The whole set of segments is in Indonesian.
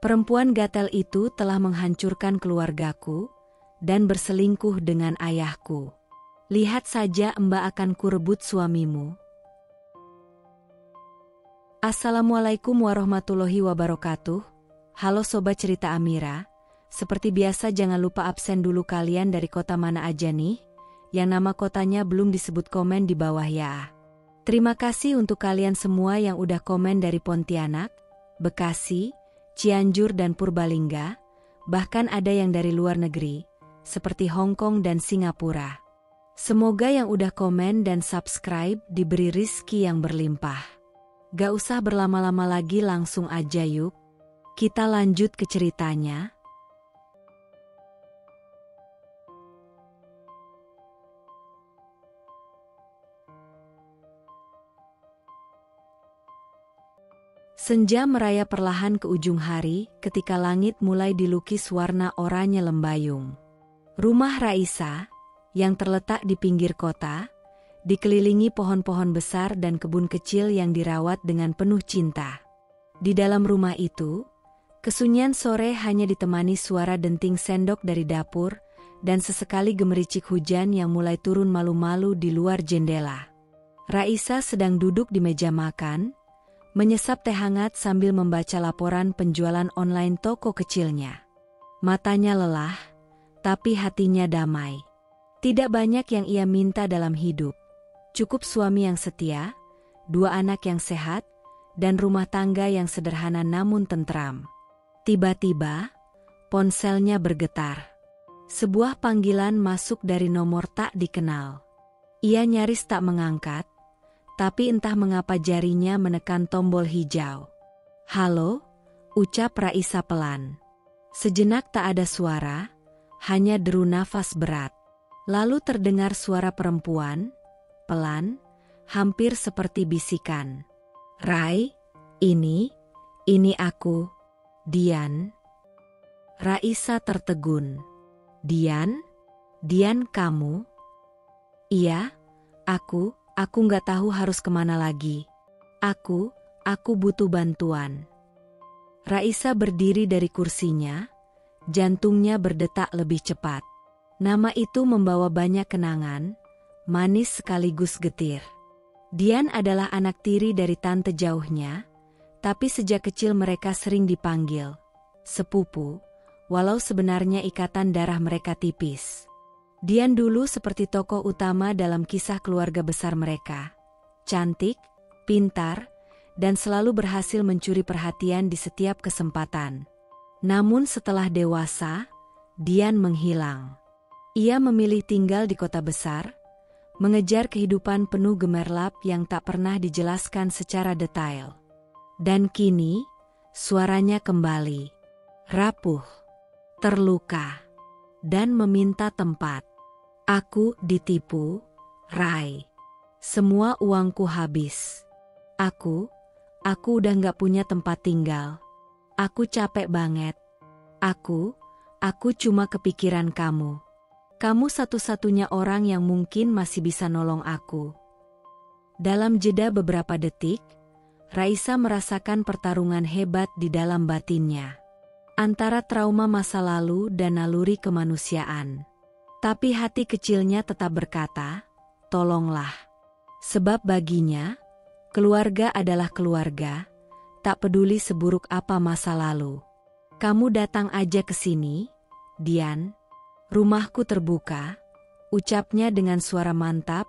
Perempuan gatel itu telah menghancurkan keluargaku dan berselingkuh dengan ayahku. Lihat saja Mbak akan kurebut suamimu. Assalamualaikum warahmatullahi wabarakatuh. Halo Sobat Cerita Amira. Seperti biasa jangan lupa absen dulu kalian dari kota mana aja nih, yang nama kotanya belum disebut komen di bawah ya. Terima kasih untuk kalian semua yang udah komen dari Pontianak, Bekasi, Cianjur dan Purbalingga, bahkan ada yang dari luar negeri, seperti Hong Kong dan Singapura. Semoga yang udah komen dan subscribe diberi rizki yang berlimpah. Gak usah berlama-lama lagi, langsung aja yuk. Kita lanjut ke ceritanya. Senja merayap perlahan ke ujung hari ketika langit mulai dilukis warna oranye lembayung. Rumah Raisa, yang terletak di pinggir kota, dikelilingi pohon-pohon besar dan kebun kecil yang dirawat dengan penuh cinta. Di dalam rumah itu, kesunyian sore hanya ditemani suara denting sendok dari dapur dan sesekali gemericik hujan yang mulai turun malu-malu di luar jendela. Raisa sedang duduk di meja makan, menyesap teh hangat sambil membaca laporan penjualan online toko kecilnya. Matanya lelah, tapi hatinya damai. Tidak banyak yang ia minta dalam hidup. Cukup suami yang setia, 2 anak yang sehat, dan rumah tangga yang sederhana namun tentram. Tiba-tiba, ponselnya bergetar. Sebuah panggilan masuk dari nomor tak dikenal. Ia nyaris tak mengangkat, tapi entah mengapa jarinya menekan tombol hijau. "Halo," ucap Raisa pelan. Sejenak tak ada suara, hanya deru nafas berat. Lalu terdengar suara perempuan, pelan, hampir seperti bisikan. "Rai, ini aku, Dian." Raisa tertegun. "Dian? Dian kamu?" "Iya, aku nggak tahu harus kemana lagi. Aku butuh bantuan." Raisa berdiri dari kursinya, jantungnya berdetak lebih cepat. Nama itu membawa banyak kenangan, manis sekaligus getir. Dian adalah anak tiri dari tante jauhnya, tapi sejak kecil mereka sering dipanggil sepupu, walau sebenarnya ikatan darah mereka tipis. Dian dulu seperti tokoh utama dalam kisah keluarga besar mereka. Cantik, pintar, dan selalu berhasil mencuri perhatian di setiap kesempatan. Namun setelah dewasa, Dian menghilang. Ia memilih tinggal di kota besar, mengejar kehidupan penuh gemerlap yang tak pernah dijelaskan secara detail. Dan kini, suaranya kembali, rapuh, terluka, dan meminta tempat. "Aku ditipu, Rai. Semua uangku habis. Aku udah gak punya tempat tinggal. Aku capek banget. Aku cuma kepikiran kamu. Kamu satu-satunya orang yang mungkin masih bisa nolong aku." Dalam jeda beberapa detik, Raisa merasakan pertarungan hebat di dalam batinnya. Antara trauma masa lalu dan naluri kemanusiaan. Tapi hati kecilnya tetap berkata, "Tolonglah." Sebab baginya, keluarga adalah keluarga, tak peduli seburuk apa masa lalu. "Kamu datang aja ke sini, Dian. Rumahku terbuka," ucapnya dengan suara mantap,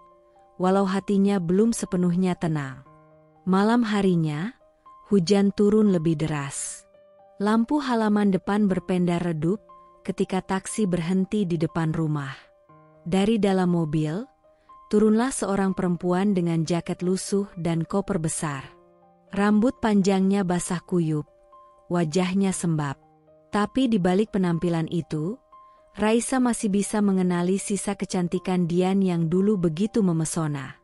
walau hatinya belum sepenuhnya tenang. Malam harinya, hujan turun lebih deras. Lampu halaman depan berpendar redup ketika taksi berhenti di depan rumah. Dari dalam mobil, turunlah seorang perempuan dengan jaket lusuh dan koper besar. Rambut panjangnya basah kuyup, wajahnya sembab. Tapi di balik penampilan itu, Raisa masih bisa mengenali sisa kecantikan Dian yang dulu begitu memesona.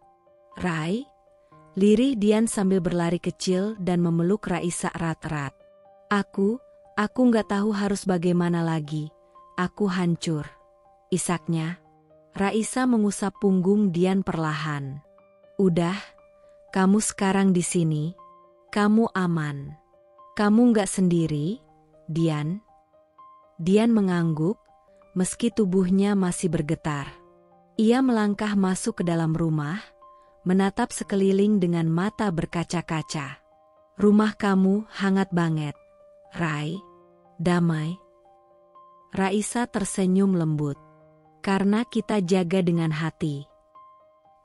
"Rai?" lirih Dian sambil berlari kecil dan memeluk Raisa erat-erat. Aku nggak tahu harus bagaimana lagi. Aku hancur," isaknya. Raisa mengusap punggung Dian perlahan. "Udah, kamu sekarang di sini. Kamu aman. Kamu nggak sendiri, Dian. Dian mengangguk, meski tubuhnya masih bergetar. Ia melangkah masuk ke dalam rumah, menatap sekeliling dengan mata berkaca-kaca. Rumah kamu hangat banget, Rai. Damai. Raisa tersenyum lembut. Karena kita jaga dengan hati.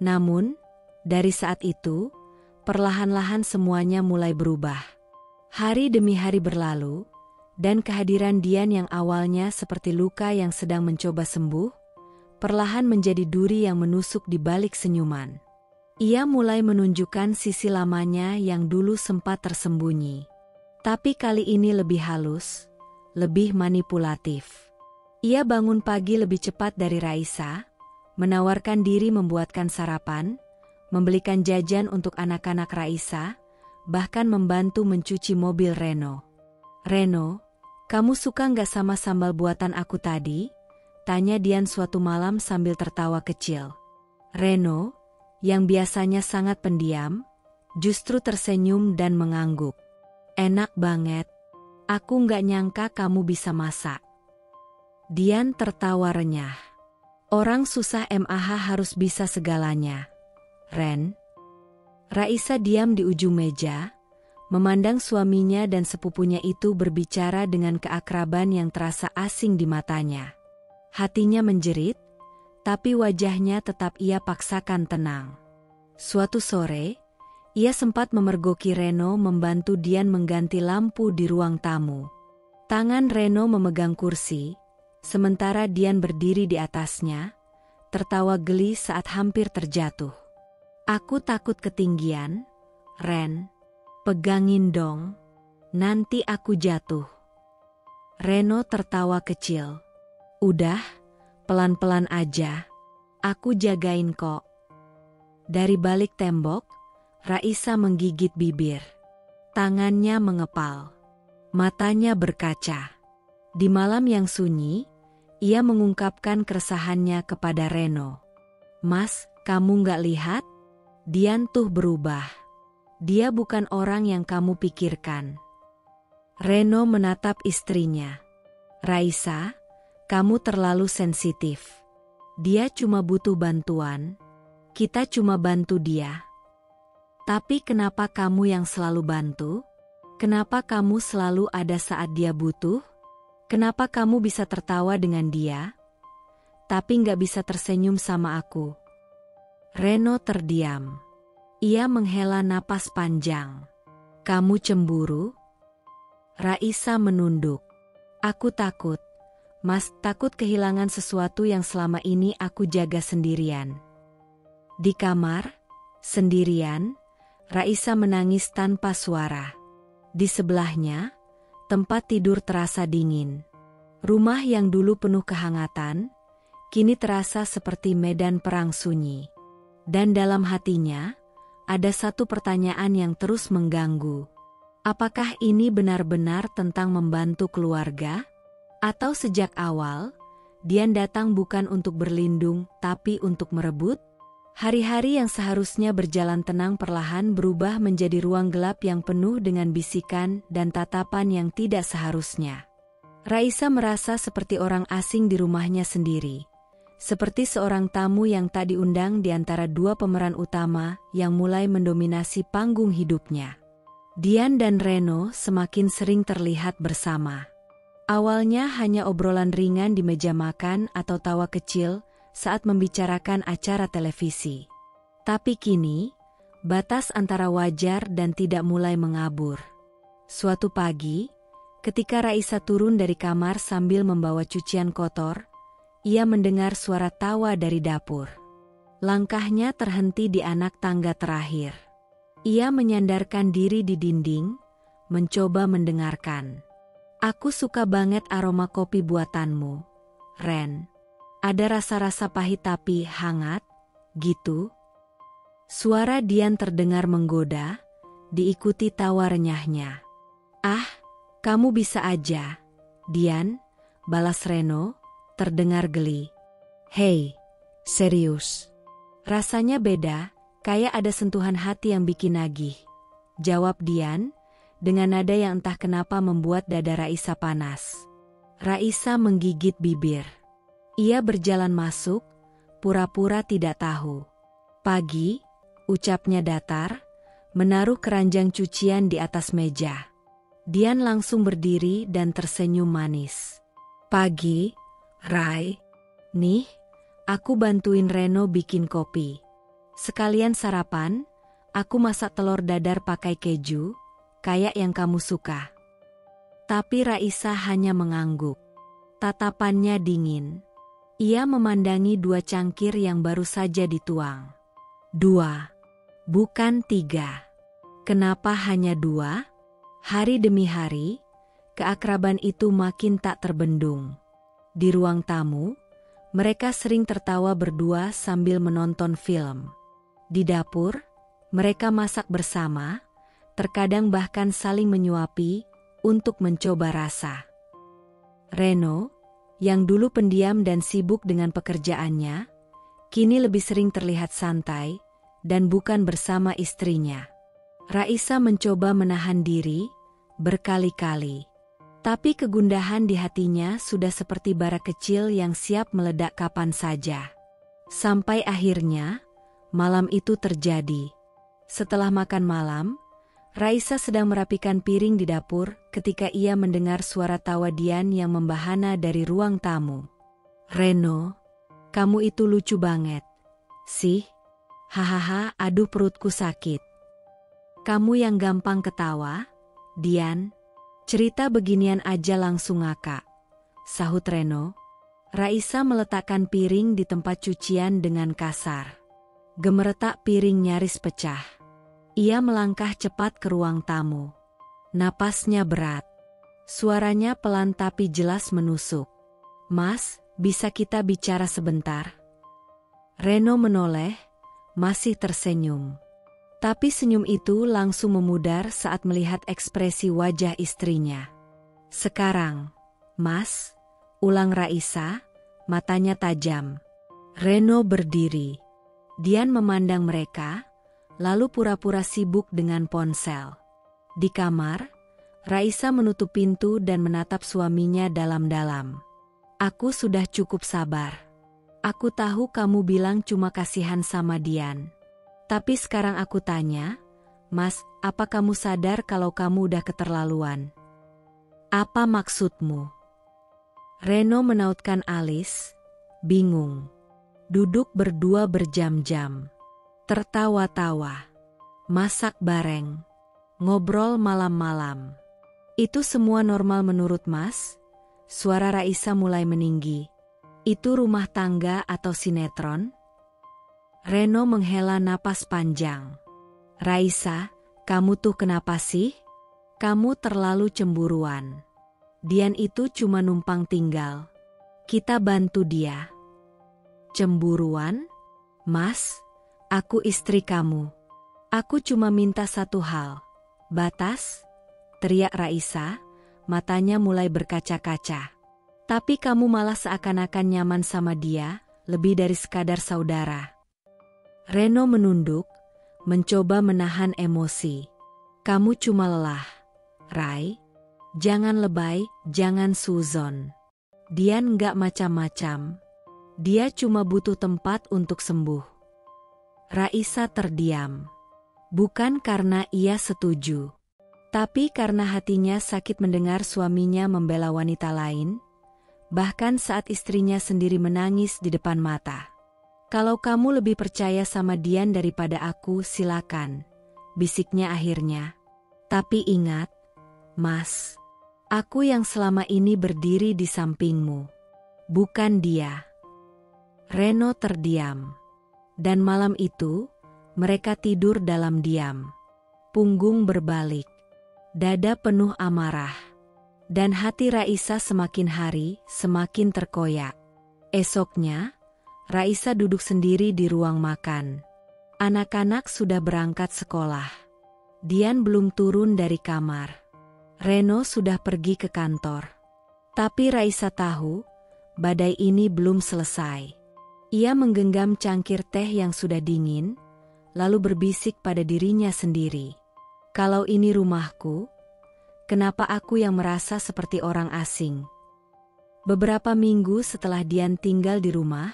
Namun, dari saat itu, perlahan-lahan semuanya mulai berubah. Hari demi hari berlalu, dan kehadiran Dian yang awalnya seperti luka yang sedang mencoba sembuh, perlahan menjadi duri yang menusuk di balik senyuman. Ia mulai menunjukkan sisi lamanya yang dulu sempat tersembunyi. Tapi kali ini lebih halus, lebih manipulatif. Ia bangun pagi lebih cepat dari Raisa, menawarkan diri membuatkan sarapan, membelikan jajan untuk anak-anak Raisa, bahkan membantu mencuci mobil Reno. "Reno, kamu suka nggak sama sambal buatan aku tadi?" tanya Dian suatu malam sambil tertawa kecil. Reno, yang biasanya sangat pendiam, justru tersenyum dan mengangguk. "Enak banget. Aku nggak nyangka kamu bisa masak." Dian tertawa renyah. "Orang susah MAH harus bisa segalanya, Ren." Raisa diam di ujung meja, memandang suaminya dan sepupunya itu berbicara dengan keakraban yang terasa asing di matanya. Hatinya menjerit, tapi wajahnya tetap ia paksakan tenang. Suatu sore, ia sempat memergoki Reno membantu Dian mengganti lampu di ruang tamu. Tangan Reno memegang kursi, sementara Dian berdiri di atasnya, tertawa geli saat hampir terjatuh. "Aku takut ketinggian, Ren. Pegangin dong, nanti aku jatuh." Reno tertawa kecil. "Udah, pelan-pelan aja. Aku jagain kok." Dari balik tembok, Raisa menggigit bibir. Tangannya mengepal. Matanya berkaca. Di malam yang sunyi, ia mengungkapkan keresahannya kepada Reno. "Mas, kamu nggak lihat? Dian tuh berubah. Dia bukan orang yang kamu pikirkan." Reno menatap istrinya. "Raisa, kamu terlalu sensitif. Dia cuma butuh bantuan. Kita cuma bantu dia." "Tapi kenapa kamu yang selalu bantu? Kenapa kamu selalu ada saat dia butuh? Kenapa kamu bisa tertawa dengan dia, tapi nggak bisa tersenyum sama aku?" Reno terdiam. Ia menghela napas panjang. "Kamu cemburu?" Raisa menunduk. "Aku takut. Mas, takut kehilangan sesuatu yang selama ini aku jaga sendirian." Di kamar, sendirian, Raisa menangis tanpa suara. Di sebelahnya, tempat tidur terasa dingin. Rumah yang dulu penuh kehangatan, kini terasa seperti medan perang sunyi. Dan dalam hatinya, ada satu pertanyaan yang terus mengganggu. Apakah ini benar-benar tentang membantu keluarga? Atau sejak awal, Dian datang bukan untuk berlindung, tapi untuk merebut? Hari-hari yang seharusnya berjalan tenang perlahan berubah menjadi ruang gelap yang penuh dengan bisikan dan tatapan yang tidak seharusnya. Raisa merasa seperti orang asing di rumahnya sendiri. Seperti seorang tamu yang tak diundang di antara dua pemeran utama yang mulai mendominasi panggung hidupnya. Dian dan Reno semakin sering terlihat bersama. Awalnya hanya obrolan ringan di meja makan atau tawa kecil saat membicarakan acara televisi. Tapi kini, batas antara wajar dan tidak mulai mengabur. Suatu pagi, ketika Raisa turun dari kamar sambil membawa cucian kotor, ia mendengar suara tawa dari dapur. Langkahnya terhenti di anak tangga terakhir. Ia menyandarkan diri di dinding, mencoba mendengarkan. "Aku suka banget aroma kopi buatanmu, Ren. Ada rasa-rasa pahit tapi hangat, gitu." Suara Dian terdengar menggoda, diikuti tawa renyahnya. "Ah, kamu bisa aja, Dian," balas Reno, terdengar geli. "Hei, serius. Rasanya beda, kayak ada sentuhan hati yang bikin nagih," jawab Dian, dengan nada yang entah kenapa membuat dada Raisa panas. Raisa menggigit bibir. Ia berjalan masuk, pura-pura tidak tahu. Pagi, ucapnya datar, menaruh keranjang cucian di atas meja. Dian langsung berdiri dan tersenyum manis. Pagi, Rai. Nih, aku bantuin Reno bikin kopi. Sekalian sarapan, aku masak telur dadar pakai keju, kayak yang kamu suka. Tapi Raisa hanya mengangguk. Tatapannya dingin. Ia memandangi 2 cangkir yang baru saja dituang. 2, bukan 3. Kenapa hanya 2? Hari demi hari, keakraban itu makin tak terbendung. Di ruang tamu, mereka sering tertawa berdua sambil menonton film. Di dapur, mereka masak bersama, terkadang bahkan saling menyuapi untuk mencoba rasa. Reno, yang dulu pendiam dan sibuk dengan pekerjaannya, kini lebih sering terlihat santai dan bukan bersama istrinya. Raisa mencoba menahan diri berkali-kali, tapi kegundahan di hatinya sudah seperti bara kecil yang siap meledak kapan saja. Sampai akhirnya, malam itu terjadi. Setelah makan malam, Raisa sedang merapikan piring di dapur ketika ia mendengar suara tawa Dian yang membahana dari ruang tamu. Reno, kamu itu lucu banget. Sih, hahaha, aduh perutku sakit. Kamu yang gampang ketawa, Dian. Cerita beginian aja langsung ngakak, sahut Reno. Raisa meletakkan piring di tempat cucian dengan kasar. Gemeretak piring nyaris pecah. Ia melangkah cepat ke ruang tamu. Napasnya berat. Suaranya pelan tapi jelas menusuk. Mas, bisa kita bicara sebentar? Reno menoleh, masih tersenyum. Tapi senyum itu langsung memudar saat melihat ekspresi wajah istrinya. Sekarang, Mas, ulang Raisa, matanya tajam. Reno berdiri. Dian memandang mereka, lalu pura-pura sibuk dengan ponsel. Di kamar, Raisa menutup pintu dan menatap suaminya dalam-dalam. Aku sudah cukup sabar. Aku tahu kamu bilang cuma kasihan sama Dian. Tapi sekarang aku tanya, Mas, apa kamu sadar kalau kamu udah keterlaluan? Apa maksudmu? Reno menautkan alis, bingung. Duduk berdua berjam-jam. Tertawa-tawa, masak bareng, ngobrol malam-malam. Itu semua normal menurut Mas? Suara Raisa mulai meninggi. Itu rumah tangga atau sinetron? Reno menghela napas panjang. Raisa, kamu tuh kenapa sih? Kamu terlalu cemburuan. Dian itu cuma numpang tinggal. Kita bantu dia. Cemburuan? Mas? Aku istri kamu. Aku cuma minta satu hal. Batas? Teriak Raisa, matanya mulai berkaca-kaca. Tapi kamu malah seakan-akan nyaman sama dia, lebih dari sekadar saudara. Reno menunduk, mencoba menahan emosi. Kamu cuma lelah. Rai, jangan lebay, jangan suzon. Dian nggak macam-macam. Dia cuma butuh tempat untuk sembuh. Raisa terdiam. Bukan karena ia setuju, tapi karena hatinya sakit mendengar suaminya membela wanita lain, bahkan saat istrinya sendiri menangis di depan mata. Kalau kamu lebih percaya sama Dian daripada aku, silakan, bisiknya akhirnya. Tapi ingat, Mas, aku yang selama ini berdiri di sampingmu, bukan dia. Reno terdiam. Dan malam itu, mereka tidur dalam diam. Punggung berbalik, dada penuh amarah. Dan hati Raisa semakin hari semakin terkoyak. Esoknya, Raisa duduk sendiri di ruang makan. Anak-anak sudah berangkat sekolah. Dian belum turun dari kamar. Reno sudah pergi ke kantor. Tapi Raisa tahu, badai ini belum selesai. Ia menggenggam cangkir teh yang sudah dingin, lalu berbisik pada dirinya sendiri. Kalau ini rumahku, Kenapa aku yang merasa seperti orang asing? Beberapa minggu setelah Dian tinggal di rumah,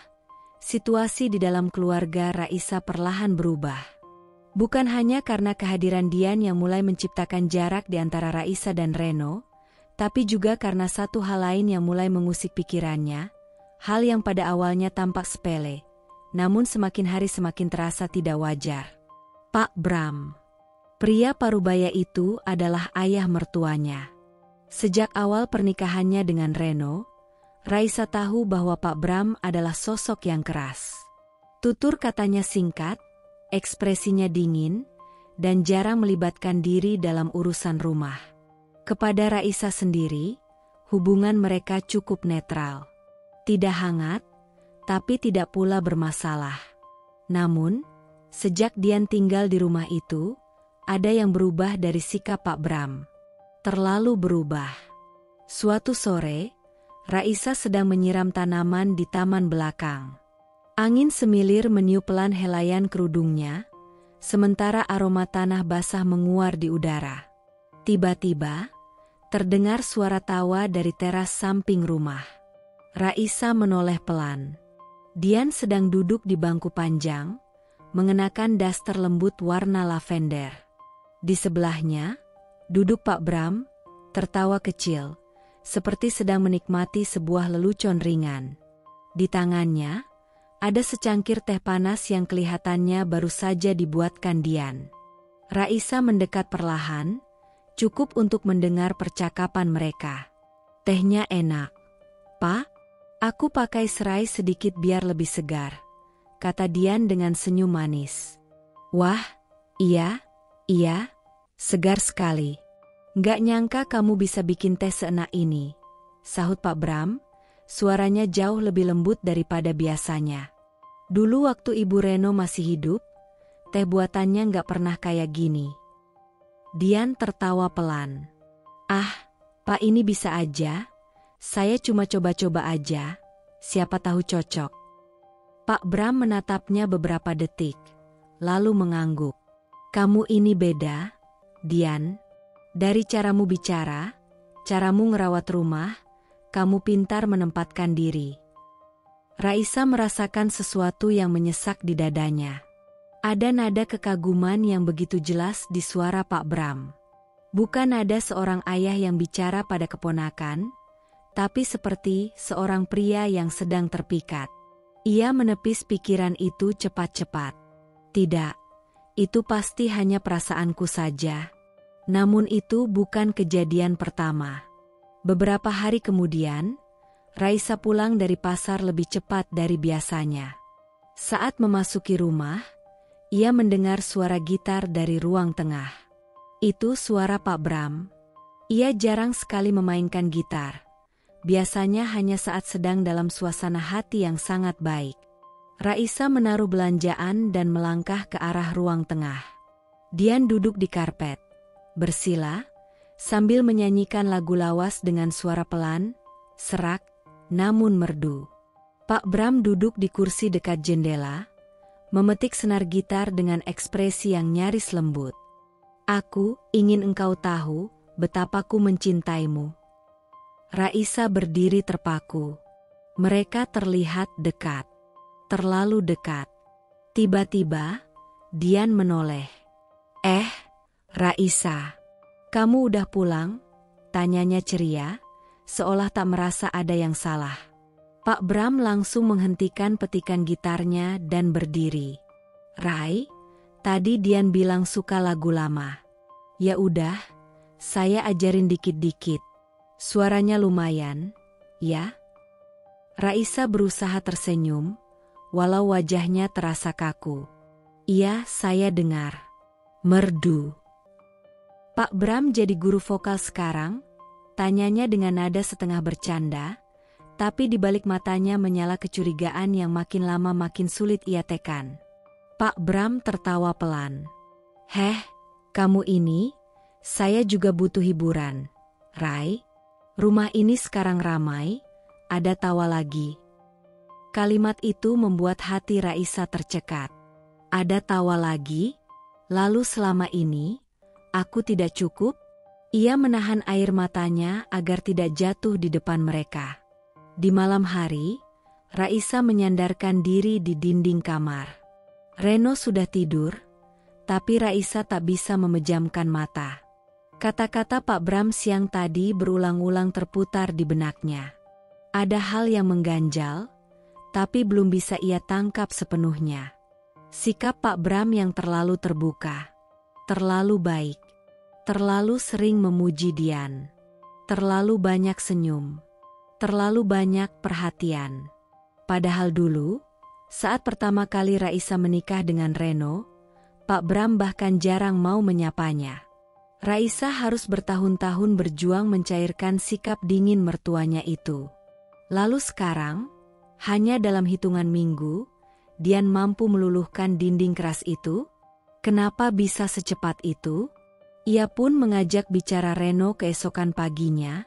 situasi di dalam keluarga Raisa perlahan berubah. Bukan hanya karena kehadiran Dian yang mulai menciptakan jarak di antara Raisa dan Reno, tapi juga karena satu hal lain yang mulai mengusik pikirannya, hal yang pada awalnya tampak sepele, namun semakin hari semakin terasa tidak wajar. Pak Bram. Pria parubaya itu adalah ayah mertuanya. Sejak awal pernikahannya dengan Reno, Raisa tahu bahwa Pak Bram adalah sosok yang keras. Tutur katanya singkat, ekspresinya dingin, dan jarang melibatkan diri dalam urusan rumah. Kepada Raisa sendiri, hubungan mereka cukup netral. Tidak hangat, tapi tidak pula bermasalah. Namun, sejak Dian tinggal di rumah itu, ada yang berubah dari sikap Pak Bram. Terlalu berubah. Suatu sore, Raisa sedang menyiram tanaman di taman belakang. Angin semilir meniup pelan helaian kerudungnya, sementara aroma tanah basah menguar di udara. Tiba-tiba, terdengar suara tawa dari teras samping rumah. Raisa menoleh pelan. Dian sedang duduk di bangku panjang, mengenakan daster lembut warna lavender. Di sebelahnya, duduk Pak Bram, tertawa kecil, seperti sedang menikmati sebuah lelucon ringan. Di tangannya, ada secangkir teh panas yang kelihatannya baru saja dibuatkan Dian. Raisa mendekat perlahan, cukup untuk mendengar percakapan mereka. Tehnya enak. Pak, aku pakai serai sedikit biar lebih segar, kata Dian dengan senyum manis. Wah, iya, segar sekali. Nggak nyangka kamu bisa bikin teh seenak ini, sahut Pak Bram, suaranya jauh lebih lembut daripada biasanya. Dulu waktu Ibu Reno masih hidup, teh buatannya nggak pernah kayak gini. Dian tertawa pelan. Ah, Pak ini bisa aja, saya cuma coba-coba aja, siapa tahu cocok. Pak Bram menatapnya beberapa detik, lalu mengangguk. Kamu ini beda, Dian. Dari caramu bicara, caramu ngerawat rumah, kamu pintar menempatkan diri. Raisa merasakan sesuatu yang menyesak di dadanya. Ada nada kekaguman yang begitu jelas di suara Pak Bram. Bukan nada seorang ayah yang bicara pada keponakan, tapi seperti seorang pria yang sedang terpikat. Ia menepis pikiran itu cepat-cepat. Tidak, itu pasti hanya perasaanku saja. Namun itu bukan kejadian pertama. Beberapa hari kemudian, Raisa pulang dari pasar lebih cepat dari biasanya. Saat memasuki rumah, ia mendengar suara gitar dari ruang tengah. Itu suara Pak Bram. Ia jarang sekali memainkan gitar. Biasanya hanya saat sedang dalam suasana hati yang sangat baik. Raisa menaruh belanjaan dan melangkah ke arah ruang tengah. Dian duduk di karpet, bersila, sambil menyanyikan lagu lawas dengan suara pelan, serak, namun merdu. Pak Bram duduk di kursi dekat jendela, memetik senar gitar dengan ekspresi yang nyaris lembut. Aku ingin engkau tahu betapa ku mencintaimu. Raisa berdiri terpaku. Mereka terlihat dekat, terlalu dekat. Tiba-tiba, Dian menoleh. Raisa, kamu udah pulang? Tanyanya ceria, seolah tak merasa ada yang salah. Pak Bram langsung menghentikan petikan gitarnya dan berdiri. Rai, tadi Dian bilang suka lagu lama. Ya udah, saya ajarin dikit-dikit. Suaranya lumayan, ya? Raisa berusaha tersenyum, walau wajahnya terasa kaku. Iya, saya dengar. Merdu. Pak Bram jadi guru vokal sekarang? Tanyanya dengan nada setengah bercanda, tapi di balik matanya menyala kecurigaan yang makin lama makin sulit ia tekan. Pak Bram tertawa pelan. Kamu ini, saya juga butuh hiburan. Rai, rumah ini sekarang ramai, ada tawa lagi. Kalimat itu membuat hati Raisa tercekat. Ada tawa lagi? Lalu selama ini, aku tidak cukup? Ia menahan air matanya agar tidak jatuh di depan mereka. Di malam hari, Raisa menyandarkan diri di dinding kamar. Reno sudah tidur, tapi Raisa tak bisa memejamkan mata. Kata-kata Pak Bram siang tadi berulang-ulang terputar di benaknya. Ada hal yang mengganjal, tapi belum bisa ia tangkap sepenuhnya. Sikap Pak Bram yang terlalu terbuka, terlalu baik, terlalu sering memuji Dian, terlalu banyak senyum, terlalu banyak perhatian. Padahal dulu, saat pertama kali Raisa menikah dengan Reno, Pak Bram bahkan jarang mau menyapanya. Raisa harus bertahun-tahun berjuang mencairkan sikap dingin mertuanya itu. Lalu sekarang, hanya dalam hitungan minggu, Dian mampu meluluhkan dinding keras itu? Kenapa bisa secepat itu? Ia pun mengajak bicara Reno keesokan paginya,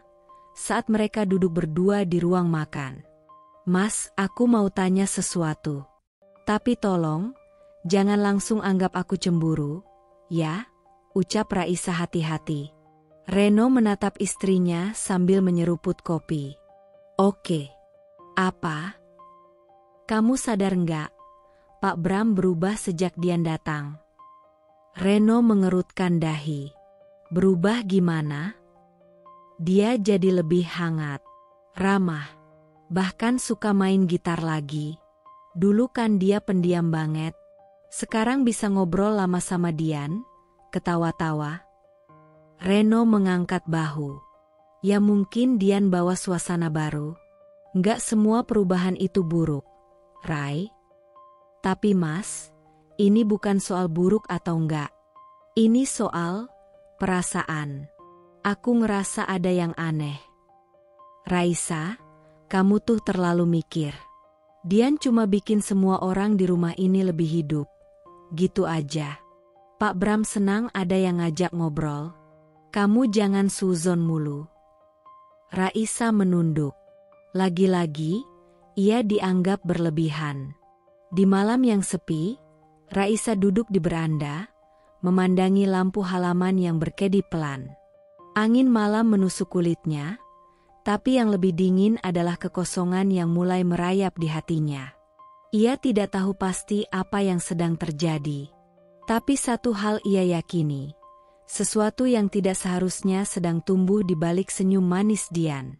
saat mereka duduk berdua di ruang makan. "Mas, aku mau tanya sesuatu. Tapi tolong, jangan langsung anggap aku cemburu, ya?" ucap Raisa hati-hati. Reno menatap istrinya sambil menyeruput kopi. "Oke. Apa? Kamu sadar nggak? Pak Bram berubah sejak Dian datang." Reno mengerutkan dahi. "Berubah gimana?" "Dia jadi lebih hangat, ramah, bahkan suka main gitar lagi. Dulu kan dia pendiam banget. Sekarang bisa ngobrol lama sama Dian, ketawa-tawa." Reno mengangkat bahu. "Ya mungkin Dian bawa suasana baru. Nggak semua perubahan itu buruk, Rai. Tapi Mas, ini bukan soal buruk atau enggak. Ini soal perasaan. Aku ngerasa ada yang aneh." "Raisa, kamu tuh terlalu mikir. Dian cuma bikin semua orang di rumah ini lebih hidup. Gitu aja. Pak Bram senang ada yang ngajak ngobrol. Kamu jangan suzon mulu." Raisa menunduk. Lagi-lagi, ia dianggap berlebihan. Di malam yang sepi, Raisa duduk di beranda, memandangi lampu halaman yang berkedip pelan. Angin malam menusuk kulitnya, tapi yang lebih dingin adalah kekosongan yang mulai merayap di hatinya. Ia tidak tahu pasti apa yang sedang terjadi. Tapi satu hal ia yakini, sesuatu yang tidak seharusnya sedang tumbuh di balik senyum manis Dian.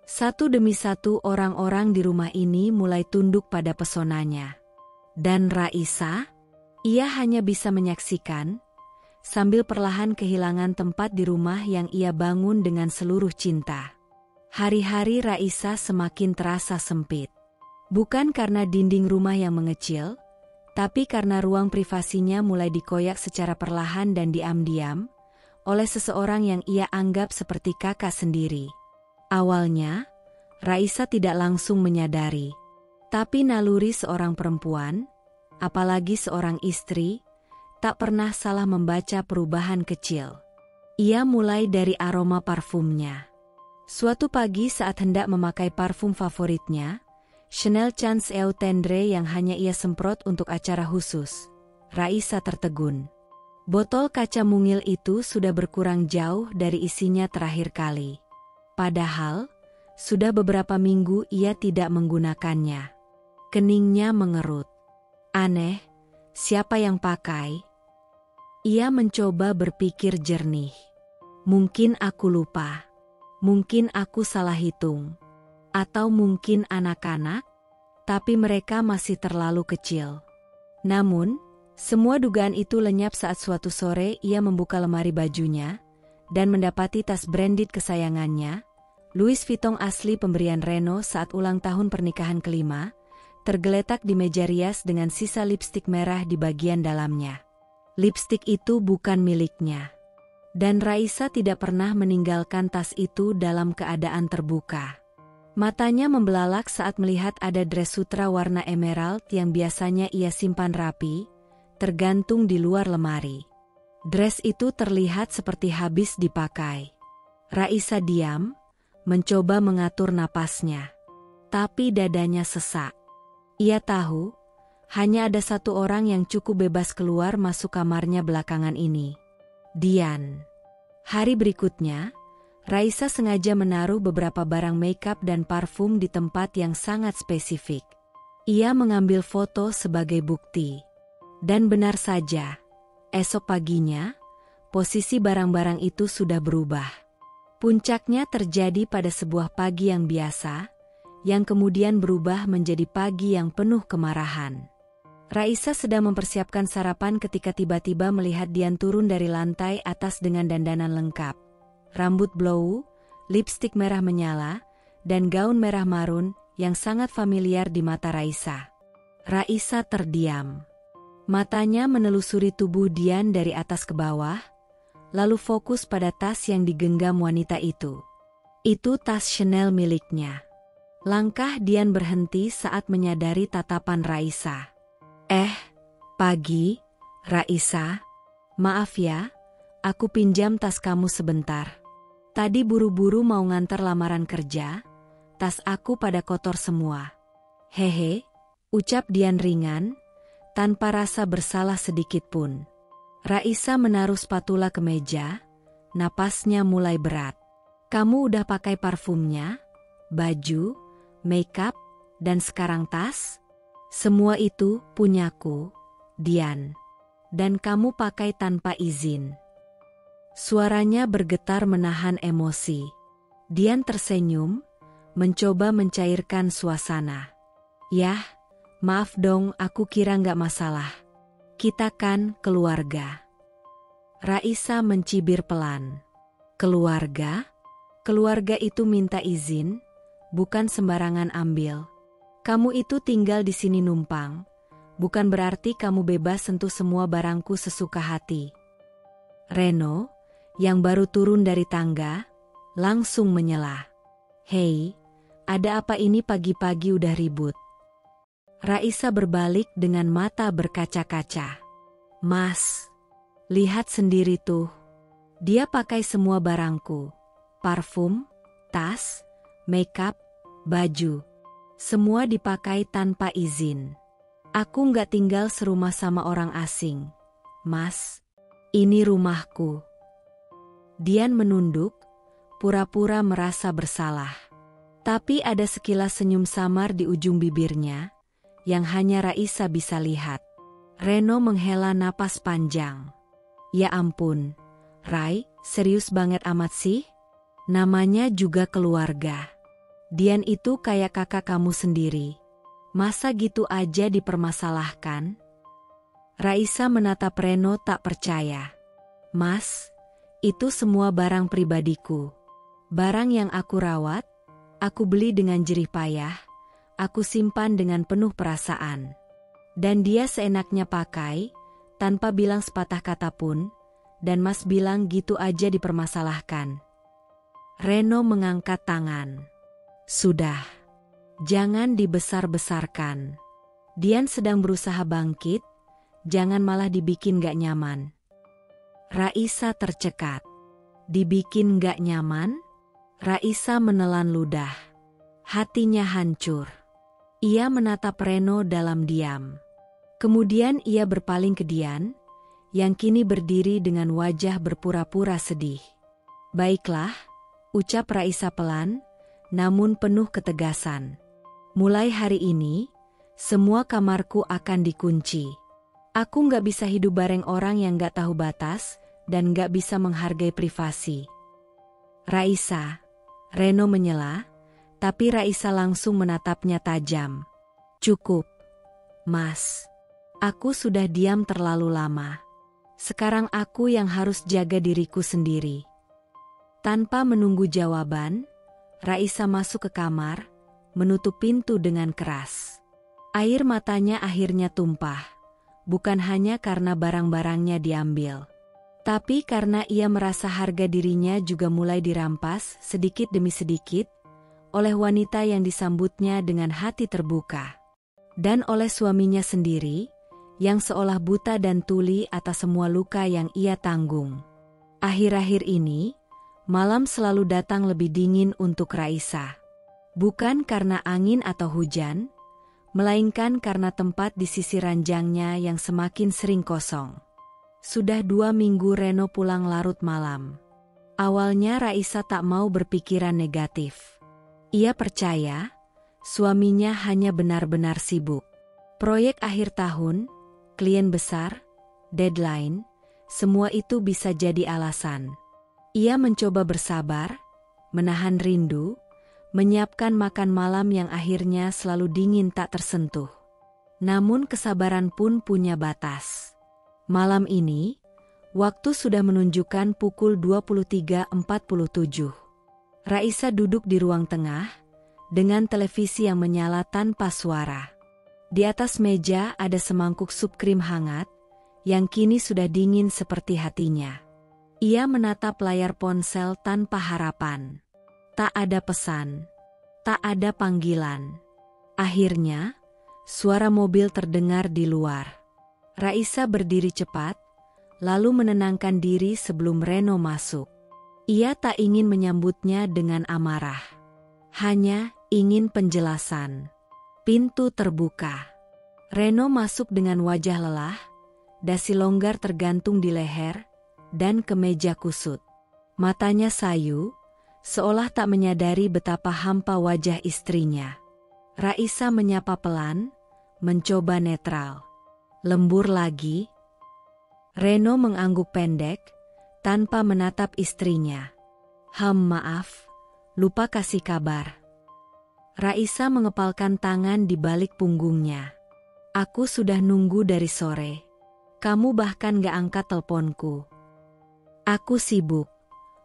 Satu demi satu orang-orang di rumah ini mulai tunduk pada pesonanya. Dan Raisa, ia hanya bisa menyaksikan, sambil perlahan kehilangan tempat di rumah yang ia bangun dengan seluruh cinta. Hari-hari Raisa semakin terasa sempit. Bukan karena dinding rumah yang mengecil, tapi karena ruang privasinya mulai dikoyak secara perlahan dan diam-diam, oleh seseorang yang ia anggap seperti kakak sendiri. Awalnya, Raisa tidak langsung menyadari. Tapi naluri seorang perempuan, apalagi seorang istri, tak pernah salah membaca perubahan kecil. Ia mulai dari aroma parfumnya. Suatu pagi saat hendak memakai parfum favoritnya, Chanel Chance Eau Tendre yang hanya ia semprot untuk acara khusus, Raisa tertegun. Botol kaca mungil itu sudah berkurang jauh dari isinya terakhir kali. Padahal, sudah beberapa minggu ia tidak menggunakannya. Keningnya mengerut. Aneh, siapa yang pakai? Ia mencoba berpikir jernih. Mungkin aku lupa. Mungkin aku salah hitung. Atau mungkin anak-anak, tapi mereka masih terlalu kecil. Namun, semua dugaan itu lenyap saat suatu sore ia membuka lemari bajunya dan mendapati tas branded kesayangannya, Louis Vuitton asli pemberian Reno saat ulang tahun pernikahan kelima, tergeletak di meja rias dengan sisa lipstik merah di bagian dalamnya. Lipstik itu bukan miliknya. Dan Raisa tidak pernah meninggalkan tas itu dalam keadaan terbuka. Matanya membelalak saat melihat ada dress sutra warna emerald yang biasanya ia simpan rapi, tergantung di luar lemari. Dress itu terlihat seperti habis dipakai. Raisa diam, mencoba mengatur napasnya. Tapi dadanya sesak. Ia tahu, hanya ada satu orang yang cukup bebas keluar masuk kamarnya belakangan ini. Dian. Hari berikutnya, Raisa sengaja menaruh beberapa barang makeup dan parfum di tempat yang sangat spesifik. Ia mengambil foto sebagai bukti. Dan benar saja, esok paginya, posisi barang-barang itu sudah berubah. Puncaknya terjadi pada sebuah pagi yang biasa, yang kemudian berubah menjadi pagi yang penuh kemarahan. Raisa sedang mempersiapkan sarapan ketika tiba-tiba melihat Dian turun dari lantai atas dengan dandanan lengkap. Rambut blow, lipstik merah menyala, dan gaun merah marun yang sangat familiar di mata Raisa. Raisa terdiam. Matanya menelusuri tubuh Dian dari atas ke bawah, lalu fokus pada tas yang digenggam wanita itu. Itu tas Chanel miliknya. Langkah Dian berhenti saat menyadari tatapan Raisa. Pagi, Raisa. Maaf ya, aku pinjam tas kamu sebentar. Tadi buru-buru mau ngantar lamaran kerja, tas aku pada kotor semua. Hehe, ucap Dian ringan, tanpa rasa bersalah sedikit pun. Raisa menaruh spatula ke meja, napasnya mulai berat. Kamu udah pakai parfumnya, baju, makeup, dan sekarang tas? Semua itu punyaku, Dian. Dan kamu pakai tanpa izin. Suaranya bergetar menahan emosi. Dian tersenyum, mencoba mencairkan suasana. Yah, maaf dong, aku kira nggak masalah. Kita kan keluarga. Raisa mencibir pelan. Keluarga? Keluarga itu minta izin, bukan sembarangan ambil. Kamu itu tinggal di sini numpang, bukan berarti kamu bebas sentuh semua barangku sesuka hati. Reno, yang baru turun dari tangga, langsung menyela. Hei, ada apa ini pagi-pagi udah ribut? Raisa berbalik dengan mata berkaca-kaca. Mas, lihat sendiri tuh. Dia pakai semua barangku. Parfum, tas, makeup, baju. Semua dipakai tanpa izin. Aku nggak tinggal serumah sama orang asing. Mas, ini rumahku. Dian menunduk, pura-pura merasa bersalah. Tapi ada sekilas senyum samar di ujung bibirnya, yang hanya Raisa bisa lihat. Reno menghela napas panjang. Ya ampun, Rai, serius banget amat sih? Namanya juga keluarga. Dian itu kayak kakak kamu sendiri. Masa gitu aja dipermasalahkan? Raisa menatap Reno tak percaya. Mas, itu semua barang pribadiku. Barang yang aku rawat, aku beli dengan jerih payah, aku simpan dengan penuh perasaan. Dan dia seenaknya pakai, tanpa bilang sepatah kata pun, dan Mas bilang gitu aja dipermasalahkan. Reno mengangkat tangan. Sudah. Jangan dibesar-besarkan. Dian sedang berusaha bangkit, jangan malah dibikin gak nyaman. Raisa tercekat. Dibikin gak nyaman? Raisa menelan ludah. Hatinya hancur. Ia menatap Reno dalam diam. Kemudian ia berpaling ke Dian, yang kini berdiri dengan wajah berpura-pura sedih. Baiklah, ucap Raisa pelan, namun penuh ketegasan. Mulai hari ini, semua kamarku akan dikunci. Aku nggak bisa hidup bareng orang yang nggak tahu batas dan nggak bisa menghargai privasi. Raisa, Reno menyela, tapi Raisa langsung menatapnya tajam. Cukup, Mas. Aku sudah diam terlalu lama. Sekarang aku yang harus jaga diriku sendiri. Tanpa menunggu jawaban, Raisa masuk ke kamar, menutup pintu dengan keras. Air matanya akhirnya tumpah, bukan hanya karena barang-barangnya diambil, tapi karena ia merasa harga dirinya juga mulai dirampas sedikit demi sedikit oleh wanita yang disambutnya dengan hati terbuka, dan oleh suaminya sendiri yang seolah buta dan tuli atas semua luka yang ia tanggung. Akhir-akhir ini, malam selalu datang lebih dingin untuk Raisa. Bukan karena angin atau hujan, melainkan karena tempat di sisi ranjangnya yang semakin sering kosong. Sudah 2 minggu Reno pulang larut malam. Awalnya Raisa tak mau berpikiran negatif. Ia percaya suaminya hanya benar-benar sibuk. Proyek akhir tahun, klien besar, deadline, semua itu bisa jadi alasan. Ia mencoba bersabar, menahan rindu, menyiapkan makan malam yang akhirnya selalu dingin tak tersentuh. Namun kesabaran pun punya batas. Malam ini, waktu sudah menunjukkan pukul 23.47. Raisa duduk di ruang tengah, dengan televisi yang menyala tanpa suara. Di atas meja ada semangkuk sup krim hangat, yang kini sudah dingin seperti hatinya. Ia menatap layar ponsel tanpa harapan. Tak ada pesan, tak ada panggilan. Akhirnya, suara mobil terdengar di luar. Raisa berdiri cepat, lalu menenangkan diri sebelum Reno masuk. Ia tak ingin menyambutnya dengan amarah. Hanya ingin penjelasan. Pintu terbuka. Reno masuk dengan wajah lelah, dasi longgar tergantung di leher, dan kemeja kusut. Matanya sayu, seolah tak menyadari betapa hampa wajah istrinya. Raisa menyapa pelan, mencoba netral. Lembur lagi. Reno mengangguk pendek, tanpa menatap istrinya. Maaf, lupa kasih kabar. Raisa mengepalkan tangan di balik punggungnya. Aku sudah nunggu dari sore. Kamu bahkan gak angkat teleponku. Aku sibuk,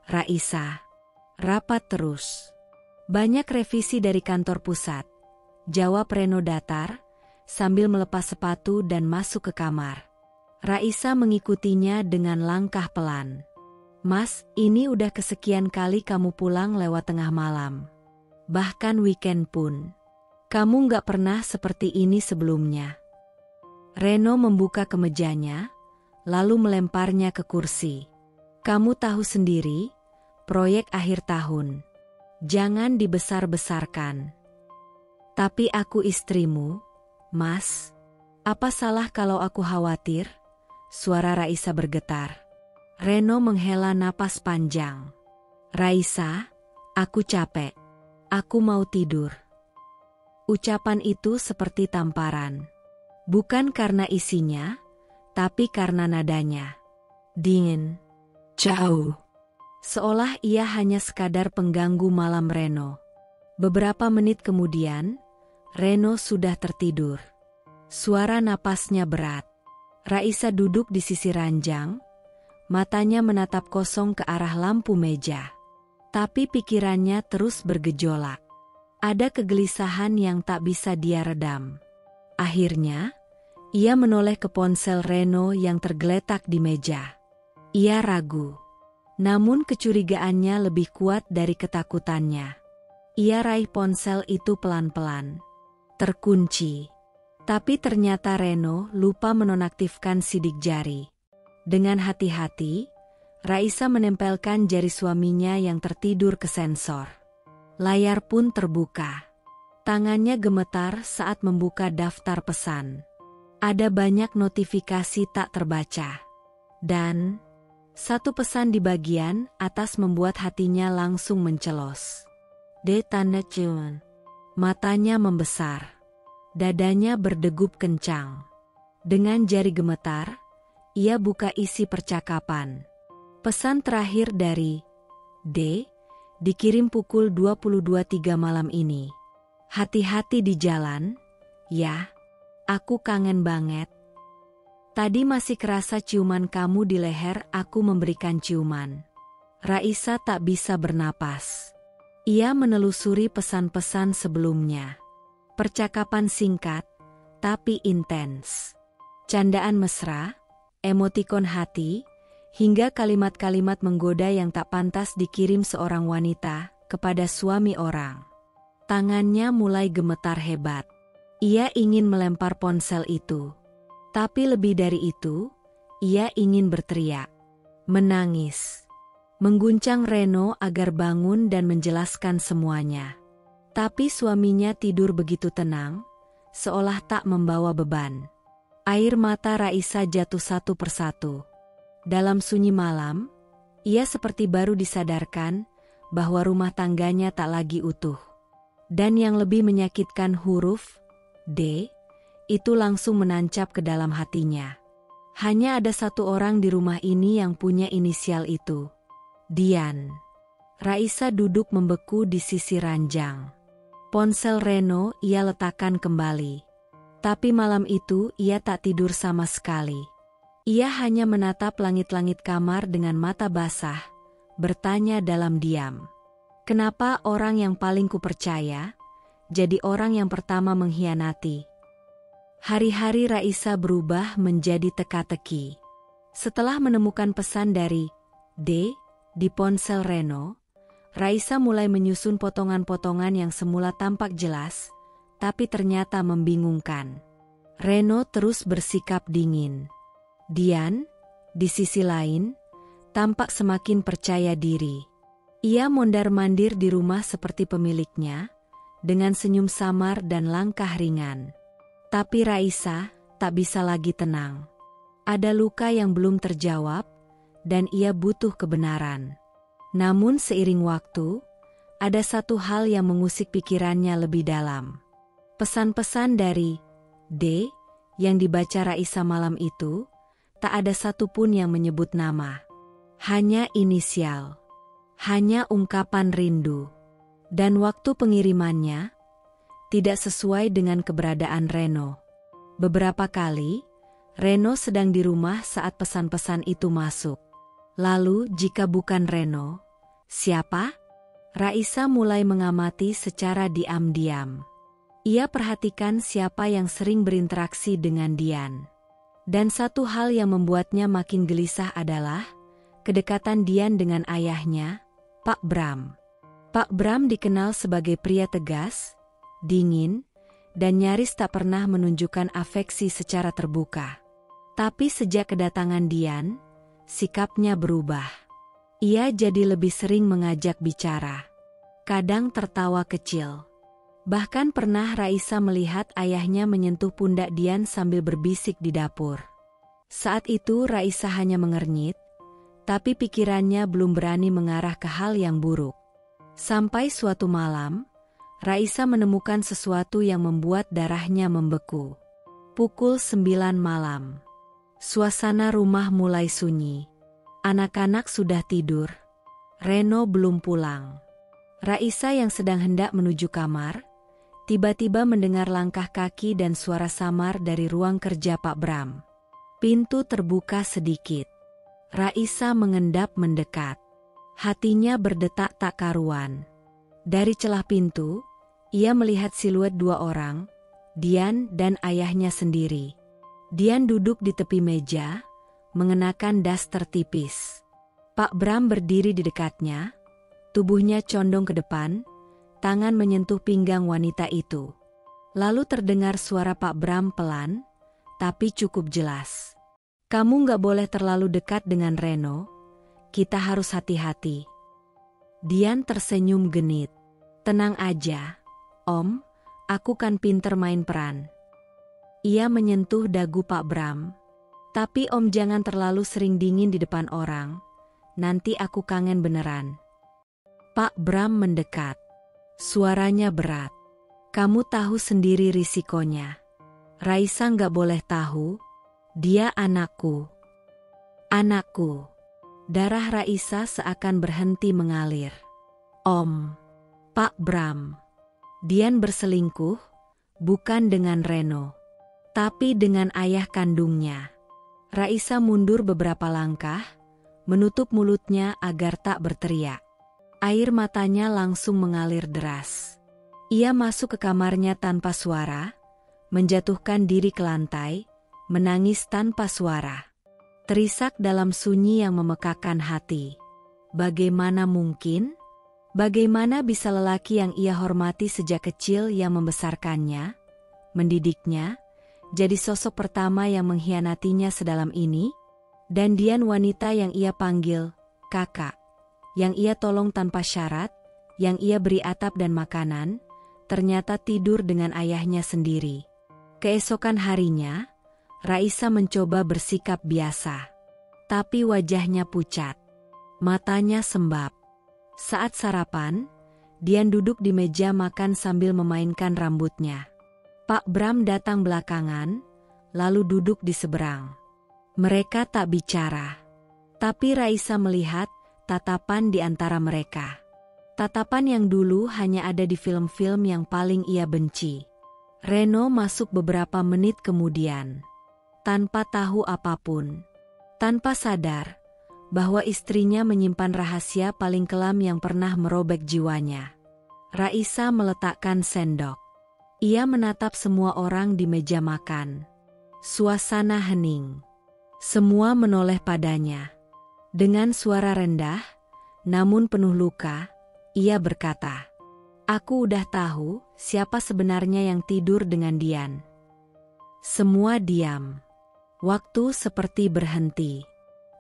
Raisa. Rapat terus. Banyak revisi dari kantor pusat. Jawab Reno datar, sambil melepas sepatu dan masuk ke kamar. Raisa mengikutinya dengan langkah pelan. Mas, ini udah kesekian kali kamu pulang lewat tengah malam. Bahkan weekend pun. Kamu gak pernah seperti ini sebelumnya. Reno membuka kemejanya, lalu melemparnya ke kursi. Kamu tahu sendiri, proyek akhir tahun. Jangan dibesar-besarkan. Tapi aku istrimu, Mas. Apa salah kalau aku khawatir? Suara Raisa bergetar. Reno menghela napas panjang. Raisa, aku capek. Aku mau tidur. Ucapan itu seperti tamparan. Bukan karena isinya, tapi karena nadanya. Dingin. Jauh. Seolah ia hanya sekadar pengganggu malam Reno. Beberapa menit kemudian, Reno sudah tertidur. Suara napasnya berat. Raisa duduk di sisi ranjang, matanya menatap kosong ke arah lampu meja. Tapi pikirannya terus bergejolak. Ada kegelisahan yang tak bisa dia redam. Akhirnya, ia menoleh ke ponsel Reno yang tergeletak di meja. Ia ragu. Namun kecurigaannya lebih kuat dari ketakutannya. Ia raih ponsel itu pelan-pelan. Terkunci. Tapi ternyata Reno lupa menonaktifkan sidik jari. Dengan hati-hati, Raisa menempelkan jari suaminya yang tertidur ke sensor. Layar pun terbuka. Tangannya gemetar saat membuka daftar pesan. Ada banyak notifikasi tak terbaca. Dan satu pesan di bagian atas membuat hatinya langsung mencelos. Tanda ciuman. Matanya membesar. Dadanya berdegup kencang. Dengan jari gemetar, ia buka isi percakapan. Pesan terakhir dari D, dikirim pukul 22.03 malam ini. Hati-hati di jalan, ya. Aku kangen banget. Tadi masih kerasa ciuman kamu di leher, aku memberikan ciuman. Raisa tak bisa bernapas. Ia menelusuri pesan-pesan sebelumnya. Percakapan singkat, tapi intens. Candaan mesra, emotikon hati, hingga kalimat-kalimat menggoda yang tak pantas dikirim seorang wanita kepada suami orang. Tangannya mulai gemetar hebat. Ia ingin melempar ponsel itu. Tapi lebih dari itu, ia ingin berteriak. Menangis. Mengguncang Reno agar bangun dan menjelaskan semuanya. Tapi suaminya tidur begitu tenang, seolah tak membawa beban. Air mata Raisa jatuh satu persatu. Dalam sunyi malam, Ia seperti baru disadarkan bahwa rumah tangganya tak lagi utuh. Dan yang lebih menyakitkan, huruf D itu langsung menancap ke dalam hatinya. Hanya ada satu orang di rumah ini yang punya inisial itu. Dian. Raisa duduk membeku di sisi ranjang. Ponsel Reno ia letakkan kembali. Tapi malam itu ia tak tidur sama sekali. Ia hanya menatap langit-langit kamar dengan mata basah, bertanya dalam diam. Kenapa orang yang paling kupercaya jadi orang yang pertama mengkhianati? Hari-hari Raisa berubah menjadi teka-teki. Setelah menemukan pesan dari D di ponsel Reno, Raisa mulai menyusun potongan-potongan yang semula tampak jelas, tapi ternyata membingungkan. Reno terus bersikap dingin. Dian, di sisi lain, tampak semakin percaya diri. Ia mondar-mandir di rumah seperti pemiliknya, dengan senyum samar dan langkah ringan. Tapi Raisa tak bisa lagi tenang. Ada luka yang belum terjawab, dan ia butuh kebenaran. Namun seiring waktu, ada satu hal yang mengusik pikirannya lebih dalam. Pesan-pesan dari D yang dibaca Raisa malam itu, tak ada satupun yang menyebut nama. Hanya inisial. Hanya ungkapan rindu. Dan waktu pengirimannya tidak sesuai dengan keberadaan Reno. Beberapa kali, Reno sedang di rumah saat pesan-pesan itu masuk. Lalu jika bukan Reno, siapa? Raisa mulai mengamati secara diam-diam. Ia perhatikan siapa yang sering berinteraksi dengan Dian. Dan satu hal yang membuatnya makin gelisah adalah kedekatan Dian dengan ayahnya, Pak Bram. Pak Bram dikenal sebagai pria tegas, dingin, dan nyaris tak pernah menunjukkan afeksi secara terbuka. Tapi sejak kedatangan Dian, sikapnya berubah. Ia jadi lebih sering mengajak bicara. Kadang tertawa kecil. Bahkan pernah Raisa melihat ayahnya menyentuh pundak Dian sambil berbisik di dapur. Saat itu Raisa hanya mengernyit, tapi pikirannya belum berani mengarah ke hal yang buruk. Sampai suatu malam, Raisa menemukan sesuatu yang membuat darahnya membeku. Pukul 9 malam. Suasana rumah mulai sunyi. Anak-anak sudah tidur. Reno belum pulang. Raisa yang sedang hendak menuju kamar, tiba-tiba mendengar langkah kaki dan suara samar dari ruang kerja Pak Bram. Pintu terbuka sedikit. Raisa mengendap mendekat. Hatinya berdetak tak karuan. Dari celah pintu, ia melihat siluet dua orang, Dian dan ayahnya sendiri. Dian duduk di tepi meja, mengenakan daster tipis. Pak Bram berdiri di dekatnya, tubuhnya condong ke depan, tangan menyentuh pinggang wanita itu. Lalu terdengar suara Pak Bram pelan, tapi cukup jelas. Kamu nggak boleh terlalu dekat dengan Reno, kita harus hati-hati. Dian tersenyum genit. Tenang aja, Om, aku kan pinter main peran. Ia menyentuh dagu Pak Bram. Tapi Om jangan terlalu sering dingin di depan orang, nanti aku kangen beneran. Pak Bram mendekat. Suaranya berat. Kamu tahu sendiri risikonya. Raisa nggak boleh tahu. Dia anakku. Anakku. Darah Raisa seakan berhenti mengalir. Om. Pak Bram. Dian berselingkuh, bukan dengan Reno, tapi dengan ayah kandungnya. Raisa mundur beberapa langkah, menutup mulutnya agar tak berteriak. Air matanya langsung mengalir deras. Ia masuk ke kamarnya tanpa suara, menjatuhkan diri ke lantai, menangis tanpa suara. Terisak dalam sunyi yang memekakan hati. Bagaimana mungkin? Bagaimana bisa lelaki yang ia hormati sejak kecil yang membesarkannya, mendidiknya, jadi sosok pertama yang mengkhianatinya sedalam ini? Dan Dian wanita yang ia panggil kakak, yang ia tolong tanpa syarat, yang ia beri atap dan makanan, ternyata tidur dengan ayahnya sendiri. Keesokan harinya, Raisa mencoba bersikap biasa. Tapi wajahnya pucat. Matanya sembab. Saat sarapan, Dian duduk di meja makan sambil memainkan rambutnya. Pak Bram datang belakangan, lalu duduk di seberang. Mereka tak bicara. Tapi Raisa melihat tatapan di antara mereka. Tatapan yang dulu hanya ada di film-film yang paling ia benci. Reno masuk beberapa menit kemudian. Tanpa tahu apapun. Tanpa sadar bahwa istrinya menyimpan rahasia paling kelam yang pernah merobek jiwanya. Raisa meletakkan sendok. Ia menatap semua orang di meja makan. Suasana hening. Semua menoleh padanya. Dengan suara rendah, namun penuh luka, ia berkata, "Aku udah tahu siapa sebenarnya yang tidur dengan Dian." Semua diam. Waktu seperti berhenti.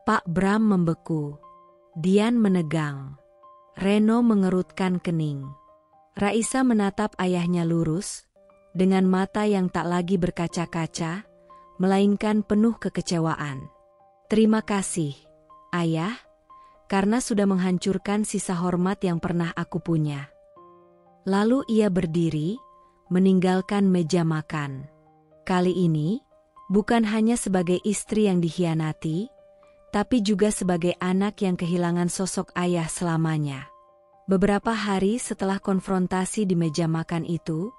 Pak Bram membeku. Dian menegang. Reno mengerutkan kening. Raisa menatap ayahnya lurus, dengan mata yang tak lagi berkaca-kaca, melainkan penuh kekecewaan. "Terima kasih, Ayah, karena sudah menghancurkan sisa hormat yang pernah aku punya." Lalu ia berdiri, meninggalkan meja makan. Kali ini, bukan hanya sebagai istri yang dikhianati, tapi juga sebagai anak yang kehilangan sosok ayah selamanya. Beberapa hari setelah konfrontasi di meja makan itu,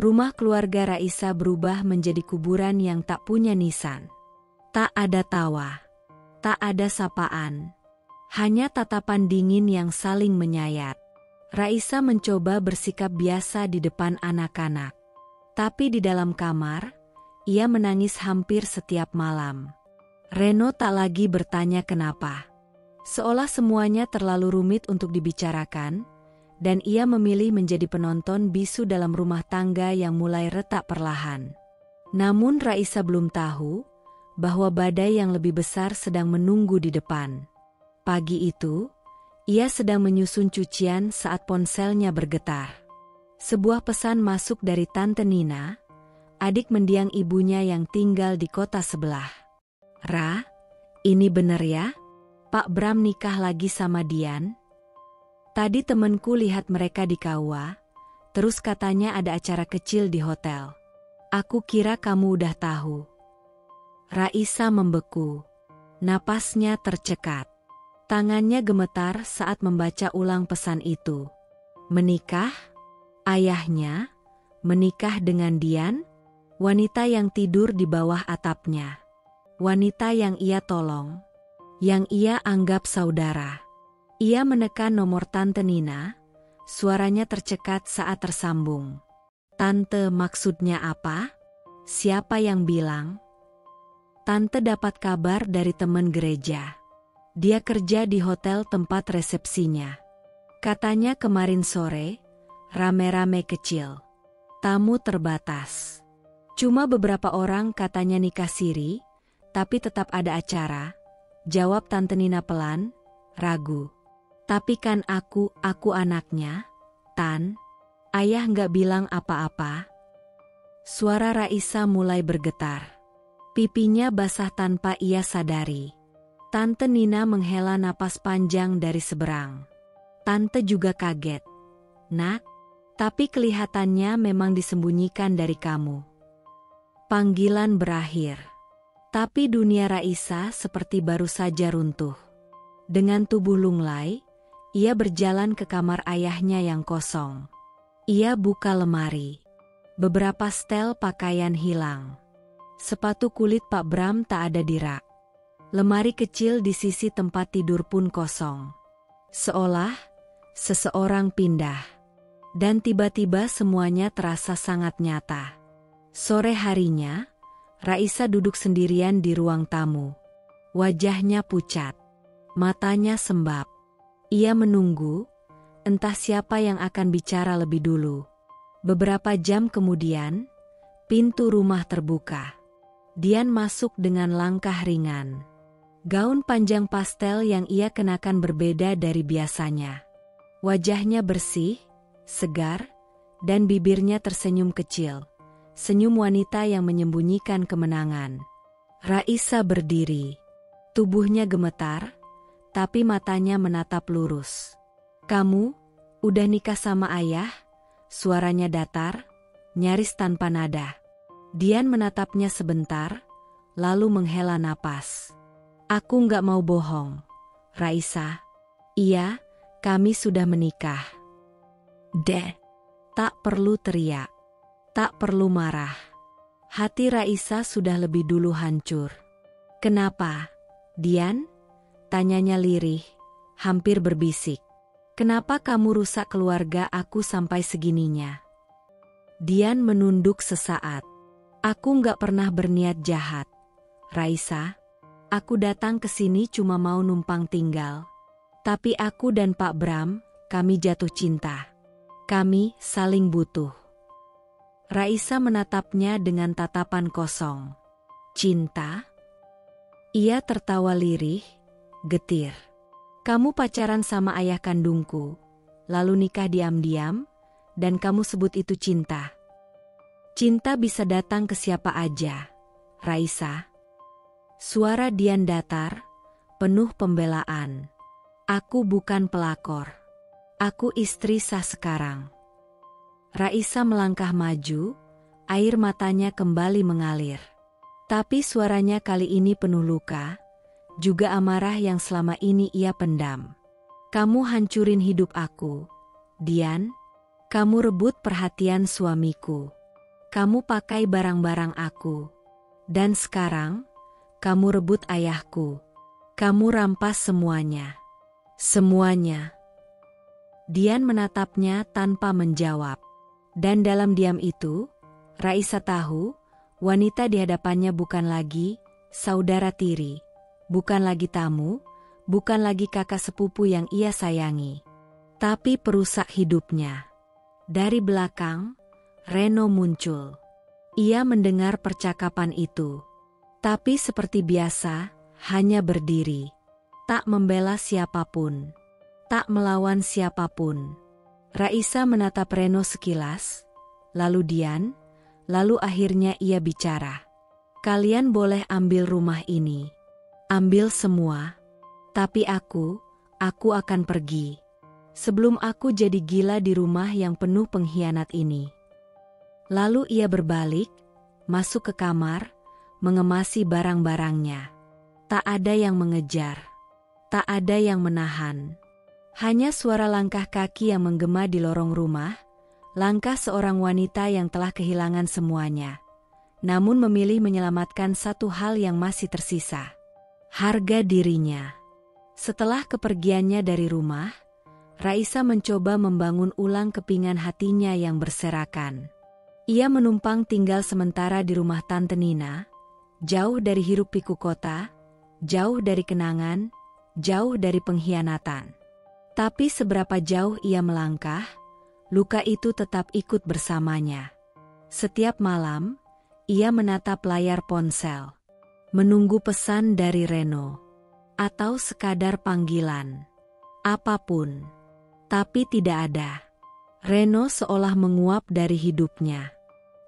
rumah keluarga Raisa berubah menjadi kuburan yang tak punya nisan. Tak ada tawa, tak ada sapaan, hanya tatapan dingin yang saling menyayat. Raisa mencoba bersikap biasa di depan anak-anak. Tapi di dalam kamar, ia menangis hampir setiap malam. Reno tak lagi bertanya kenapa. Seolah semuanya terlalu rumit untuk dibicarakan, dan ia memilih menjadi penonton bisu dalam rumah tangga yang mulai retak perlahan. Namun Raisa belum tahu bahwa badai yang lebih besar sedang menunggu di depan. Pagi itu, ia sedang menyusun cucian saat ponselnya bergetar. Sebuah pesan masuk dari Tante Nina, adik mendiang ibunya yang tinggal di kota sebelah. "Ra, ini bener ya? Pak Bram nikah lagi sama Dian? Tadi temenku lihat mereka di KUA, terus katanya ada acara kecil di hotel. Aku kira kamu udah tahu." Raisa membeku. Napasnya tercekat. Tangannya gemetar saat membaca ulang pesan itu. Menikah? Ayahnya? Menikah dengan Dian? Wanita yang tidur di bawah atapnya. Wanita yang ia tolong. Yang ia anggap saudara. Ia menekan nomor Tante Nina. Suaranya tercekat saat tersambung. "Tante, maksudnya apa? Siapa yang bilang?" Tante dapat kabar dari teman gereja. Dia kerja di hotel tempat resepsinya. Katanya kemarin sore, rame-rame kecil. Tamu terbatas. Cuma beberapa orang katanya nikah siri, tapi tetap ada acara. Jawab Tante Nina pelan, ragu. "Tapi kan aku anaknya, Tan. Ayah nggak bilang apa-apa." Suara Raisa mulai bergetar. Pipinya basah tanpa ia sadari. Tante Nina menghela napas panjang dari seberang. Tante juga kaget. "Nak, tapi kelihatannya memang disembunyikan dari kamu." Panggilan berakhir. Tapi dunia Raisa seperti baru saja runtuh. Dengan tubuh lunglai, ia berjalan ke kamar ayahnya yang kosong. Ia buka lemari. Beberapa setel pakaian hilang. Sepatu kulit Pak Bram tak ada di rak. Lemari kecil di sisi tempat tidur pun kosong. Seolah seseorang pindah. Dan tiba-tiba semuanya terasa sangat nyata. Sore harinya, Raisa duduk sendirian di ruang tamu. Wajahnya pucat. Matanya sembab. Ia menunggu, entah siapa yang akan bicara lebih dulu. Beberapa jam kemudian, pintu rumah terbuka. Dian masuk dengan langkah ringan. Gaun panjang pastel yang ia kenakan berbeda dari biasanya. Wajahnya bersih, segar, dan bibirnya tersenyum kecil. Senyum wanita yang menyembunyikan kemenangan. Raisa berdiri. Tubuhnya gemetar, tapi matanya menatap lurus. "Kamu udah nikah sama ayah?" Suaranya datar, nyaris tanpa nada. Dian menatapnya sebentar, lalu menghela napas. "Aku nggak mau bohong, Raisa. Iya, kami sudah menikah." Tak perlu teriak, tak perlu marah. Hati Raisa sudah lebih dulu hancur. "Kenapa, Dian?" tanyanya lirih, hampir berbisik. "Kenapa kamu rusak keluarga aku sampai segininya?" Dian menunduk sesaat. "Aku nggak pernah berniat jahat, Raisa. Aku datang ke sini cuma mau numpang tinggal. Tapi aku dan Pak Bram, kami jatuh cinta. Kami saling butuh." Raisa menatapnya dengan tatapan kosong. "Cinta?" Ia tertawa lirih, getir. "Kamu pacaran sama ayah kandungku, lalu nikah diam-diam, dan kamu sebut itu cinta. Cinta bisa datang ke siapa aja, Raisa." Suara Dian datar, penuh pembelaan. "Aku bukan pelakor. Aku istri sah sekarang." Raisa melangkah maju, air matanya kembali mengalir. Tapi suaranya kali ini penuh luka, juga amarah yang selama ini ia pendam. "Kamu hancurin hidup aku, Dian. Kamu rebut perhatian suamiku. Kamu pakai barang-barang aku. Dan sekarang, kamu rebut ayahku. Kamu rampas semuanya. Semuanya." Dian menatapnya tanpa menjawab. Dan dalam diam itu, Raisa tahu, wanita di hadapannya bukan lagi saudara tiri, bukan lagi tamu, bukan lagi kakak sepupu yang ia sayangi, tapi perusak hidupnya. Dari belakang, Reno muncul. Ia mendengar percakapan itu, tapi seperti biasa, hanya berdiri. Tak membela siapapun, tak melawan siapapun. Raisa menatap Reno sekilas, lalu Dian, lalu akhirnya ia bicara. "Kalian boleh ambil rumah ini. Ambil semua. Tapi aku akan pergi. Sebelum aku jadi gila di rumah yang penuh pengkhianat ini." Lalu ia berbalik, masuk ke kamar, mengemasi barang-barangnya. Tak ada yang mengejar. Tak ada yang menahan. Hanya suara langkah kaki yang menggema di lorong rumah, langkah seorang wanita yang telah kehilangan semuanya, namun memilih menyelamatkan satu hal yang masih tersisa: harga dirinya. Setelah kepergiannya dari rumah, Raisa mencoba membangun ulang kepingan hatinya yang berserakan. Ia menumpang tinggal sementara di rumah Tante Nina, jauh dari hiruk-pikuk kota, jauh dari kenangan, jauh dari pengkhianatan. Tapi seberapa jauh ia melangkah, luka itu tetap ikut bersamanya. Setiap malam, ia menatap layar ponsel, menunggu pesan dari Reno, atau sekadar panggilan. Apapun, tapi tidak ada. Reno seolah menguap dari hidupnya.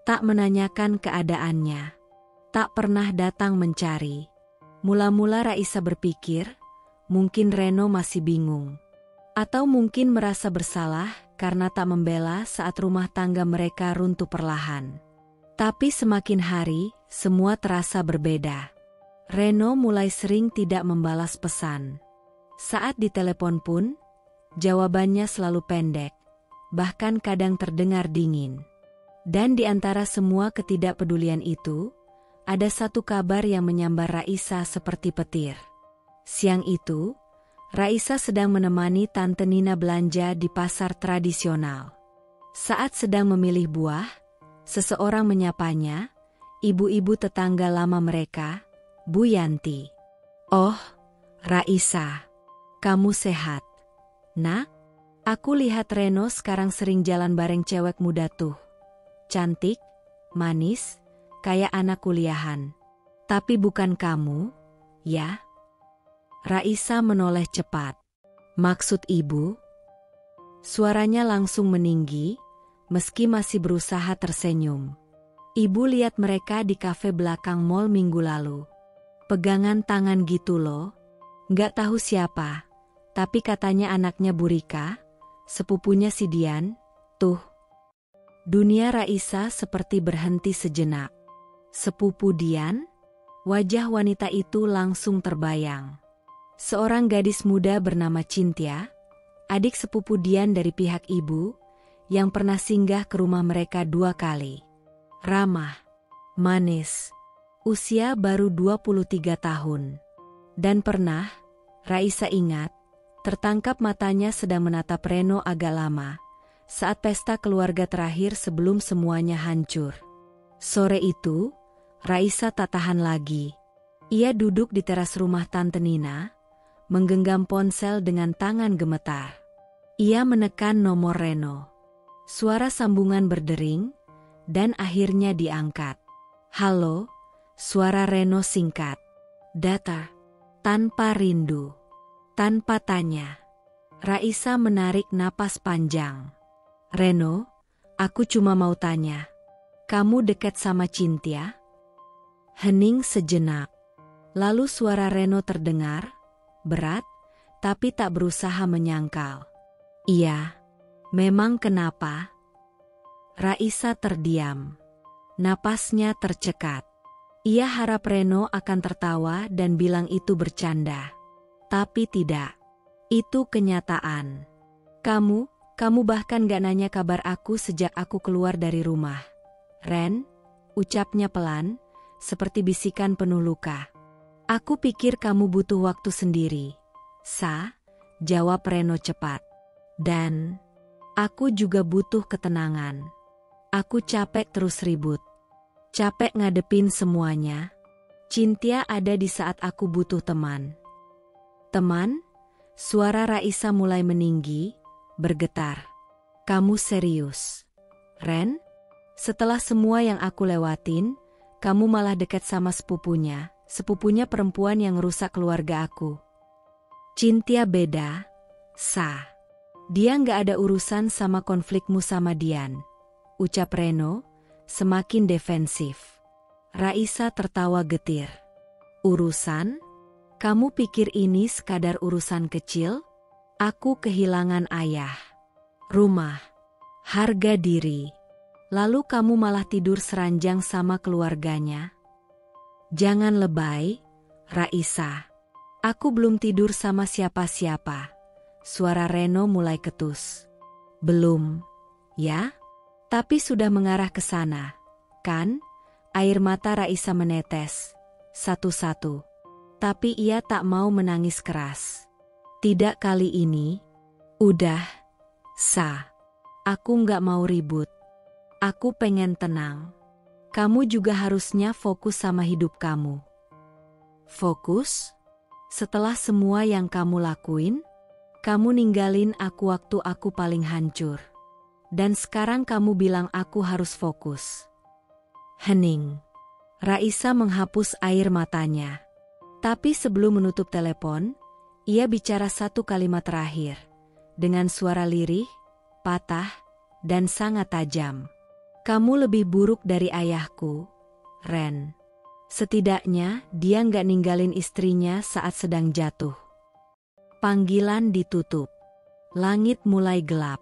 Tak menanyakan keadaannya, tak pernah datang mencari. Mula-mula Raisa berpikir, mungkin Reno masih bingung. Atau mungkin merasa bersalah karena tak membela saat rumah tangga mereka runtuh perlahan. Tapi semakin hari, semua terasa berbeda. Reno mulai sering tidak membalas pesan. Saat ditelepon pun, jawabannya selalu pendek, bahkan kadang terdengar dingin. Dan di antara semua ketidakpedulian itu, ada satu kabar yang menyambar Raisa seperti petir. Siang itu, Raisa sedang menemani Tante Nina belanja di pasar tradisional. Saat sedang memilih buah, seseorang menyapanya, ibu-ibu tetangga lama mereka, Bu Yanti. "Oh, Raisa, kamu sehat, Nak? Aku lihat Reno sekarang sering jalan bareng cewek muda tuh. Cantik, manis, kayak anak kuliahan. Tapi bukan kamu, ya?" Raisa menoleh cepat. "Maksud ibu?" Suaranya langsung meninggi, meski masih berusaha tersenyum. "Ibu lihat mereka di kafe belakang mall minggu lalu. Pegangan tangan gitu loh. Nggak tahu siapa, tapi katanya anaknya Bu Rika, sepupunya si Dian, tuh. Dunia Raisa seperti berhenti sejenak. Sepupu Dian? Wajah wanita itu langsung terbayang. Seorang gadis muda bernama Cynthia, adik sepupu Dian dari pihak ibu, yang pernah singgah ke rumah mereka 2 kali. Ramah, manis, usia baru 23 tahun. Dan pernah, Raisa ingat, tertangkap matanya sedang menatap Reno agak lama, saat pesta keluarga terakhir sebelum semuanya hancur. Sore itu, Raisa tak tahan lagi. Ia duduk di teras rumah Tante Nina, menggenggam ponsel dengan tangan gemetar. Ia menekan nomor Reno. Suara sambungan berdering, dan akhirnya diangkat. Halo, suara Reno singkat. Datar, tanpa rindu, tanpa tanya. Raisa menarik napas panjang. Reno, aku cuma mau tanya. Kamu dekat sama Cynthia? Hening sejenak. Lalu suara Reno terdengar, berat, tapi tak berusaha menyangkal. Iya, memang kenapa? Raisa terdiam. Napasnya tercekat. Ia harap Reno akan tertawa dan bilang itu bercanda. Tapi tidak. Itu kenyataan. Kamu bahkan gak nanya kabar aku sejak aku keluar dari rumah. Ren, ucapnya pelan, seperti bisikan penuh luka. Aku pikir kamu butuh waktu sendiri. Jawab Reno cepat. Dan aku juga butuh ketenangan. Aku capek terus ribut. Capek ngadepin semuanya. Cynthia ada di saat aku butuh teman. Teman? Suara Raisa mulai meninggi, bergetar. Kamu serius? Ren? Setelah semua yang aku lewatin, kamu malah dekat sama sepupunya perempuan yang rusak keluarga aku. Cynthia beda, Dia nggak ada urusan sama konflikmu sama Dian, ucap Reno, semakin defensif. Raisa tertawa getir. Urusan? Kamu pikir ini sekadar urusan kecil? Aku kehilangan ayah, rumah, harga diri. Lalu kamu malah tidur seranjang sama keluarganya? Jangan lebay, Raisa. Aku belum tidur sama siapa-siapa. Suara Reno mulai ketus. Belum, ya? Tapi sudah mengarah ke sana, kan? Air mata Raisa menetes, satu-satu. Tapi ia tak mau menangis keras. Tidak kali ini. Udah, Aku nggak mau ribut. Aku pengen tenang. Kamu juga harusnya fokus sama hidup kamu. Fokus? Setelah semua yang kamu lakuin, kamu ninggalin aku waktu aku paling hancur. Dan sekarang kamu bilang aku harus fokus. Hening. Raisa menghapus air matanya. Tapi sebelum menutup telepon, ia bicara satu kalimat terakhir. Dengan suara lirih, patah, dan sangat tajam. Kamu lebih buruk dari ayahku, Ren. Setidaknya dia nggak ninggalin istrinya saat sedang jatuh. Panggilan ditutup. Langit mulai gelap.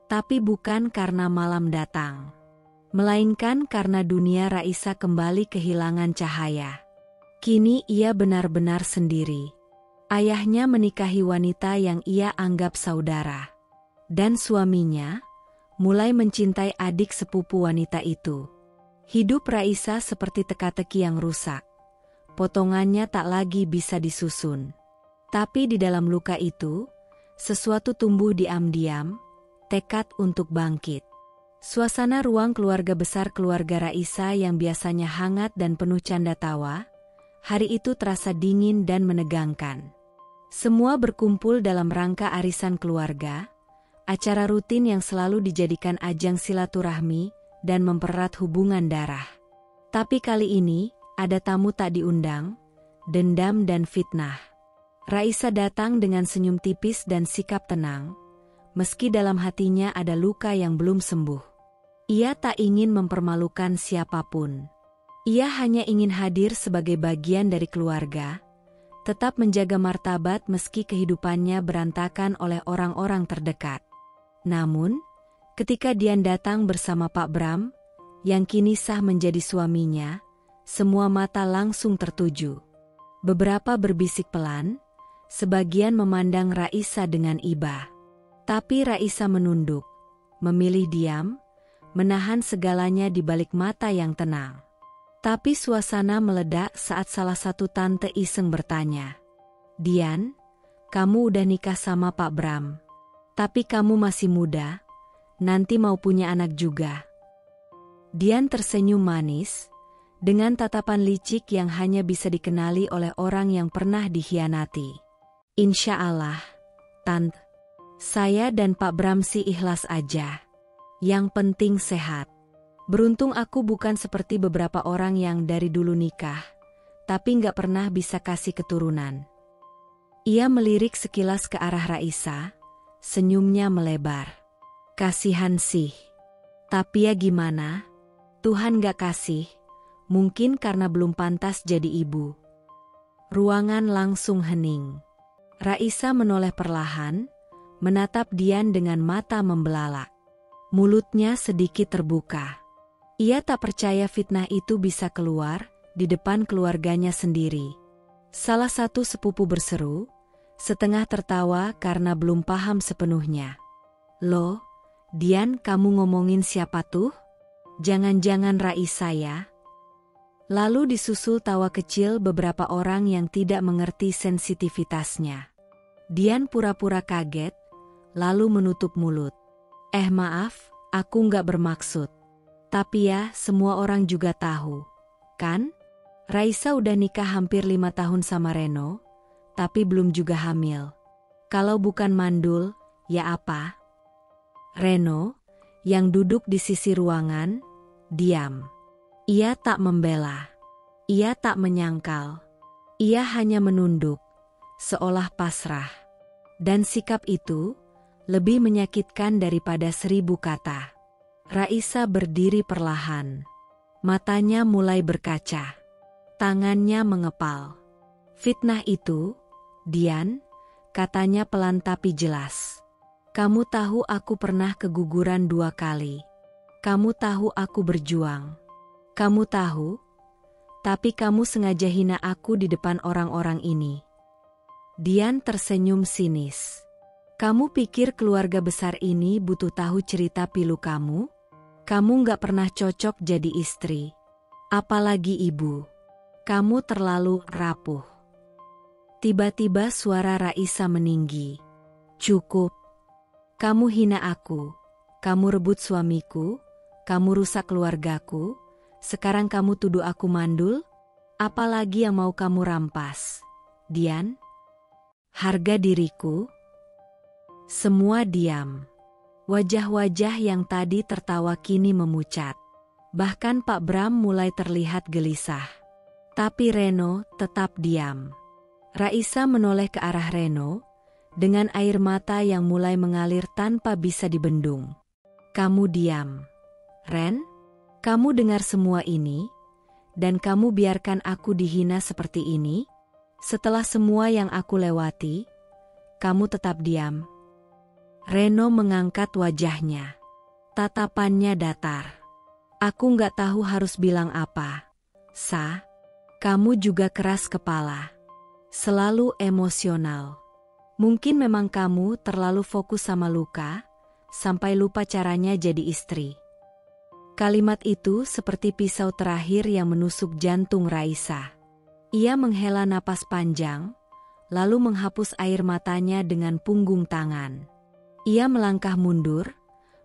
Tapi bukan karena malam datang. Melainkan karena dunia Raisa kembali kehilangan cahaya. Kini ia benar-benar sendiri. Ayahnya menikahi wanita yang ia anggap saudara. Dan suaminya mulai mencintai adik sepupu wanita itu. Hidup Raisa seperti teka-teki yang rusak. Potongannya tak lagi bisa disusun. Tapi di dalam luka itu, sesuatu tumbuh diam-diam, tekad untuk bangkit. Suasana ruang keluarga besar keluarga Raisa yang biasanya hangat dan penuh canda tawa, hari itu terasa dingin dan menegangkan. Semua berkumpul dalam rangka arisan keluarga, acara rutin yang selalu dijadikan ajang silaturahmi dan mempererat hubungan darah. Tapi kali ini, ada tamu tak diundang, dendam dan fitnah. Raisa datang dengan senyum tipis dan sikap tenang, meski dalam hatinya ada luka yang belum sembuh. Ia tak ingin mempermalukan siapapun. Ia hanya ingin hadir sebagai bagian dari keluarga, tetap menjaga martabat meski kehidupannya berantakan oleh orang-orang terdekat. Namun, ketika Dian datang bersama Pak Bram, yang kini sah menjadi suaminya, semua mata langsung tertuju. Beberapa berbisik pelan, sebagian memandang Raisa dengan iba. Tapi Raisa menunduk, memilih diam, menahan segalanya di balik mata yang tenang. Tapi suasana meledak saat salah satu tante iseng bertanya, "Dian, kamu udah nikah sama Pak Bram. Tapi kamu masih muda, nanti mau punya anak juga." Dian tersenyum manis, dengan tatapan licik yang hanya bisa dikenali oleh orang yang pernah dikhianati. "Insya Allah, Tante. Saya dan Pak Bram sih ikhlas aja. Yang penting sehat. Beruntung aku bukan seperti beberapa orang yang dari dulu nikah, tapi nggak pernah bisa kasih keturunan." Ia melirik sekilas ke arah Raisa, senyumnya melebar. "Kasihan sih. Tapi ya gimana? Tuhan nggak kasih, mungkin karena belum pantas jadi ibu." Ruangan langsung hening. Raisa menoleh perlahan, menatap Dian dengan mata membelalak. Mulutnya sedikit terbuka. Ia tak percaya fitnah itu bisa keluar di depan keluarganya sendiri. Salah satu sepupu berseru, setengah tertawa karena belum paham sepenuhnya. "Loh, Dian, kamu ngomongin siapa tuh? Jangan-jangan Raisa ya?" Lalu disusul tawa kecil beberapa orang yang tidak mengerti sensitivitasnya. Dian pura-pura kaget, lalu menutup mulut. Maaf, aku nggak bermaksud. Tapi ya, semua orang juga tahu, kan? Raisa udah nikah hampir 5 tahun sama Reno, tapi belum juga hamil. Kalau bukan mandul, ya apa?" Reno, yang duduk di sisi ruangan, diam. Ia tak membela. Ia tak menyangkal. Ia hanya menunduk, seolah pasrah. Dan sikap itu lebih menyakitkan daripada 1000 kata. Raisa berdiri perlahan. Matanya mulai berkaca. Tangannya mengepal. "Fitnah itu, Dian," katanya pelan tapi jelas. "Kamu tahu aku pernah keguguran 2 kali. Kamu tahu aku berjuang. Kamu tahu, tapi kamu sengaja hina aku di depan orang-orang ini." Dian tersenyum sinis. "Kamu pikir keluarga besar ini butuh tahu cerita pilu kamu? Kamu nggak pernah cocok jadi istri. Apalagi ibu. Kamu terlalu rapuh." Tiba-tiba suara Raisa meninggi. "Cukup. Kamu hina aku. Kamu rebut suamiku. Kamu rusak keluargaku. Sekarang kamu tuduh aku mandul? Apalagi yang mau kamu rampas, Dian? Harga diriku?" Semua diam. Wajah-wajah yang tadi tertawa kini memucat. Bahkan Pak Bram mulai terlihat gelisah. Tapi Reno tetap diam. Raisa menoleh ke arah Reno, dengan air mata yang mulai mengalir tanpa bisa dibendung. "Kamu diam. Ren, kamu dengar semua ini, dan kamu biarkan aku dihina seperti ini? Setelah semua yang aku lewati, kamu tetap diam?" Reno mengangkat wajahnya. Tatapannya datar. "Aku nggak tahu harus bilang apa. Sa, kamu juga keras kepala. Selalu emosional. Mungkin memang kamu terlalu fokus sama luka, sampai lupa caranya jadi istri." Kalimat itu seperti pisau terakhir yang menusuk jantung Raisa. Ia menghela napas panjang, lalu menghapus air matanya dengan punggung tangan. Ia melangkah mundur,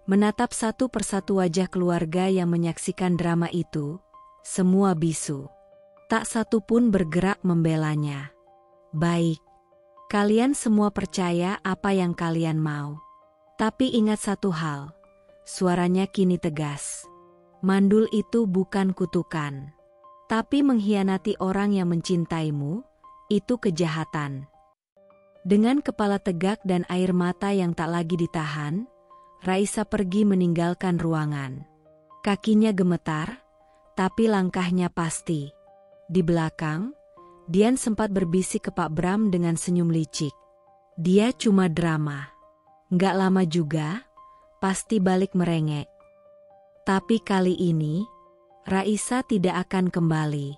menatap satu persatu wajah keluarga yang menyaksikan drama itu. Semua bisu. Tak satu pun bergerak membelanya. "Baik. Kalian semua percaya apa yang kalian mau. Tapi ingat satu hal." Suaranya kini tegas. "Mandul itu bukan kutukan. Tapi mengkhianati orang yang mencintaimu, itu kejahatan." Dengan kepala tegak dan air mata yang tak lagi ditahan, Raisa pergi meninggalkan ruangan. Kakinya gemetar, tapi langkahnya pasti. Di belakang, Dian sempat berbisik ke Pak Bram dengan senyum licik. Dia cuma drama. Nggak lama juga, pasti balik merengek. Tapi kali ini, Raisa tidak akan kembali.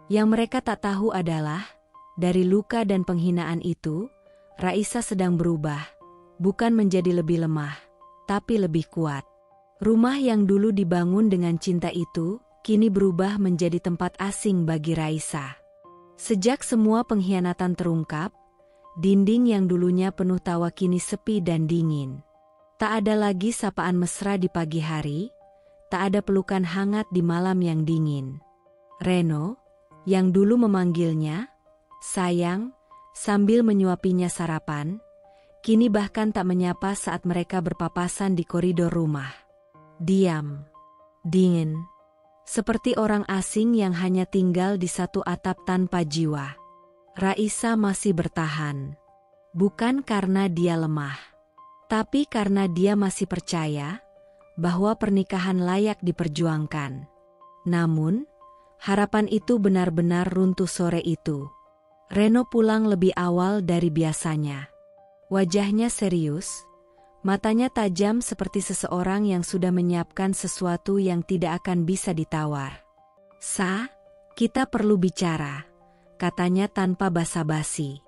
Yang mereka tak tahu adalah, dari luka dan penghinaan itu, Raisa sedang berubah. Bukan menjadi lebih lemah, tapi lebih kuat. Rumah yang dulu dibangun dengan cinta itu, kini berubah menjadi tempat asing bagi Raisa. Sejak semua pengkhianatan terungkap, dinding yang dulunya penuh tawa kini sepi dan dingin. Tak ada lagi sapaan mesra di pagi hari, tak ada pelukan hangat di malam yang dingin. Reno, yang dulu memanggilnya, sayang, sambil menyuapinya sarapan, kini bahkan tak menyapa saat mereka berpapasan di koridor rumah. Diam, dingin, seperti orang asing yang hanya tinggal di satu atap tanpa jiwa. Raisa masih bertahan, bukan karena dia lemah, tapi karena dia masih percaya bahwa pernikahan layak diperjuangkan. Namun, harapan itu benar-benar runtuh sore itu. Reno pulang lebih awal dari biasanya. Wajahnya serius, matanya tajam seperti seseorang yang sudah menyiapkan sesuatu yang tidak akan bisa ditawar. "Sa, kita perlu bicara," katanya tanpa basa-basi.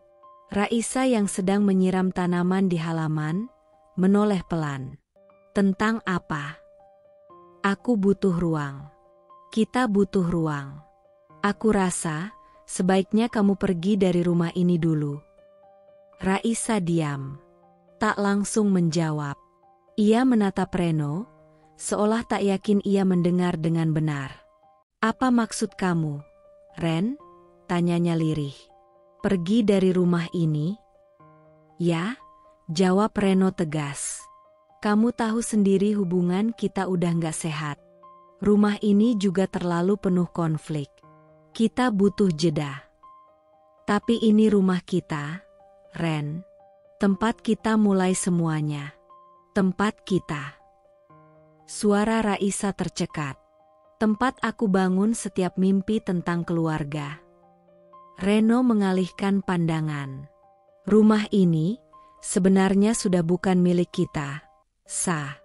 Raisa yang sedang menyiram tanaman di halaman, menoleh pelan. "Tentang apa?" "Aku butuh ruang. Kita butuh ruang. Aku rasa sebaiknya kamu pergi dari rumah ini dulu." Raisa diam, tak langsung menjawab. Ia menatap Reno, seolah tak yakin ia mendengar dengan benar. "Apa maksud kamu, Ren?" tanyanya lirih. "Pergi dari rumah ini?" "Ya," jawab Reno tegas. "Kamu tahu sendiri hubungan kita udah nggak sehat. Rumah ini juga terlalu penuh konflik. Kita butuh jeda. Tapi ini rumah kita, Ren. Tempat kita mulai semuanya. Tempat kita." Suara Raisa tercekat. "Tempat aku bangun setiap mimpi tentang keluarga." Reno mengalihkan pandangan. "Rumah ini sebenarnya sudah bukan milik kita, Sa.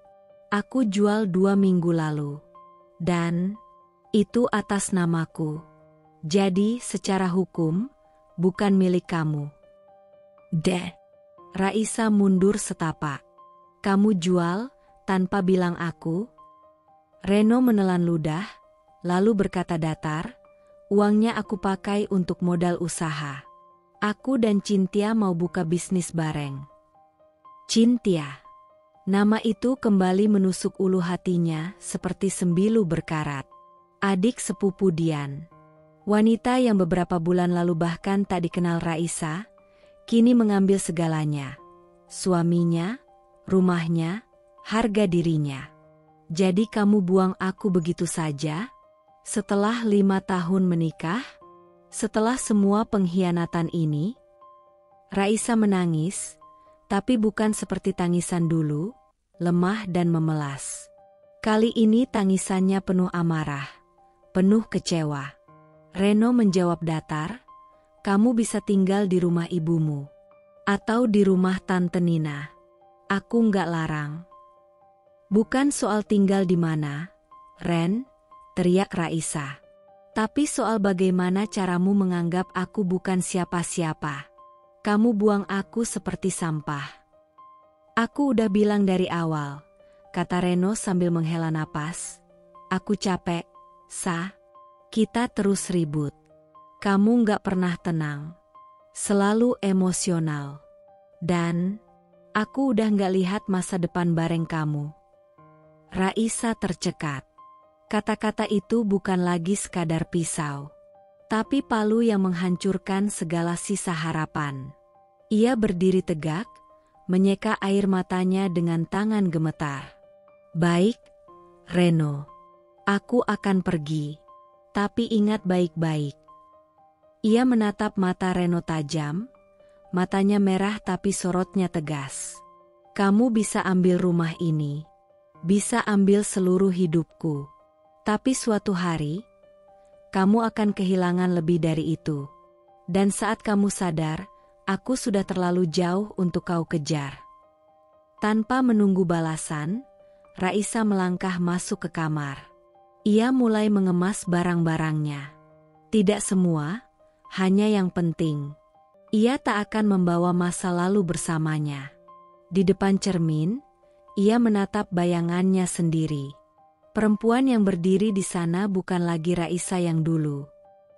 Aku jual 2 minggu lalu. Dan itu atas namaku. Jadi secara hukum, bukan milik kamu." Raisa mundur setapak. "Kamu jual tanpa bilang aku?" Reno menelan ludah, lalu berkata datar, "Uangnya aku pakai untuk modal usaha. Aku dan Cynthia mau buka bisnis bareng." Cynthia. Nama itu kembali menusuk ulu hatinya seperti sembilu berkarat. Adik sepupu Dian. Wanita yang beberapa bulan lalu bahkan tak dikenal Raisa, kini mengambil segalanya. Suaminya, rumahnya, harga dirinya. "Jadi kamu buang aku begitu saja? Setelah 5 tahun menikah? Setelah semua pengkhianatan ini?" Raisa menangis, tapi bukan seperti tangisan dulu, lemah dan memelas. Kali ini tangisannya penuh amarah, penuh kecewa. Reno menjawab datar, "Kamu bisa tinggal di rumah ibumu. Atau di rumah Tante Nina. Aku nggak larang." "Bukan soal tinggal di mana, Ren," teriak Raisa. "Tapi soal bagaimana caramu menganggap aku bukan siapa-siapa. Kamu buang aku seperti sampah." "Aku udah bilang dari awal," kata Reno sambil menghela napas. "Aku capek, Sa. Kita terus ribut. Kamu nggak pernah tenang. Selalu emosional. Dan aku udah nggak lihat masa depan bareng kamu." Raisa tercekat. Kata-kata itu bukan lagi sekadar pisau, tapi palu yang menghancurkan segala sisa harapan. Ia berdiri tegak, menyeka air matanya dengan tangan gemetar. "Baik, Reno. Aku akan pergi. Tapi ingat baik-baik." Ia menatap mata Reno tajam, matanya merah tapi sorotnya tegas. "Kamu bisa ambil rumah ini, bisa ambil seluruh hidupku. Tapi suatu hari, kamu akan kehilangan lebih dari itu. Dan saat kamu sadar, aku sudah terlalu jauh untuk kau kejar. Tanpa menunggu balasan, Raisa melangkah masuk ke kamar. Ia mulai mengemas barang-barangnya. Tidak semua, hanya yang penting. Ia tak akan membawa masa lalu bersamanya. Di depan cermin, ia menatap bayangannya sendiri. Perempuan yang berdiri di sana bukan lagi Raisa yang dulu.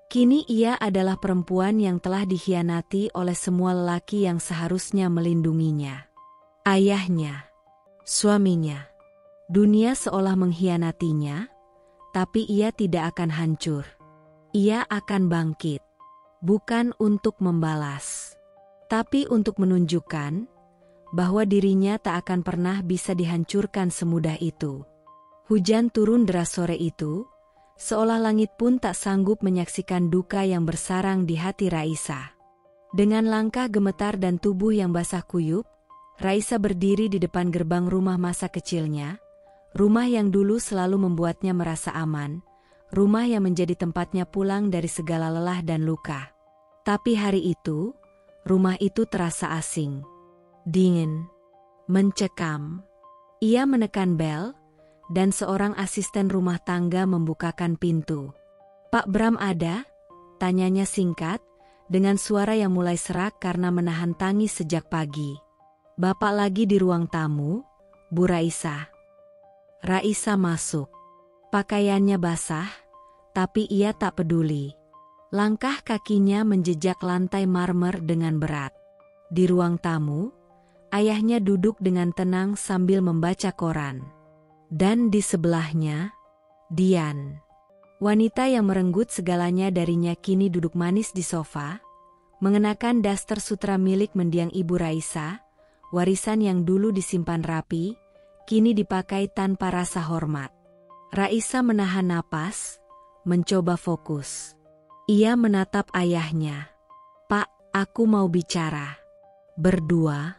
Kini ia adalah perempuan yang telah dikhianati oleh semua lelaki yang seharusnya melindunginya. Ayahnya, suaminya. Dunia seolah mengkhianatinya, tapi ia tidak akan hancur. Ia akan bangkit. Bukan untuk membalas, tapi untuk menunjukkan bahwa dirinya tak akan pernah bisa dihancurkan semudah itu. Hujan turun deras sore itu, seolah langit pun tak sanggup menyaksikan duka yang bersarang di hati Raisa. Dengan langkah gemetar dan tubuh yang basah kuyup, Raisa berdiri di depan gerbang rumah masa kecilnya, rumah yang dulu selalu membuatnya merasa aman, rumah yang menjadi tempatnya pulang dari segala lelah dan luka. Tapi hari itu, rumah itu terasa asing, dingin, mencekam. Ia menekan bel, dan seorang asisten rumah tangga membukakan pintu. "Pak Bram ada?" tanyanya singkat, dengan suara yang mulai serak karena menahan tangis sejak pagi. "Bapak lagi di ruang tamu, Bu Raisa." Raisa masuk. Pakaiannya basah, tapi ia tak peduli. Langkah kakinya menjejak lantai marmer dengan berat. Di ruang tamu, ayahnya duduk dengan tenang sambil membaca koran. Dan di sebelahnya, Dian. Wanita yang merenggut segalanya darinya kini duduk manis di sofa, mengenakan daster sutra milik mendiang Ibu Raisa, warisan yang dulu disimpan rapi, kini dipakai tanpa rasa hormat. Raisa menahan napas, mencoba fokus. Ia menatap ayahnya. "Pak, aku mau bicara." "Berdua?"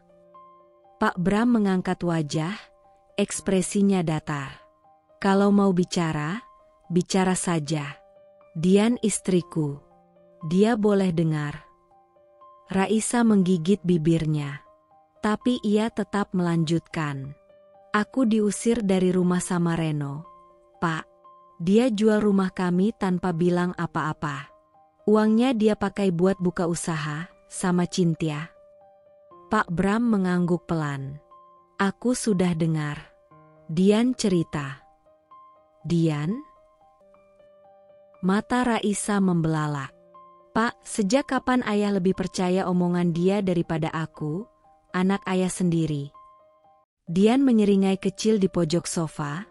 Pak Bram mengangkat wajah, ekspresinya datar. "Kalau mau bicara, bicara saja. Dian istriku. Dia boleh dengar." Raisa menggigit bibirnya. Tapi ia tetap melanjutkan. "Aku diusir dari rumah sama Reno, Pak. Dia jual rumah kami tanpa bilang apa-apa. Uangnya dia pakai buat buka usaha sama Cynthia." Pak Bram mengangguk pelan. "Aku sudah dengar." Dian cerita. "Dian?" Mata Raisa membelalak. "Pak, sejak kapan ayah lebih percaya omongan dia daripada aku, anak ayah sendiri?" Dian menyeringai kecil di pojok sofa,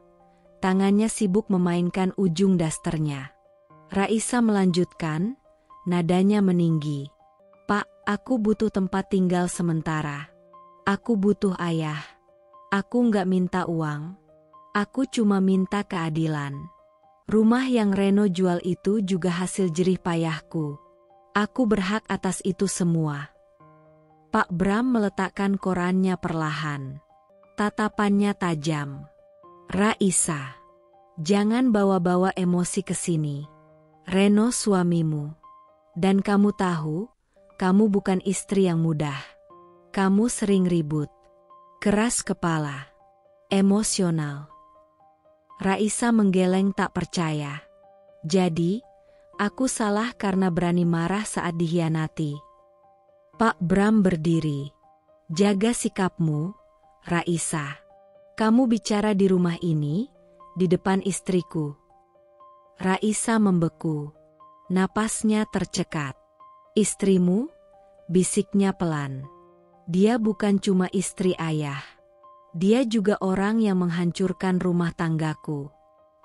tangannya sibuk memainkan ujung dasternya. Raisa melanjutkan, nadanya meninggi. "Pak, aku butuh tempat tinggal sementara. Aku butuh ayah. Aku nggak minta uang. Aku cuma minta keadilan. Rumah yang Reno jual itu juga hasil jerih payahku. Aku berhak atas itu semua." Pak Bram meletakkan korannya perlahan. Tatapannya tajam. "Raisa, jangan bawa-bawa emosi ke sini. Reno suamimu. Dan kamu tahu, kamu bukan istri yang mudah. Kamu sering ribut, keras kepala, emosional." Raisa menggeleng tak percaya. "Jadi, aku salah karena berani marah saat dikhianati." Pak Bram berdiri. "Jaga sikapmu, Raisa. Kamu bicara di rumah ini, di depan istriku." Raisa membeku. Napasnya tercekat. "Istrimu?" bisiknya pelan. "Dia bukan cuma istri ayah. Dia juga orang yang menghancurkan rumah tanggaku.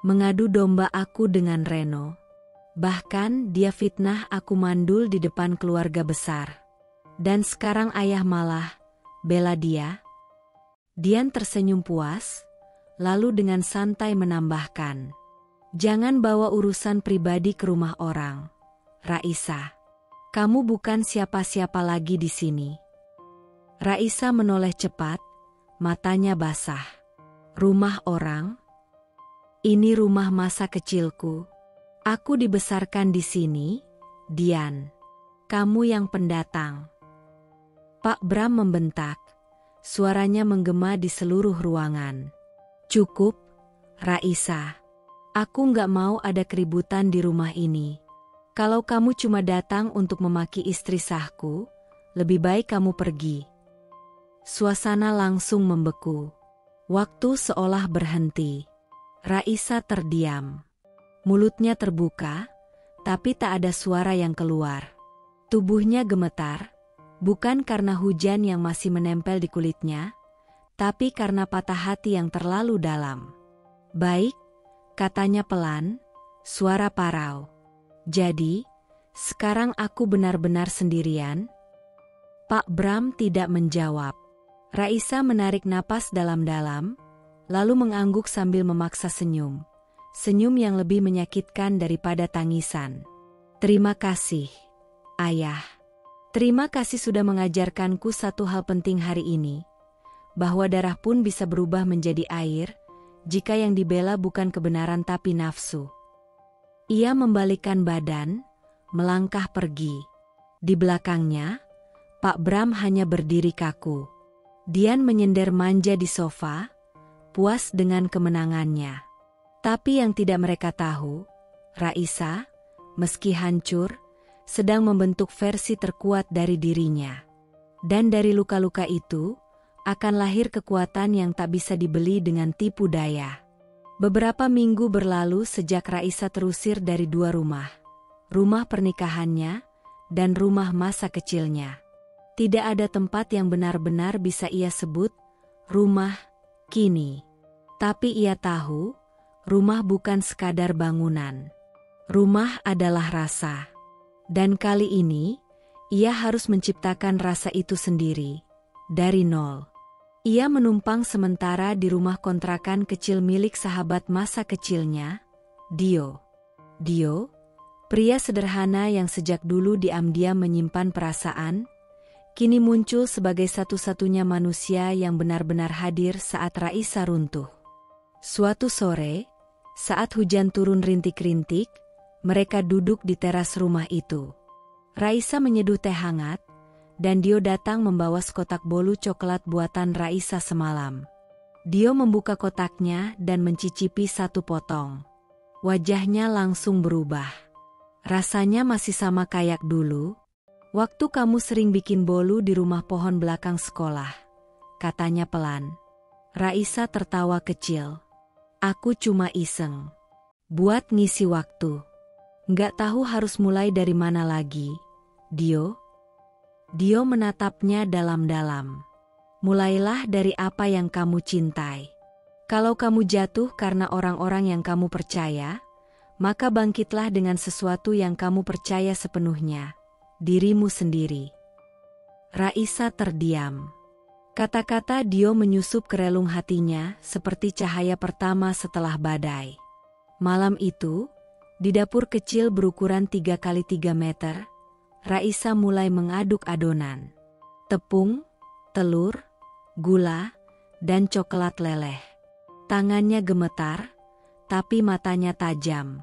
Mengadu domba aku dengan Reno. Bahkan dia fitnah aku mandul di depan keluarga besar. Dan sekarang ayah malah bela dia." Dian tersenyum puas, lalu dengan santai menambahkan, "Jangan bawa urusan pribadi ke rumah orang, Raisa. Kamu bukan siapa-siapa lagi di sini." Raisa menoleh cepat, matanya basah. "Rumah orang? Ini rumah masa kecilku. Aku dibesarkan di sini, Dian. Kamu yang pendatang. Pak Bram membentak. Suaranya menggema di seluruh ruangan. Cukup, Raisa. Aku nggak mau ada keributan di rumah ini. Kalau kamu cuma datang untuk memaki istri sahku, lebih baik kamu pergi. Suasana langsung membeku. Waktu seolah berhenti. Raisa terdiam. Mulutnya terbuka, tapi tak ada suara yang keluar. Tubuhnya gemetar, bukan karena hujan yang masih menempel di kulitnya, tapi karena patah hati yang terlalu dalam. Baik, katanya pelan, suara parau. Jadi, sekarang aku benar-benar sendirian? Pak Bram tidak menjawab. Raisa menarik napas dalam-dalam, lalu mengangguk sambil memaksa senyum. Senyum yang lebih menyakitkan daripada tangisan. Terima kasih, Ayah. Terima kasih sudah mengajarkanku satu hal penting hari ini, bahwa darah pun bisa berubah menjadi air, jika yang dibela bukan kebenaran tapi nafsu. Ia membalikkan badan, melangkah pergi. Di belakangnya, Pak Bram hanya berdiri kaku. Dian menyender manja di sofa, puas dengan kemenangannya. Tapi yang tidak mereka tahu, Raisa, meski hancur, sedang membentuk versi terkuat dari dirinya. Dan dari luka-luka itu, akan lahir kekuatan yang tak bisa dibeli dengan tipu daya. Beberapa minggu berlalu sejak Raisa terusir dari dua rumah. Rumah pernikahannya, dan rumah masa kecilnya. Tidak ada tempat yang benar-benar bisa ia sebut rumah kini. Tapi ia tahu, rumah bukan sekadar bangunan. Rumah adalah rasa. Dan kali ini, ia harus menciptakan rasa itu sendiri, dari nol. Ia menumpang sementara di rumah kontrakan kecil milik sahabat masa kecilnya, Dio. Dio, pria sederhana yang sejak dulu diam-diam menyimpan perasaan, kini muncul sebagai satu-satunya manusia yang benar-benar hadir saat Raisa runtuh. Suatu sore, saat hujan turun rintik-rintik, mereka duduk di teras rumah itu. Raisa menyeduh teh hangat, dan Dio datang membawa sekotak bolu coklat buatan Raisa semalam. Dio membuka kotaknya dan mencicipi satu potong. Wajahnya langsung berubah. Rasanya masih sama kayak dulu. Waktu kamu sering bikin bolu di rumah pohon belakang sekolah, katanya pelan. Raisa tertawa kecil. Aku cuma iseng. Buat ngisi waktu. Nggak tahu harus mulai dari mana lagi, Dio. Dio menatapnya dalam-dalam. Mulailah dari apa yang kamu cintai. Kalau kamu jatuh karena orang-orang yang kamu percaya, maka bangkitlah dengan sesuatu yang kamu percaya sepenuhnya, dirimu sendiri. Raisa terdiam. Kata-kata Dio menyusup ke relung hatinya seperti cahaya pertama setelah badai. Malam itu, di dapur kecil berukuran 3x3 meter, Raisa mulai mengaduk adonan. Tepung, telur, gula, dan coklat leleh. Tangannya gemetar, tapi matanya tajam.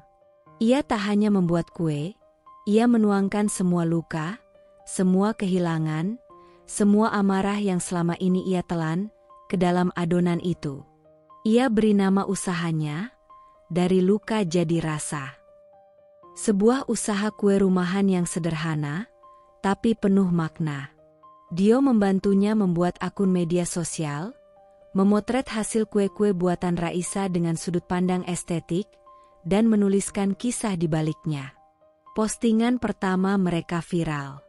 Ia tak hanya membuat kue, ia menuangkan semua luka, semua kehilangan, semua amarah yang selama ini ia telan ke dalam adonan itu. Ia beri nama usahanya, Dari Luka Jadi Rasa. Sebuah usaha kue rumahan yang sederhana, tapi penuh makna. Dio membantunya membuat akun media sosial, memotret hasil kue-kue buatan Raisa dengan sudut pandang estetik, dan menuliskan kisah di baliknya. Postingan pertama mereka viral.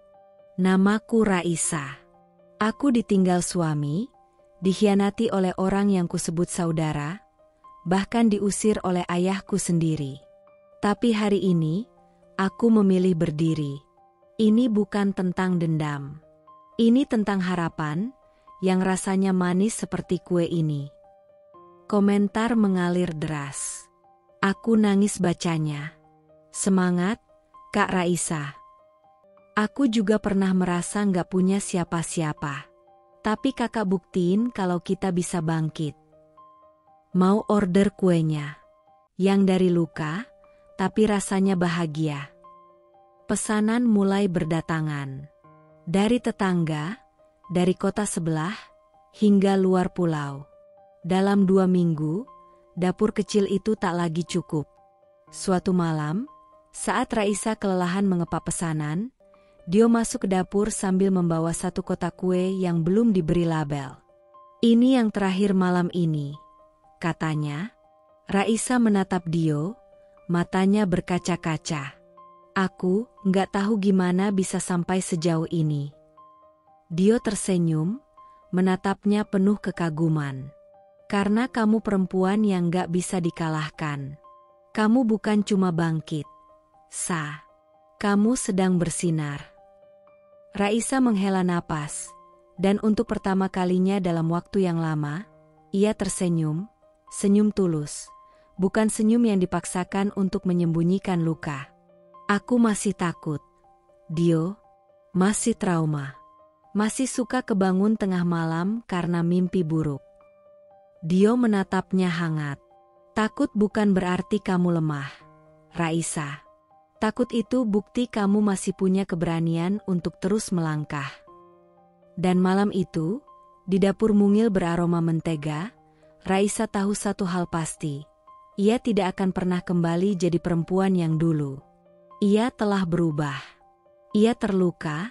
Namaku Raisa. Aku ditinggal suami, dikhianati oleh orang yang kusebut saudara, bahkan diusir oleh ayahku sendiri. Tapi hari ini, aku memilih berdiri. Ini bukan tentang dendam. Ini tentang harapan, yang rasanya manis seperti kue ini. Komentar mengalir deras. Aku nangis bacanya. Semangat, Kak Raisa. Aku juga pernah merasa nggak punya siapa-siapa. Tapi kakak buktiin kalau kita bisa bangkit. Mau order kuenya? Yang dari luka, tapi rasanya bahagia. Pesanan mulai berdatangan. Dari tetangga, dari kota sebelah, hingga luar pulau. Dalam 2 minggu, dapur kecil itu tak lagi cukup. Suatu malam, saat Raisa kelelahan mengepak pesanan, Dio masuk ke dapur sambil membawa satu kotak kue yang belum diberi label. "Ini yang terakhir malam ini," katanya. Raisa menatap Dio, matanya berkaca-kaca. "Aku nggak tahu gimana bisa sampai sejauh ini." Dio tersenyum, menatapnya penuh kekaguman. "Karena kamu perempuan yang nggak bisa dikalahkan. Kamu bukan cuma bangkit, Sa. Kamu sedang bersinar." Raisa menghela napas, dan untuk pertama kalinya dalam waktu yang lama, ia tersenyum, senyum tulus, bukan senyum yang dipaksakan untuk menyembunyikan luka. "Aku masih takut, Dio, masih trauma, masih suka kebangun tengah malam karena mimpi buruk." Dio menatapnya hangat. "Takut bukan berarti kamu lemah, Raisa. Takut itu bukti kamu masih punya keberanian untuk terus melangkah." Dan malam itu, di dapur mungil beraroma mentega, Raisa tahu satu hal pasti. Ia tidak akan pernah kembali jadi perempuan yang dulu. Ia telah berubah. Ia terluka,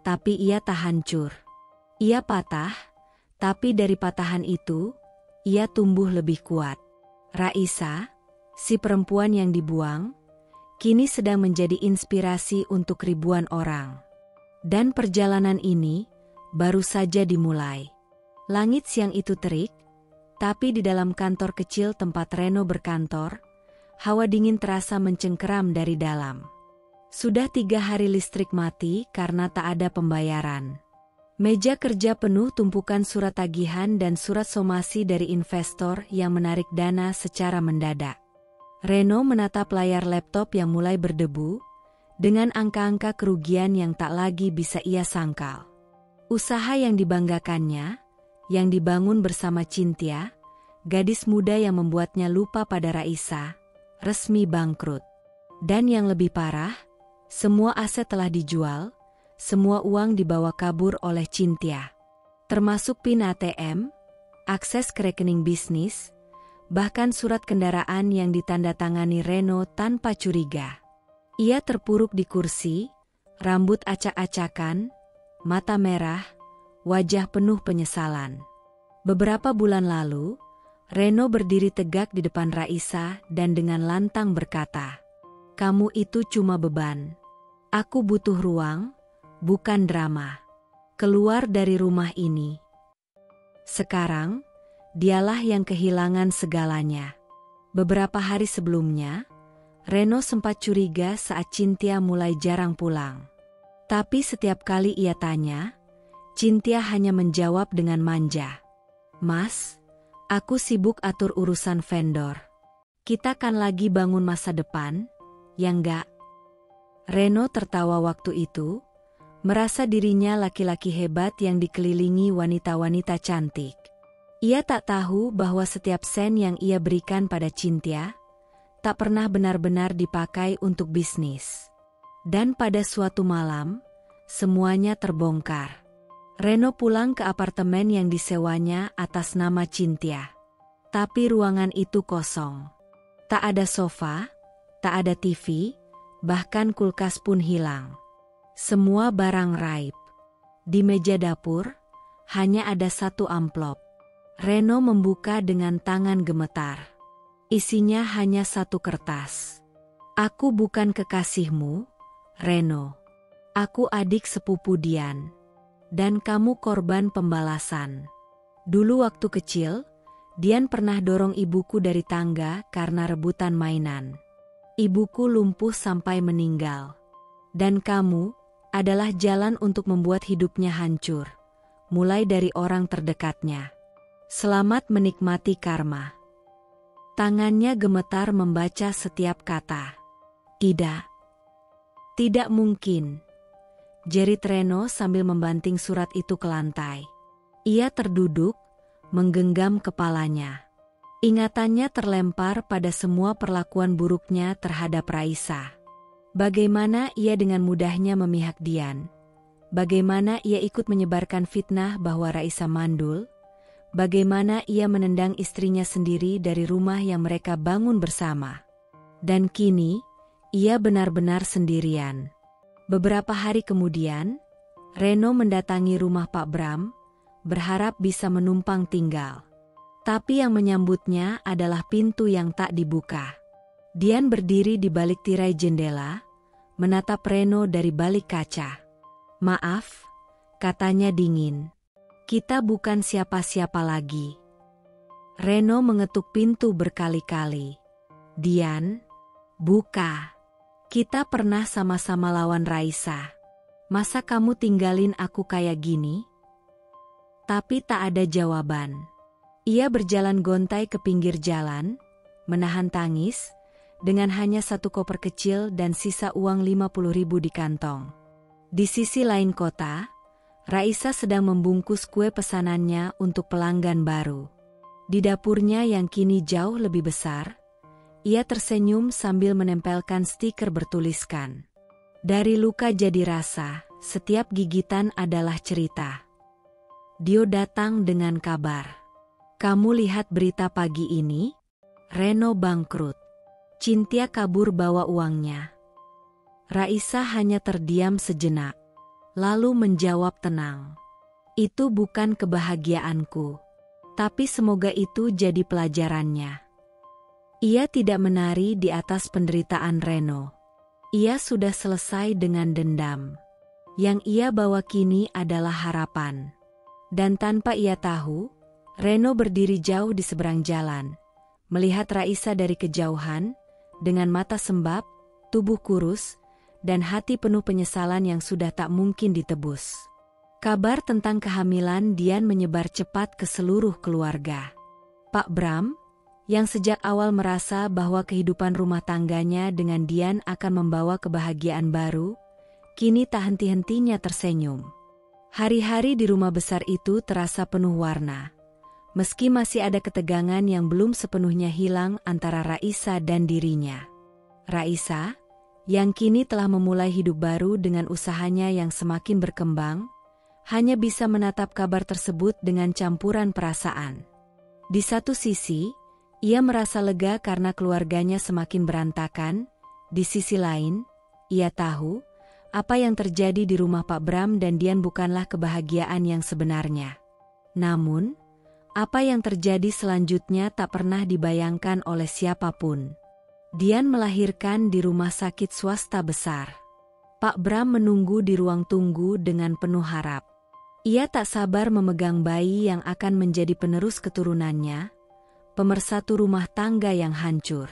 tapi ia tak hancur. Ia patah, tapi dari patahan itu, ia tumbuh lebih kuat. Raisa, si perempuan yang dibuang, kini sedang menjadi inspirasi untuk ribuan orang. Dan perjalanan ini baru saja dimulai. Langit siang itu terik, tapi di dalam kantor kecil tempat Reno berkantor, hawa dingin terasa mencengkeram dari dalam. Sudah 3 hari listrik mati karena tak ada pembayaran. Meja kerja penuh tumpukan surat tagihan dan surat somasi dari investor yang menarik dana secara mendadak. Reno menatap layar laptop yang mulai berdebu, dengan angka-angka kerugian yang tak lagi bisa ia sangkal. Usaha yang dibanggakannya, yang dibangun bersama Cynthia, gadis muda yang membuatnya lupa pada Raisa, resmi bangkrut. Dan yang lebih parah, semua aset telah dijual, semua uang dibawa kabur oleh Cynthia. Termasuk PIN ATM, akses ke rekening bisnis, bahkan surat kendaraan yang ditandatangani Reno tanpa curiga. Ia terpuruk di kursi, rambut acak-acakan, mata merah, wajah penuh penyesalan. Beberapa bulan lalu, Reno berdiri tegak di depan Raisa dan dengan lantang berkata, "Kamu itu cuma beban. Aku butuh ruang, bukan drama. Keluar dari rumah ini." Sekarang, dialah yang kehilangan segalanya. Beberapa hari sebelumnya, Reno sempat curiga saat Cynthia mulai jarang pulang. Tapi setiap kali ia tanya, Cynthia hanya menjawab dengan manja, "Mas, aku sibuk atur urusan vendor. Kita kan lagi bangun masa depan, ya enggak?" Reno tertawa waktu itu, merasa dirinya laki-laki hebat yang dikelilingi wanita-wanita cantik. Ia tak tahu bahwa setiap sen yang ia berikan pada Cynthia tak pernah benar-benar dipakai untuk bisnis. Dan pada suatu malam, semuanya terbongkar. Reno pulang ke apartemen yang disewanya atas nama Cynthia. Tapi ruangan itu kosong. Tak ada sofa, tak ada TV, bahkan kulkas pun hilang. Semua barang raib. Di meja dapur, hanya ada satu amplop. Reno membuka dengan tangan gemetar. Isinya hanya satu kertas. "Aku bukan kekasihmu, Reno. Aku adik sepupu Dian. Dan kamu korban pembalasan. Dulu waktu kecil, Dian pernah dorong ibuku dari tangga karena rebutan mainan. Ibuku lumpuh sampai meninggal. Dan kamu adalah jalan untuk membuat hidupnya hancur, mulai dari orang terdekatnya. Selamat menikmati karma." Tangannya gemetar membaca setiap kata. "Tidak. Tidak mungkin," jerit Reno sambil membanting surat itu ke lantai. Ia terduduk, menggenggam kepalanya. Ingatannya terlempar pada semua perlakuan buruknya terhadap Raisa. Bagaimana ia dengan mudahnya memihak Dian? Bagaimana ia ikut menyebarkan fitnah bahwa Raisa mandul? Bagaimana ia menendang istrinya sendiri dari rumah yang mereka bangun bersama? Dan kini, ia benar-benar sendirian. Beberapa hari kemudian, Reno mendatangi rumah Pak Bram, berharap bisa menumpang tinggal. Tapi yang menyambutnya adalah pintu yang tak dibuka. Dian berdiri di balik tirai jendela, menatap Reno dari balik kaca. "Maaf," katanya dingin. "Kita bukan siapa-siapa lagi." Reno mengetuk pintu berkali-kali. "Dian, buka. Kita pernah sama-sama lawan Raisa. Masa kamu tinggalin aku kayak gini?" Tapi tak ada jawaban. Ia berjalan gontai ke pinggir jalan, menahan tangis, dengan hanya satu koper kecil dan sisa uang 50.000 di kantong. Di sisi lain kota, Raisa sedang membungkus kue pesanannya untuk pelanggan baru. Di dapurnya yang kini jauh lebih besar, ia tersenyum sambil menempelkan stiker bertuliskan, "Dari luka jadi rasa, setiap gigitan adalah cerita." Dio datang dengan kabar. "Kamu lihat berita pagi ini? Reno bangkrut. Cynthia kabur bawa uangnya." Raisa hanya terdiam sejenak, lalu menjawab tenang, "Itu bukan kebahagiaanku. Tapi semoga itu jadi pelajarannya." Ia tidak menari di atas penderitaan Reno. Ia sudah selesai dengan dendam. Yang ia bawa kini adalah harapan. Dan tanpa ia tahu, Reno berdiri jauh di seberang jalan, melihat Raisa dari kejauhan, dengan mata sembab, tubuh kurus, dan hati penuh penyesalan yang sudah tak mungkin ditebus. Kabar tentang kehamilan Dian menyebar cepat ke seluruh keluarga. Pak Bram, yang sejak awal merasa bahwa kehidupan rumah tangganya dengan Dian akan membawa kebahagiaan baru, kini tak henti-hentinya tersenyum. Hari-hari di rumah besar itu terasa penuh warna. Meski masih ada ketegangan yang belum sepenuhnya hilang antara Raisa dan dirinya. Raisa, yang kini telah memulai hidup baru dengan usahanya yang semakin berkembang, hanya bisa menatap kabar tersebut dengan campuran perasaan. Di satu sisi, ia merasa lega karena keluarganya semakin berantakan. Di sisi lain, ia tahu apa yang terjadi di rumah Pak Bram dan Dian bukanlah kebahagiaan yang sebenarnya. Namun, apa yang terjadi selanjutnya tak pernah dibayangkan oleh siapapun. Dian melahirkan di rumah sakit swasta besar. Pak Bram menunggu di ruang tunggu dengan penuh harap. Ia tak sabar memegang bayi yang akan menjadi penerus keturunannya, pemersatu rumah tangga yang hancur.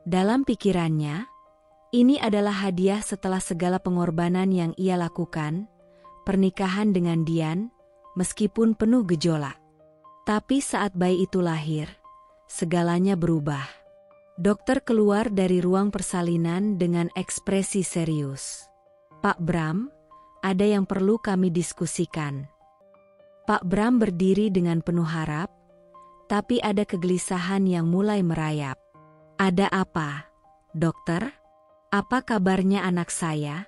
Dalam pikirannya, ini adalah hadiah setelah segala pengorbanan yang ia lakukan, pernikahan dengan Dian, meskipun penuh gejolak. Tapi saat bayi itu lahir, segalanya berubah. Dokter keluar dari ruang persalinan dengan ekspresi serius. "Pak Bram, ada yang perlu kami diskusikan." Pak Bram berdiri dengan penuh harap, tapi ada kegelisahan yang mulai merayap. "Ada apa, dokter? Apa kabarnya anak saya?"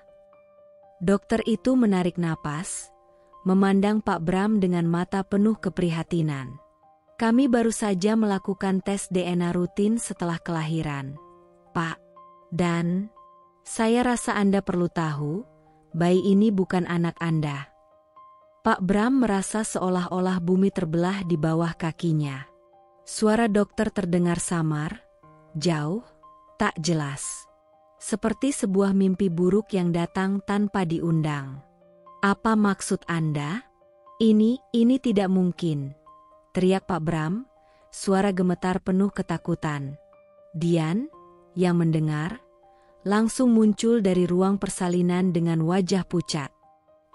Dokter itu menarik napas, memandang Pak Bram dengan mata penuh keprihatinan. "Kami baru saja melakukan tes DNA rutin setelah kelahiran, Pak. Dan saya rasa Anda perlu tahu, bayi ini bukan anak Anda." Pak Bram merasa seolah-olah bumi terbelah di bawah kakinya. Suara dokter terdengar samar, jauh, tak jelas. Seperti sebuah mimpi buruk yang datang tanpa diundang. "Apa maksud Anda? Ini tidak mungkin," teriak Pak Bram, suara gemetar penuh ketakutan. Dian, yang mendengar, langsung muncul dari ruang persalinan dengan wajah pucat.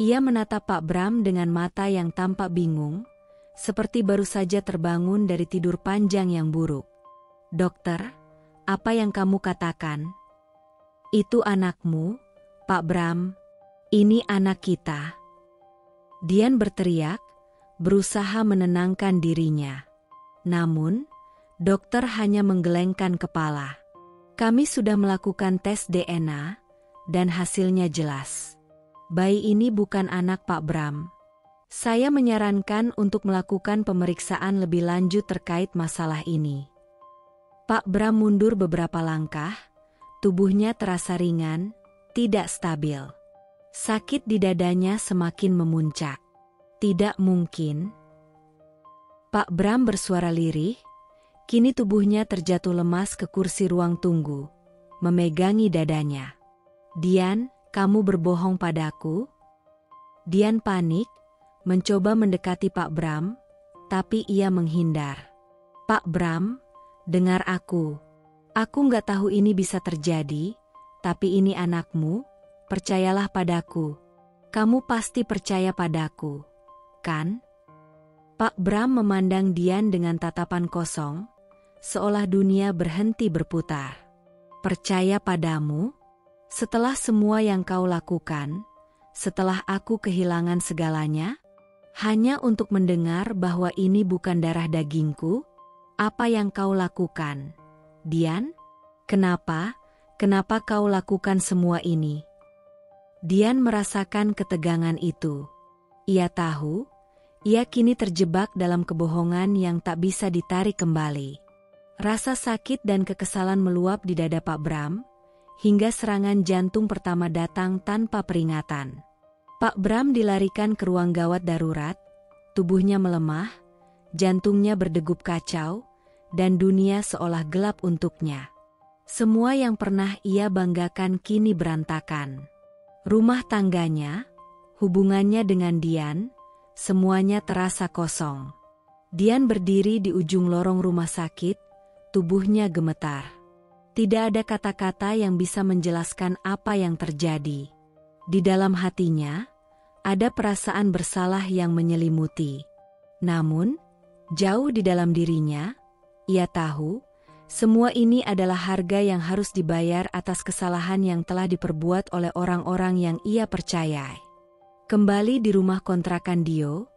Ia menatap Pak Bram dengan mata yang tampak bingung, seperti baru saja terbangun dari tidur panjang yang buruk. "Dokter, apa yang kamu katakan?" "Itu anakmu, Pak Bram. Ini anak kita." Dian berteriak, berusaha menenangkan dirinya. Namun, dokter hanya menggelengkan kepala. "Kami sudah melakukan tes DNA, dan hasilnya jelas. Bayi ini bukan anak Pak Bram. Saya menyarankan untuk melakukan pemeriksaan lebih lanjut terkait masalah ini. Pak Bram mundur beberapa langkah, tubuhnya terasa ringan, tidak stabil. Sakit di dadanya semakin memuncak. Tidak mungkin. Pak Bram bersuara lirih, kini tubuhnya terjatuh lemas ke kursi ruang tunggu, memegangi dadanya. Dian, kamu berbohong padaku? Dian panik, mencoba mendekati Pak Bram, tapi ia menghindar. Pak Bram, dengar aku. Aku nggak tahu ini bisa terjadi, tapi ini anakmu, percayalah padaku. Kamu pasti percaya padaku, kan? Pak Bram memandang Dian dengan tatapan kosong, seolah dunia berhenti berputar. Percaya padamu? Setelah semua yang kau lakukan, setelah aku kehilangan segalanya, hanya untuk mendengar bahwa ini bukan darah dagingku? Apa yang kau lakukan, Dian? Kenapa? Kenapa kau lakukan semua ini? Dian merasakan ketegangan itu. Ia tahu, ia kini terjebak dalam kebohongan yang tak bisa ditarik kembali. Rasa sakit dan kekesalan meluap di dada Pak Bram, hingga serangan jantung pertama datang tanpa peringatan. Pak Bram dilarikan ke ruang gawat darurat, tubuhnya melemah, jantungnya berdegup kacau, dan dunia seolah gelap untuknya. Semua yang pernah ia banggakan kini berantakan. Rumah tangganya, hubungannya dengan Dian, semuanya terasa kosong. Dian berdiri di ujung lorong rumah sakit, tubuhnya gemetar. Tidak ada kata-kata yang bisa menjelaskan apa yang terjadi. Di dalam hatinya, ada perasaan bersalah yang menyelimuti. Namun, jauh di dalam dirinya, ia tahu, semua ini adalah harga yang harus dibayar atas kesalahan yang telah diperbuat oleh orang-orang yang ia percayai. Kembali di rumah kontrakan Dio,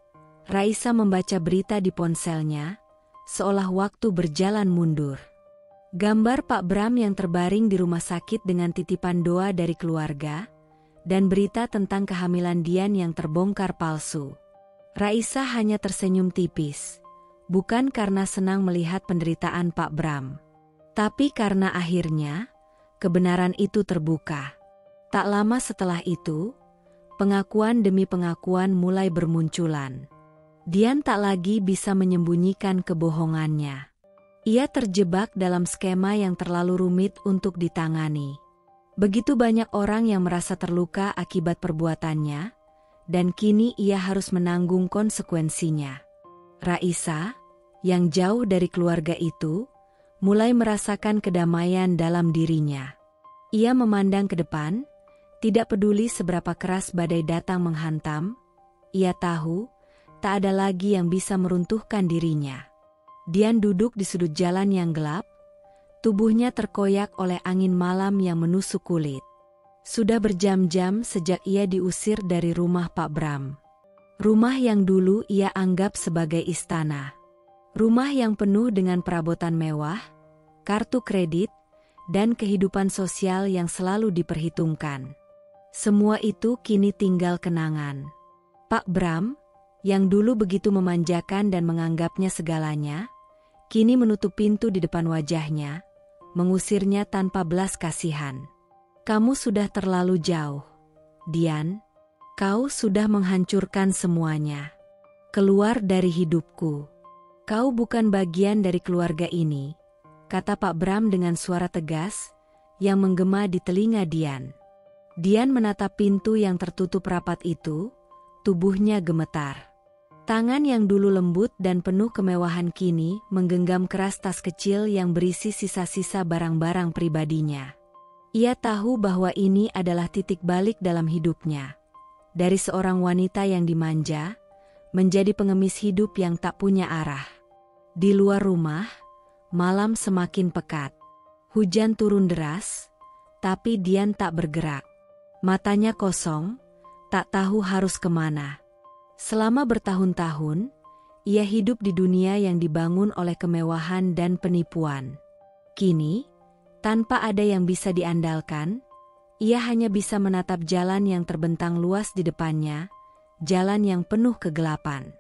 Raisa membaca berita di ponselnya, seolah waktu berjalan mundur. Gambar Pak Bram yang terbaring di rumah sakit dengan titipan doa dari keluarga, dan berita tentang kehamilan Dian yang terbongkar palsu. Raisa hanya tersenyum tipis, bukan karena senang melihat penderitaan Pak Bram, tapi karena akhirnya, kebenaran itu terbuka. Tak lama setelah itu, pengakuan demi pengakuan mulai bermunculan. Dian tak lagi bisa menyembunyikan kebohongannya. Ia terjebak dalam skema yang terlalu rumit untuk ditangani. Begitu banyak orang yang merasa terluka akibat perbuatannya, dan kini ia harus menanggung konsekuensinya. Raisa, yang jauh dari keluarga itu, mulai merasakan kedamaian dalam dirinya. Ia memandang ke depan, tidak peduli seberapa keras badai datang menghantam, ia tahu, tak ada lagi yang bisa meruntuhkan dirinya. Dian duduk di sudut jalan yang gelap, tubuhnya terkoyak oleh angin malam yang menusuk kulit. Sudah berjam-jam sejak ia diusir dari rumah Pak Bram. Rumah yang dulu ia anggap sebagai istana. Rumah yang penuh dengan perabotan mewah, kartu kredit, dan kehidupan sosial yang selalu diperhitungkan. Semua itu kini tinggal kenangan. Pak Bram, yang dulu begitu memanjakan dan menganggapnya segalanya, kini menutup pintu di depan wajahnya, mengusirnya tanpa belas kasihan. Kamu sudah terlalu jauh, Dian. Kau sudah menghancurkan semuanya. Keluar dari hidupku. Kau bukan bagian dari keluarga ini, kata Pak Bram dengan suara tegas, yang menggema di telinga Dian. Dian menatap pintu yang tertutup rapat itu, tubuhnya gemetar. Tangan yang dulu lembut dan penuh kemewahan kini menggenggam keras tas kecil yang berisi sisa-sisa barang-barang pribadinya. Ia tahu bahwa ini adalah titik balik dalam hidupnya. Dari seorang wanita yang dimanja, menjadi pengemis hidup yang tak punya arah. Di luar rumah, malam semakin pekat. Hujan turun deras, tapi Dian tak bergerak. Matanya kosong, tak tahu harus kemana. Selama bertahun-tahun, ia hidup di dunia yang dibangun oleh kemewahan dan penipuan. Kini, tanpa ada yang bisa diandalkan, Ia hanya bisa menatap jalan yang terbentang luas di depannya, jalan yang penuh kegelapan.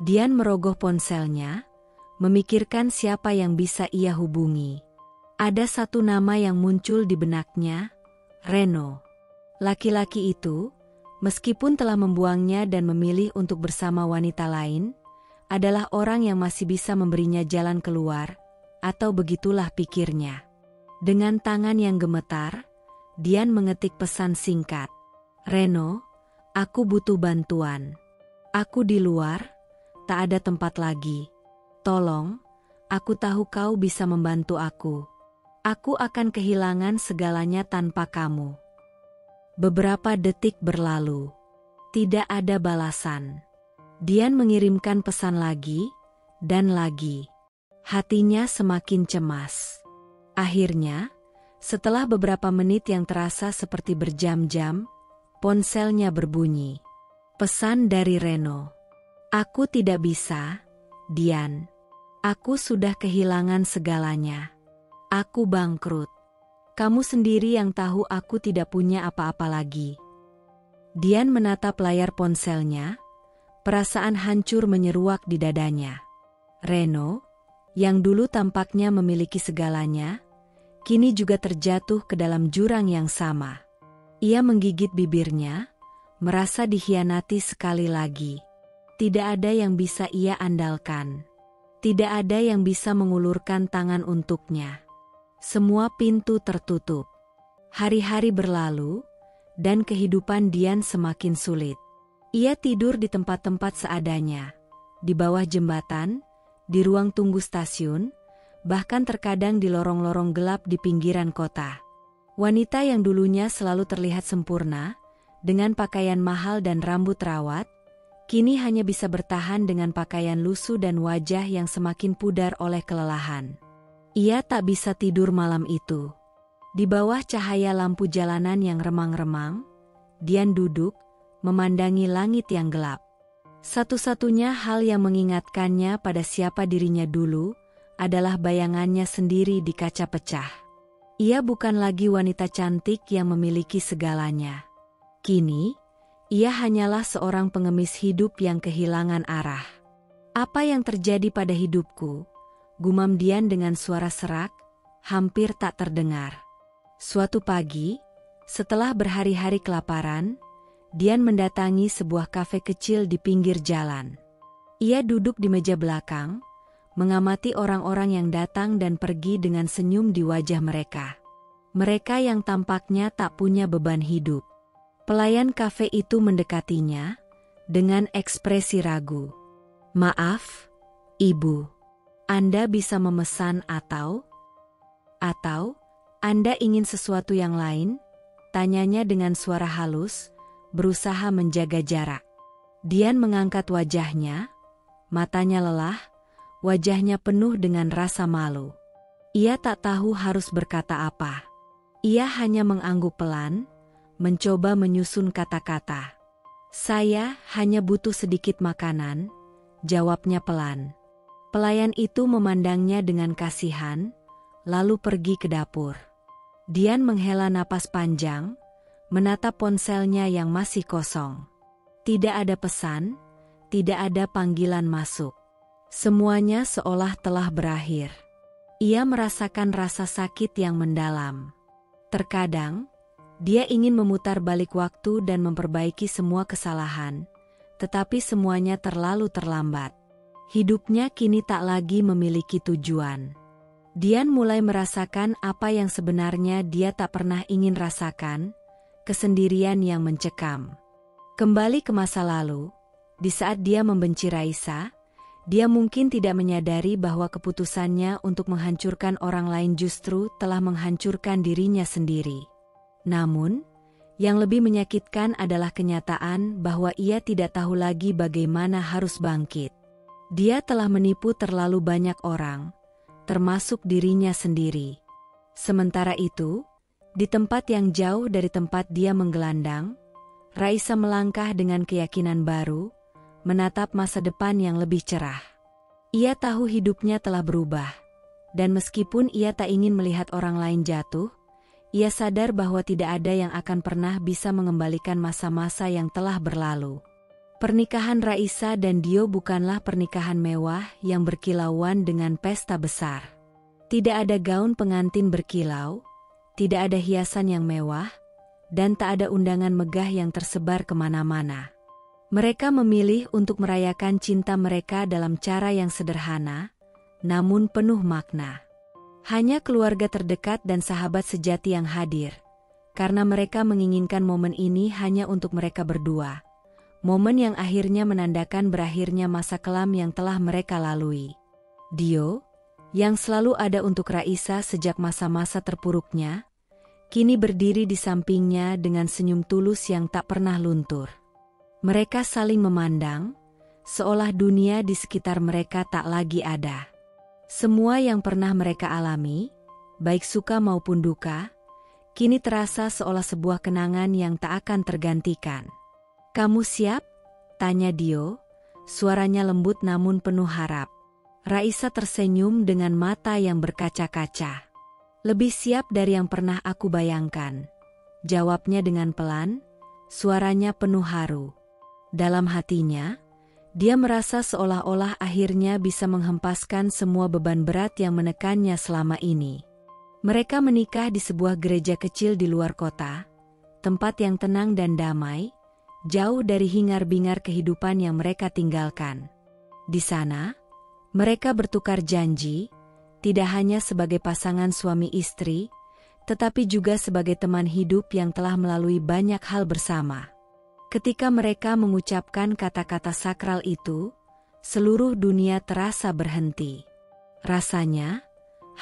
Dian merogoh ponselnya, memikirkan siapa yang bisa ia hubungi. Ada satu nama yang muncul di benaknya, Reno. Laki-laki itu, meskipun telah membuangnya dan memilih untuk bersama wanita lain, adalah orang yang masih bisa memberinya jalan keluar, atau begitulah pikirnya. Dengan tangan yang gemetar, Dian mengetik pesan singkat. Reno, aku butuh bantuan. Aku di luar, tak ada tempat lagi. Tolong, aku tahu kau bisa membantu aku. Aku akan kehilangan segalanya tanpa kamu. Beberapa detik berlalu. Tidak ada balasan. Dian mengirimkan pesan lagi, dan lagi. Hatinya semakin cemas. Akhirnya, setelah beberapa menit yang terasa seperti berjam-jam, ponselnya berbunyi. Pesan dari Reno. Aku tidak bisa, Dian. Aku sudah kehilangan segalanya. Aku bangkrut. Kamu sendiri yang tahu aku tidak punya apa-apa lagi. Dian menatap layar ponselnya, perasaan hancur menyeruak di dadanya. Reno, yang dulu tampaknya memiliki segalanya, kini juga terjatuh ke dalam jurang yang sama. Ia menggigit bibirnya, merasa dikhianati sekali lagi. Tidak ada yang bisa ia andalkan. Tidak ada yang bisa mengulurkan tangan untuknya. Semua pintu tertutup. Hari-hari berlalu, dan kehidupan Dian semakin sulit. Ia tidur di tempat-tempat seadanya, di bawah jembatan, di ruang tunggu stasiun, bahkan terkadang di lorong-lorong gelap di pinggiran kota. Wanita yang dulunya selalu terlihat sempurna, dengan pakaian mahal dan rambut rawat, kini hanya bisa bertahan dengan pakaian lusuh dan wajah yang semakin pudar oleh kelelahan. Ia tak bisa tidur malam itu. Di bawah cahaya lampu jalanan yang remang-remang, Dian duduk, memandangi langit yang gelap. Satu-satunya hal yang mengingatkannya pada siapa dirinya dulu, adalah bayangannya sendiri di kaca pecah. Ia bukan lagi wanita cantik yang memiliki segalanya. Kini, ia hanyalah seorang pengemis hidup yang kehilangan arah. Apa yang terjadi pada hidupku? Gumam Dian dengan suara serak, hampir tak terdengar. Suatu pagi, setelah berhari-hari kelaparan, Dian mendatangi sebuah kafe kecil di pinggir jalan. Ia duduk di meja belakang, mengamati orang-orang yang datang dan pergi dengan senyum di wajah mereka. Mereka yang tampaknya tak punya beban hidup. Pelayan kafe itu mendekatinya, dengan ekspresi ragu. Maaf, Ibu. Anda bisa memesan atau Anda ingin sesuatu yang lain? Tanyanya dengan suara halus, berusaha menjaga jarak. Dian mengangkat wajahnya, matanya lelah, wajahnya penuh dengan rasa malu. Ia tak tahu harus berkata apa. Ia hanya mengangguk pelan, mencoba menyusun kata-kata. Saya hanya butuh sedikit makanan, jawabnya pelan. Pelayan itu memandangnya dengan kasihan, lalu pergi ke dapur. Dian menghela napas panjang, menatap ponselnya yang masih kosong. Tidak ada pesan, tidak ada panggilan masuk. Semuanya seolah telah berakhir. Ia merasakan rasa sakit yang mendalam. Terkadang, dia ingin memutar balik waktu dan memperbaiki semua kesalahan, tetapi semuanya terlalu terlambat. Hidupnya kini tak lagi memiliki tujuan. Dian mulai merasakan apa yang sebenarnya dia tak pernah ingin rasakan, kesendirian yang mencekam. Kembali ke masa lalu, di saat dia membenci Raisa, dia mungkin tidak menyadari bahwa keputusannya untuk menghancurkan orang lain justru telah menghancurkan dirinya sendiri. Namun, yang lebih menyakitkan adalah kenyataan bahwa ia tidak tahu lagi bagaimana harus bangkit. Dia telah menipu terlalu banyak orang, termasuk dirinya sendiri. Sementara itu, di tempat yang jauh dari tempat dia menggelandang, Raisa melangkah dengan keyakinan baru, menatap masa depan yang lebih cerah. Ia tahu hidupnya telah berubah, dan meskipun ia tak ingin melihat orang lain jatuh, Ia sadar bahwa tidak ada yang akan pernah bisa mengembalikan masa-masa yang telah berlalu. Pernikahan Raisa dan Dio bukanlah pernikahan mewah yang berkilauan dengan pesta besar. Tidak ada gaun pengantin berkilau, tidak ada hiasan yang mewah, dan tak ada undangan megah yang tersebar kemana-mana. Mereka memilih untuk merayakan cinta mereka dalam cara yang sederhana, namun penuh makna. Hanya keluarga terdekat dan sahabat sejati yang hadir, karena mereka menginginkan momen ini hanya untuk mereka berdua. Momen yang akhirnya menandakan berakhirnya masa kelam yang telah mereka lalui. Dio, yang selalu ada untuk Raisa sejak masa-masa terpuruknya, kini berdiri di sampingnya dengan senyum tulus yang tak pernah luntur. Mereka saling memandang, seolah dunia di sekitar mereka tak lagi ada. Semua yang pernah mereka alami, baik suka maupun duka, kini terasa seolah sebuah kenangan yang tak akan tergantikan. "Kamu siap?" tanya Dio, suaranya lembut namun penuh harap. Raisa tersenyum dengan mata yang berkaca-kaca. "Lebih siap dari yang pernah aku bayangkan," jawabnya dengan pelan, suaranya penuh haru. Dalam hatinya, dia merasa seolah-olah akhirnya bisa menghempaskan semua beban berat yang menekannya selama ini. Mereka menikah di sebuah gereja kecil di luar kota, tempat yang tenang dan damai, jauh dari hingar-bingar kehidupan yang mereka tinggalkan. Di sana, mereka bertukar janji, tidak hanya sebagai pasangan suami istri, tetapi juga sebagai teman hidup yang telah melalui banyak hal bersama. Ketika mereka mengucapkan kata-kata sakral itu, seluruh dunia terasa berhenti. Rasanya,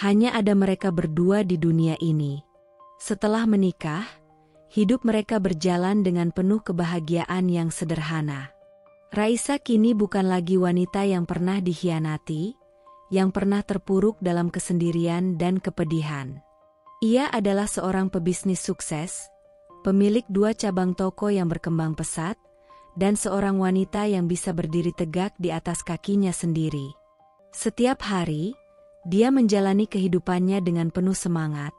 hanya ada mereka berdua di dunia ini. Setelah menikah, hidup mereka berjalan dengan penuh kebahagiaan yang sederhana. Raisa kini bukan lagi wanita yang pernah dikhianati, yang pernah terpuruk dalam kesendirian dan kepedihan. Ia adalah seorang pebisnis sukses, pemilik 2 cabang toko yang berkembang pesat, dan seorang wanita yang bisa berdiri tegak di atas kakinya sendiri. Setiap hari, dia menjalani kehidupannya dengan penuh semangat,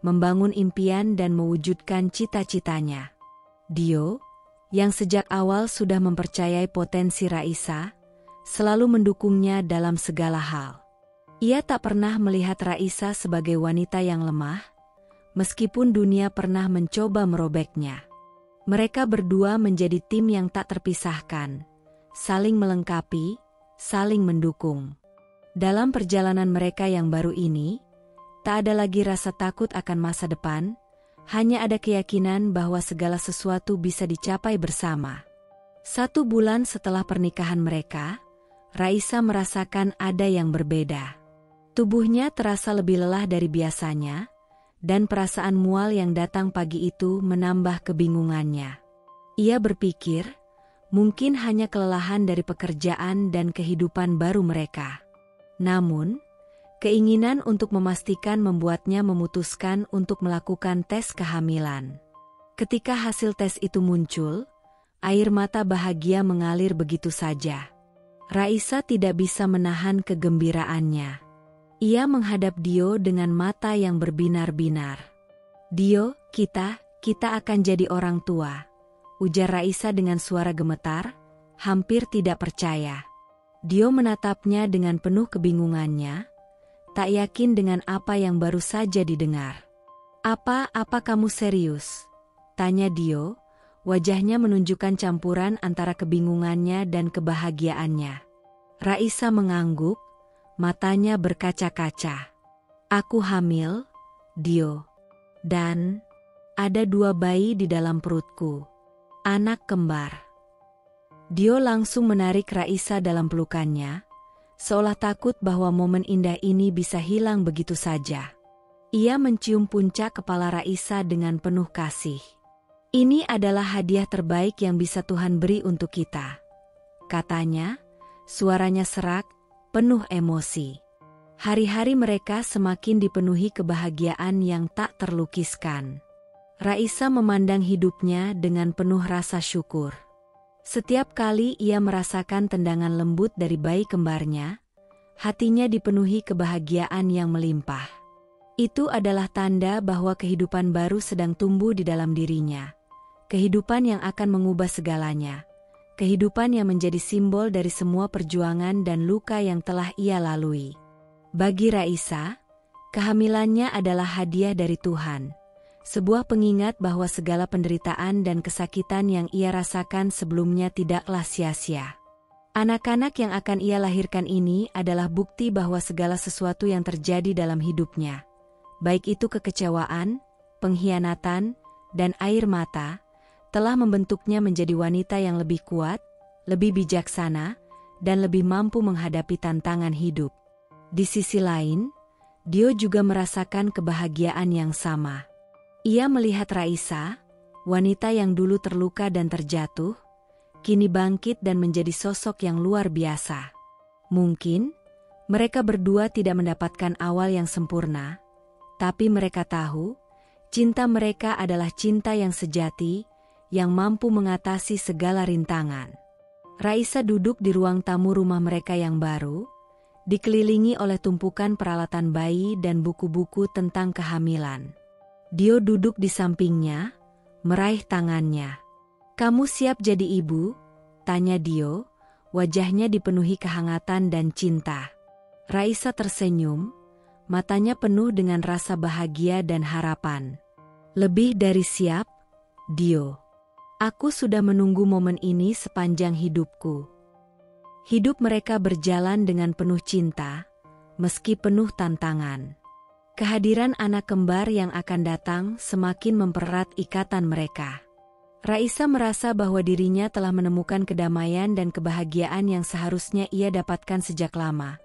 membangun impian dan mewujudkan cita-citanya. Dio, yang sejak awal sudah mempercayai potensi Raisa, selalu mendukungnya dalam segala hal. Ia tak pernah melihat Raisa sebagai wanita yang lemah, meskipun dunia pernah mencoba merobeknya. Mereka berdua menjadi tim yang tak terpisahkan, saling melengkapi, saling mendukung. Dalam perjalanan mereka yang baru ini, tak ada lagi rasa takut akan masa depan, hanya ada keyakinan bahwa segala sesuatu bisa dicapai bersama. 1 bulan setelah pernikahan mereka, Raisa merasakan ada yang berbeda. Tubuhnya terasa lebih lelah dari biasanya, dan perasaan mual yang datang pagi itu menambah kebingungannya. Ia berpikir, mungkin hanya kelelahan dari pekerjaan dan kehidupan baru mereka. Namun, keinginan untuk memastikan membuatnya memutuskan untuk melakukan tes kehamilan. Ketika hasil tes itu muncul, air mata bahagia mengalir begitu saja. Raisa tidak bisa menahan kegembiraannya. Ia menghadap Dio dengan mata yang berbinar-binar. "Dio, kita akan jadi orang tua," ujar Raisa dengan suara gemetar, hampir tidak percaya. Dio menatapnya dengan penuh kebingungannya, tak yakin dengan apa yang baru saja didengar. Apa kamu serius?" tanya Dio, wajahnya menunjukkan campuran antara kebingungannya dan kebahagiaannya. Raisa mengangguk, matanya berkaca-kaca. "Aku hamil, Dio. Dan ada 2 bayi di dalam perutku. Anak kembar." Dio langsung menarik Raisa dalam pelukannya, seolah takut bahwa momen indah ini bisa hilang begitu saja. Ia mencium puncak kepala Raisa dengan penuh kasih. "Ini adalah hadiah terbaik yang bisa Tuhan beri untuk kita," katanya, suaranya serak, penuh emosi. Hari-hari mereka semakin dipenuhi kebahagiaan yang tak terlukiskan. Raisa memandang hidupnya dengan penuh rasa syukur. Setiap kali ia merasakan tendangan lembut dari bayi kembarnya, hatinya dipenuhi kebahagiaan yang melimpah. Itu adalah tanda bahwa kehidupan baru sedang tumbuh di dalam dirinya. Kehidupan yang akan mengubah segalanya. Kehidupan yang menjadi simbol dari semua perjuangan dan luka yang telah ia lalui. Bagi Raisa, kehamilannya adalah hadiah dari Tuhan. Sebuah pengingat bahwa segala penderitaan dan kesakitan yang ia rasakan sebelumnya tidaklah sia-sia. Anak-anak yang akan ia lahirkan ini adalah bukti bahwa segala sesuatu yang terjadi dalam hidupnya, baik itu kekecewaan, pengkhianatan, dan air mata, telah membentuknya menjadi wanita yang lebih kuat, lebih bijaksana, dan lebih mampu menghadapi tantangan hidup. Di sisi lain, Dio juga merasakan kebahagiaan yang sama. Ia melihat Raisa, wanita yang dulu terluka dan terjatuh, kini bangkit dan menjadi sosok yang luar biasa. Mungkin, mereka berdua tidak mendapatkan awal yang sempurna, tapi mereka tahu, cinta mereka adalah cinta yang sejati, yang mampu mengatasi segala rintangan. Raisa duduk di ruang tamu rumah mereka yang baru, dikelilingi oleh tumpukan peralatan bayi dan buku-buku tentang kehamilan. Dio duduk di sampingnya, meraih tangannya. "Kamu siap jadi ibu?" tanya Dio, wajahnya dipenuhi kehangatan dan cinta. Raisa tersenyum, matanya penuh dengan rasa bahagia dan harapan. "Lebih dari siap, Dio. Aku sudah menunggu momen ini sepanjang hidupku." Hidup mereka berjalan dengan penuh cinta, meski penuh tantangan. Kehadiran anak kembar yang akan datang semakin mempererat ikatan mereka. Raisa merasa bahwa dirinya telah menemukan kedamaian dan kebahagiaan yang seharusnya ia dapatkan sejak lama,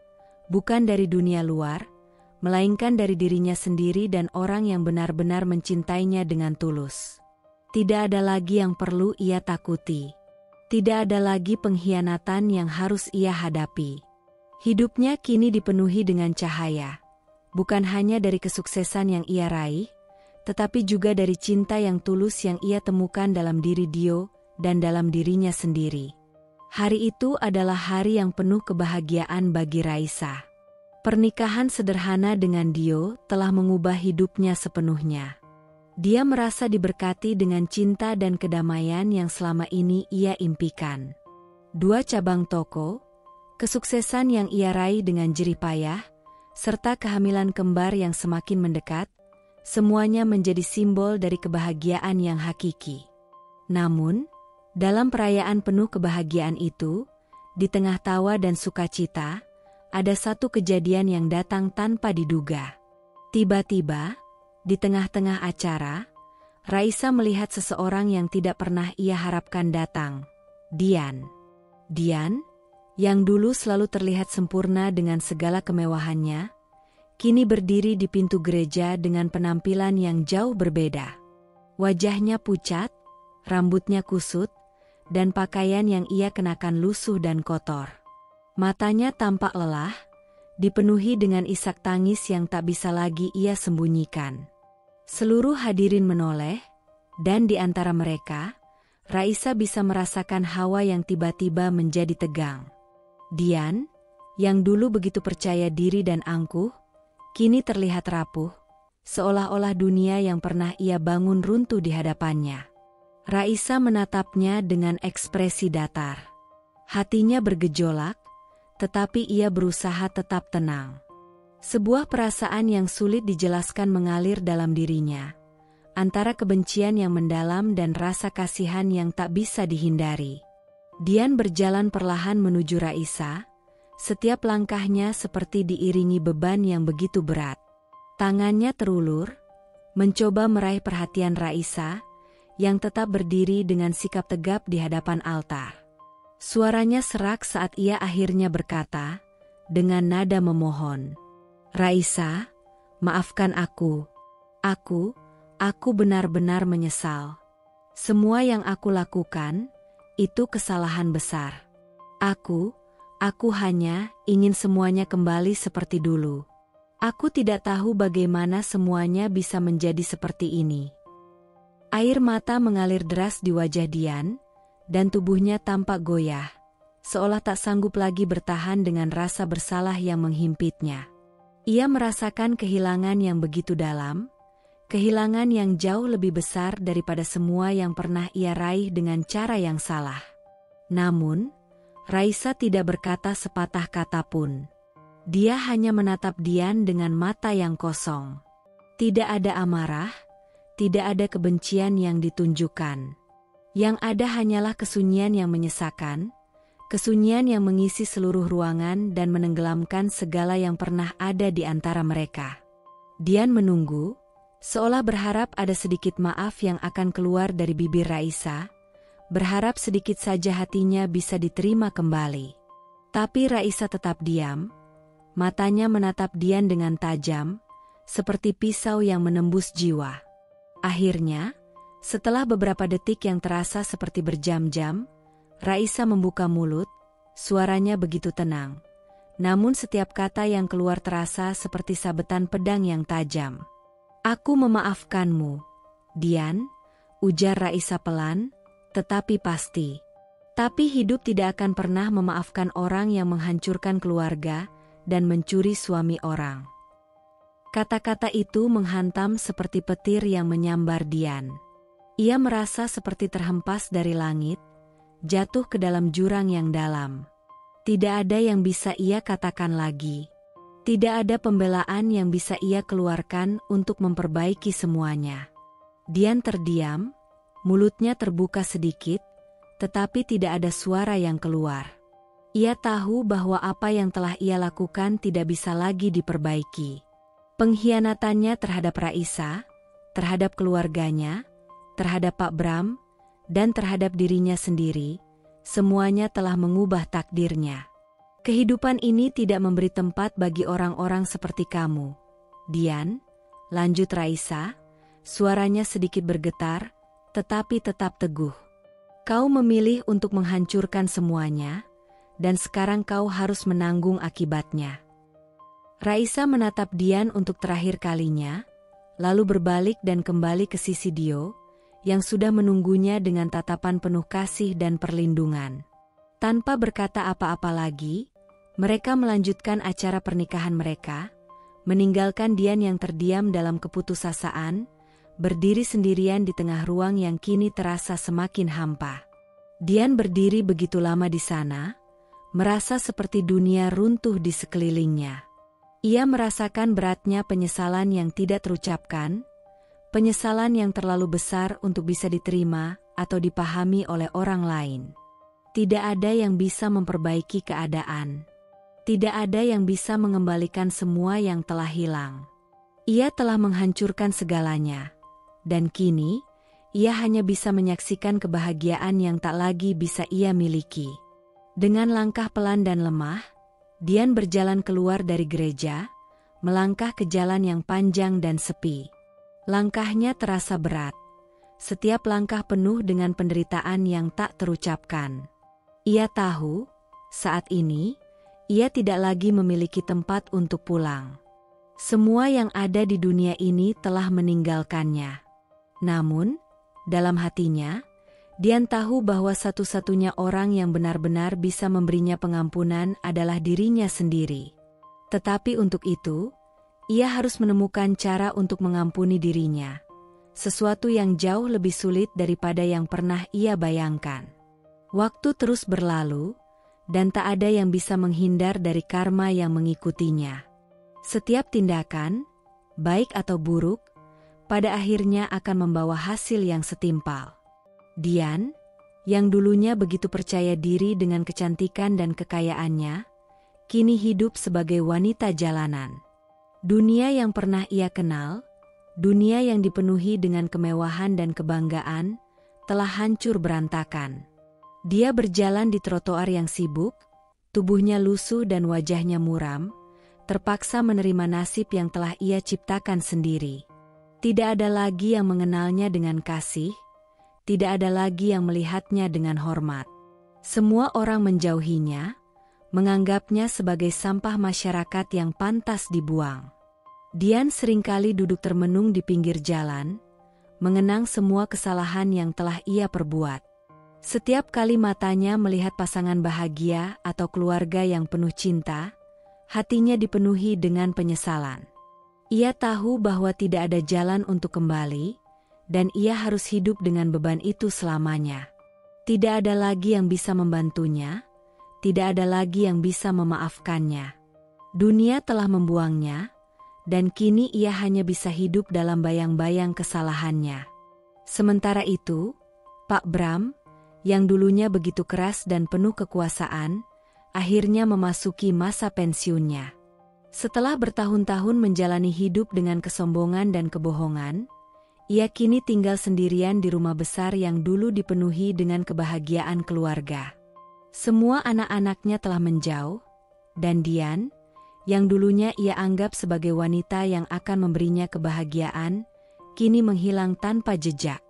bukan dari dunia luar, melainkan dari dirinya sendiri dan orang yang benar-benar mencintainya dengan tulus. Tidak ada lagi yang perlu ia takuti. Tidak ada lagi pengkhianatan yang harus ia hadapi. Hidupnya kini dipenuhi dengan cahaya, bukan hanya dari kesuksesan yang ia raih, tetapi juga dari cinta yang tulus yang ia temukan dalam diri Dio dan dalam dirinya sendiri. Hari itu adalah hari yang penuh kebahagiaan bagi Raisa. Pernikahan sederhana dengan Dio telah mengubah hidupnya sepenuhnya. Dia merasa diberkati dengan cinta dan kedamaian yang selama ini ia impikan. 2 cabang toko, kesuksesan yang ia raih dengan jerih payah, serta kehamilan kembar yang semakin mendekat, semuanya menjadi simbol dari kebahagiaan yang hakiki. Namun, dalam perayaan penuh kebahagiaan itu, di tengah tawa dan sukacita, ada satu kejadian yang datang tanpa diduga. Tiba-tiba, di tengah-tengah acara, Raisa melihat seseorang yang tidak pernah ia harapkan datang. Dian. Dian, yang dulu selalu terlihat sempurna dengan segala kemewahannya, kini berdiri di pintu gereja dengan penampilan yang jauh berbeda. Wajahnya pucat, rambutnya kusut, dan pakaian yang ia kenakan lusuh dan kotor. Matanya tampak lelah, dipenuhi dengan isak tangis yang tak bisa lagi ia sembunyikan. Seluruh hadirin menoleh, dan di antara mereka, Raisa bisa merasakan hawa yang tiba-tiba menjadi tegang. Dian, yang dulu begitu percaya diri dan angkuh, kini terlihat rapuh, seolah-olah dunia yang pernah ia bangun runtuh di hadapannya. Raisa menatapnya dengan ekspresi datar. Hatinya bergejolak, tetapi ia berusaha tetap tenang. Sebuah perasaan yang sulit dijelaskan mengalir dalam dirinya, antara kebencian yang mendalam dan rasa kasihan yang tak bisa dihindari. Dian berjalan perlahan menuju Raisa, setiap langkahnya seperti diiringi beban yang begitu berat. Tangannya terulur, mencoba meraih perhatian Raisa, yang tetap berdiri dengan sikap tegap di hadapan altar. Suaranya serak saat ia akhirnya berkata, dengan nada memohon, "Raisa, maafkan aku. Aku benar-benar menyesal. Semua yang aku lakukan, itu kesalahan besar. Aku hanya ingin semuanya kembali seperti dulu. Aku tidak tahu bagaimana semuanya bisa menjadi seperti ini." Air mata mengalir deras di wajah Dian, dan tubuhnya tampak goyah, seolah tak sanggup lagi bertahan dengan rasa bersalah yang menghimpitnya. Ia merasakan kehilangan yang begitu dalam, kehilangan yang jauh lebih besar daripada semua yang pernah ia raih dengan cara yang salah. Namun, Raisa tidak berkata sepatah kata pun. Dia hanya menatap Dian dengan mata yang kosong. Tidak ada amarah, tidak ada kebencian yang ditunjukkan. Yang ada hanyalah kesunyian yang menyesakan, kesunyian yang mengisi seluruh ruangan dan menenggelamkan segala yang pernah ada di antara mereka. Dian menunggu, seolah berharap ada sedikit maaf yang akan keluar dari bibir Raisa, berharap sedikit saja hatinya bisa diterima kembali. Tapi Raisa tetap diam, matanya menatap Dian dengan tajam, seperti pisau yang menembus jiwa. Akhirnya, setelah beberapa detik yang terasa seperti berjam-jam, Raisa membuka mulut, suaranya begitu tenang. Namun setiap kata yang keluar terasa seperti sabetan pedang yang tajam. "Aku memaafkanmu, Dian," ujar Raisa pelan, tetapi pasti. Tapi hidup tidak akan pernah memaafkan orang yang menghancurkan keluarga dan mencuri suami orang. Kata-kata itu menghantam seperti petir yang menyambar Dian. Ia merasa seperti terhempas dari langit, jatuh ke dalam jurang yang dalam. Tidak ada yang bisa ia katakan lagi. Tidak ada pembelaan yang bisa ia keluarkan untuk memperbaiki semuanya. Dian terdiam, mulutnya terbuka sedikit, tetapi tidak ada suara yang keluar. Ia tahu bahwa apa yang telah ia lakukan tidak bisa lagi diperbaiki. Pengkhianatannya terhadap Raisa, terhadap keluarganya, terhadap Pak Bram, dan terhadap dirinya sendiri, semuanya telah mengubah takdirnya. Kehidupan ini tidak memberi tempat bagi orang-orang seperti kamu, Dian, lanjut Raisa, suaranya sedikit bergetar, tetapi tetap teguh. Kau memilih untuk menghancurkan semuanya, dan sekarang kau harus menanggung akibatnya. Raisa menatap Dian untuk terakhir kalinya, lalu berbalik dan kembali ke sisi Dio, yang sudah menunggunya dengan tatapan penuh kasih dan perlindungan. Tanpa berkata apa-apa lagi, mereka melanjutkan acara pernikahan mereka, meninggalkan Dian yang terdiam dalam keputusasaan, berdiri sendirian di tengah ruang yang kini terasa semakin hampa. Dian berdiri begitu lama di sana, merasa seperti dunia runtuh di sekelilingnya. Ia merasakan beratnya penyesalan yang tidak terucapkan, penyesalan yang terlalu besar untuk bisa diterima atau dipahami oleh orang lain. Tidak ada yang bisa memperbaiki keadaan. Tidak ada yang bisa mengembalikan semua yang telah hilang. Ia telah menghancurkan segalanya. Dan kini, ia hanya bisa menyaksikan kebahagiaan yang tak lagi bisa ia miliki. Dengan langkah pelan dan lemah, Dian berjalan keluar dari gereja, melangkah ke jalan yang panjang dan sepi. Langkahnya terasa berat. Setiap langkah penuh dengan penderitaan yang tak terucapkan. Ia tahu, saat ini, ia tidak lagi memiliki tempat untuk pulang. Semua yang ada di dunia ini telah meninggalkannya. Namun, dalam hatinya, Dian tahu bahwa satu-satunya orang yang benar-benar bisa memberinya pengampunan adalah dirinya sendiri. Tetapi untuk itu, ia harus menemukan cara untuk mengampuni dirinya. Sesuatu yang jauh lebih sulit daripada yang pernah ia bayangkan. Waktu terus berlalu, dan tak ada yang bisa menghindar dari karma yang mengikutinya. Setiap tindakan, baik atau buruk, pada akhirnya akan membawa hasil yang setimpal. Dian, yang dulunya begitu percaya diri dengan kecantikan dan kekayaannya, kini hidup sebagai wanita jalanan. Dunia yang pernah ia kenal, dunia yang dipenuhi dengan kemewahan dan kebanggaan, telah hancur berantakan. Dia berjalan di trotoar yang sibuk, tubuhnya lusuh dan wajahnya muram, terpaksa menerima nasib yang telah ia ciptakan sendiri. Tidak ada lagi yang mengenalnya dengan kasih, tidak ada lagi yang melihatnya dengan hormat. Semua orang menjauhinya, menganggapnya sebagai sampah masyarakat yang pantas dibuang. Dian seringkali duduk termenung di pinggir jalan, mengenang semua kesalahan yang telah ia perbuat. Setiap kali matanya melihat pasangan bahagia atau keluarga yang penuh cinta, Hatinya dipenuhi dengan penyesalan. Ia tahu bahwa tidak ada jalan untuk kembali, dan ia harus hidup dengan beban itu selamanya. Tidak ada lagi yang bisa membantunya, tidak ada lagi yang bisa memaafkannya. Dunia telah membuangnya, dan kini ia hanya bisa hidup dalam bayang-bayang kesalahannya. Sementara itu, Pak Bram, yang dulunya begitu keras dan penuh kekuasaan, akhirnya memasuki masa pensiunnya. Setelah bertahun-tahun menjalani hidup dengan kesombongan dan kebohongan, ia kini tinggal sendirian di rumah besar yang dulu dipenuhi dengan kebahagiaan keluarga. Semua anak-anaknya telah menjauh, dan Dian, yang dulunya ia anggap sebagai wanita yang akan memberinya kebahagiaan, kini menghilang tanpa jejak.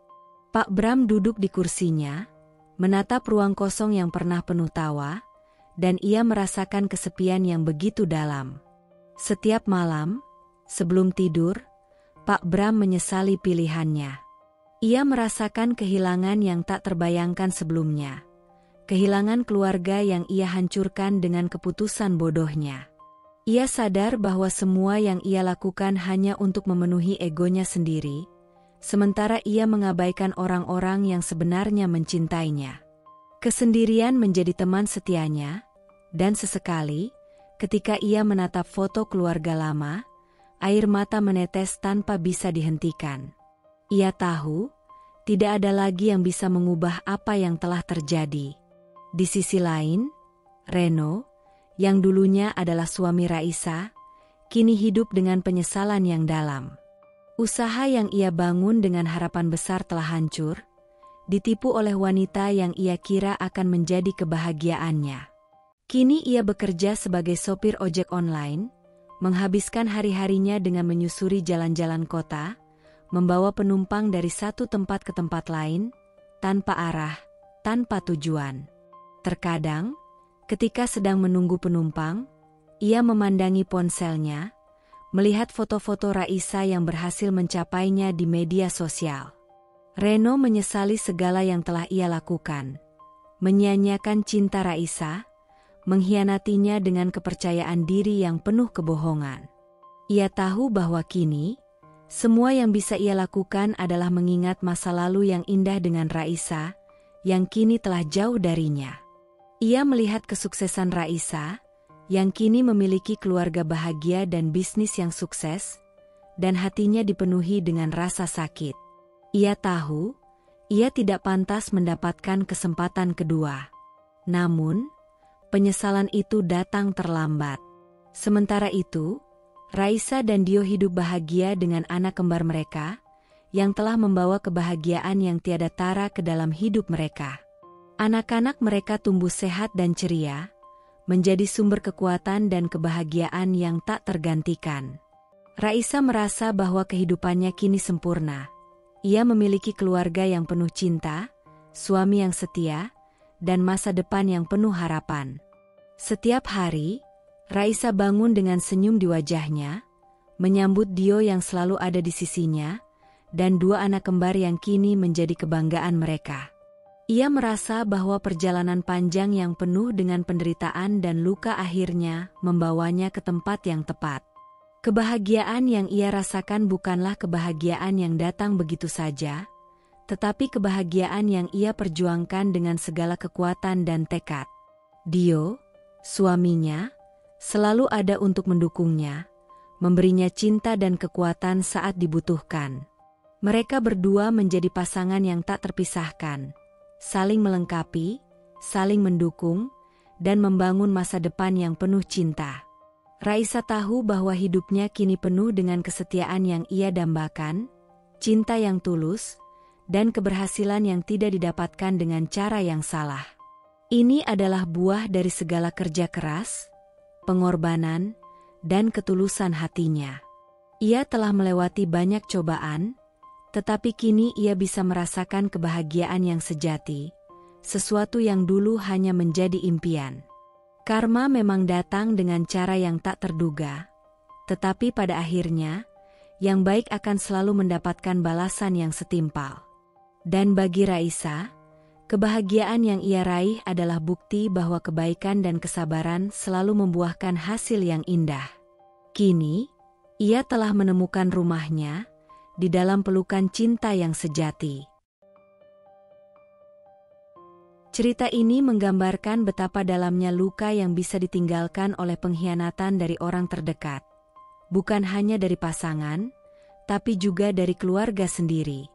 Pak Bram duduk di kursinya, menatap ruang kosong yang pernah penuh tawa, dan ia merasakan kesepian yang begitu dalam. Setiap malam, sebelum tidur, Pak Bram menyesali pilihannya. Ia merasakan kehilangan yang tak terbayangkan sebelumnya. Kehilangan keluarga yang ia hancurkan dengan keputusan bodohnya. Ia sadar bahwa semua yang ia lakukan hanya untuk memenuhi egonya sendiri, sementara ia mengabaikan orang-orang yang sebenarnya mencintainya. Kesendirian menjadi teman setianya, dan sesekali, ketika ia menatap foto keluarga lama, air mata menetes tanpa bisa dihentikan. Ia tahu, tidak ada lagi yang bisa mengubah apa yang telah terjadi. Di sisi lain, Reno, yang dulunya adalah suami Raisa, kini hidup dengan penyesalan yang dalam. Usaha yang ia bangun dengan harapan besar telah hancur, ditipu oleh wanita yang ia kira akan menjadi kebahagiaannya. Kini ia bekerja sebagai sopir ojek online, menghabiskan hari-harinya dengan menyusuri jalan-jalan kota, membawa penumpang dari satu tempat ke tempat lain, tanpa arah, tanpa tujuan. Terkadang, ketika sedang menunggu penumpang, ia memandangi ponselnya, melihat foto-foto Raisa yang berhasil mencapainya di media sosial. Reno menyesali segala yang telah ia lakukan, menyia-nyiakan cinta Raisa, mengkhianatinya dengan kepercayaan diri yang penuh kebohongan. Ia tahu bahwa kini, semua yang bisa ia lakukan adalah mengingat masa lalu yang indah dengan Raisa, yang kini telah jauh darinya. Ia melihat kesuksesan Raisa, yang kini memiliki keluarga bahagia dan bisnis yang sukses, dan hatinya dipenuhi dengan rasa sakit. Ia tahu, ia tidak pantas mendapatkan kesempatan kedua. Namun, penyesalan itu datang terlambat. Sementara itu, Raisa dan Dio hidup bahagia dengan anak kembar mereka, yang telah membawa kebahagiaan yang tiada tara ke dalam hidup mereka. Anak-anak mereka tumbuh sehat dan ceria, menjadi sumber kekuatan dan kebahagiaan yang tak tergantikan. Raisa merasa bahwa kehidupannya kini sempurna. Ia memiliki keluarga yang penuh cinta, suami yang setia, dan masa depan yang penuh harapan. Setiap hari, Raisa bangun dengan senyum di wajahnya, menyambut Dio yang selalu ada di sisinya, dan dua anak kembar yang kini menjadi kebanggaan mereka. Ia merasa bahwa perjalanan panjang yang penuh dengan penderitaan dan luka akhirnya membawanya ke tempat yang tepat. Kebahagiaan yang ia rasakan bukanlah kebahagiaan yang datang begitu saja, tetapi kebahagiaan yang ia perjuangkan dengan segala kekuatan dan tekad. Dio, suaminya, selalu ada untuk mendukungnya, memberinya cinta dan kekuatan saat dibutuhkan. Mereka berdua menjadi pasangan yang tak terpisahkan, saling melengkapi, saling mendukung, dan membangun masa depan yang penuh cinta. Raisa tahu bahwa hidupnya kini penuh dengan kesetiaan yang ia dambakan, cinta yang tulus, dan keberhasilan yang tidak didapatkan dengan cara yang salah. Ini adalah buah dari segala kerja keras, pengorbanan, dan ketulusan hatinya. Ia telah melewati banyak cobaan, tetapi kini ia bisa merasakan kebahagiaan yang sejati, sesuatu yang dulu hanya menjadi impian. Karma memang datang dengan cara yang tak terduga, tetapi pada akhirnya, yang baik akan selalu mendapatkan balasan yang setimpal. Dan bagi Raisa, Kebahagiaan yang ia raih adalah bukti bahwa kebaikan dan kesabaran selalu membuahkan hasil yang indah. Kini, ia telah menemukan rumahnya di dalam pelukan cinta yang sejati. Cerita ini menggambarkan betapa dalamnya luka yang bisa ditinggalkan oleh pengkhianatan dari orang terdekat. Bukan hanya dari pasangan, tapi juga dari keluarga sendiri.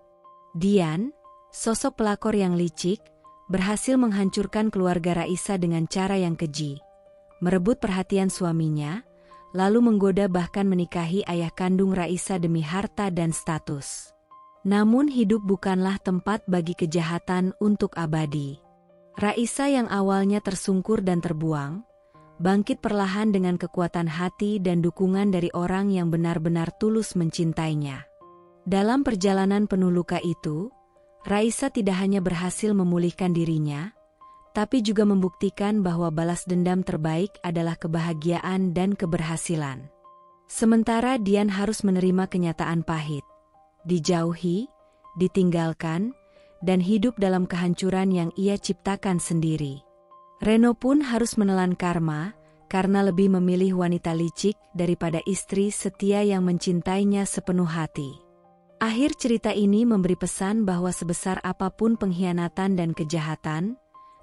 Dian, sosok pelakor yang licik, berhasil menghancurkan keluarga Raisa dengan cara yang keji. Merebut perhatian suaminya, lalu menggoda bahkan menikahi ayah kandung Raisa demi harta dan status. Namun hidup bukanlah tempat bagi kejahatan untuk abadi. Raisa yang awalnya tersungkur dan terbuang, bangkit perlahan dengan kekuatan hati dan dukungan dari orang yang benar-benar tulus mencintainya. Dalam perjalanan penuh luka itu, Raisa tidak hanya berhasil memulihkan dirinya, tapi juga membuktikan bahwa balas dendam terbaik adalah kebahagiaan dan keberhasilan. Sementara Dian harus menerima kenyataan pahit, dijauhi, ditinggalkan, dan hidup dalam kehancuran yang ia ciptakan sendiri. Reno pun harus menelan karma, karena lebih memilih wanita licik daripada istri setia yang mencintainya sepenuh hati. Akhir cerita ini memberi pesan bahwa sebesar apapun pengkhianatan dan kejahatan,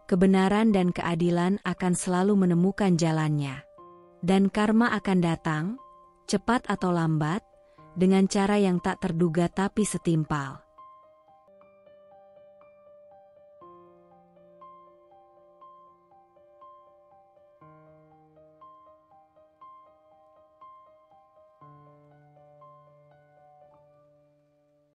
kebenaran dan keadilan akan selalu menemukan jalannya. Dan karma akan datang, cepat atau lambat, dengan cara yang tak terduga tapi setimpal.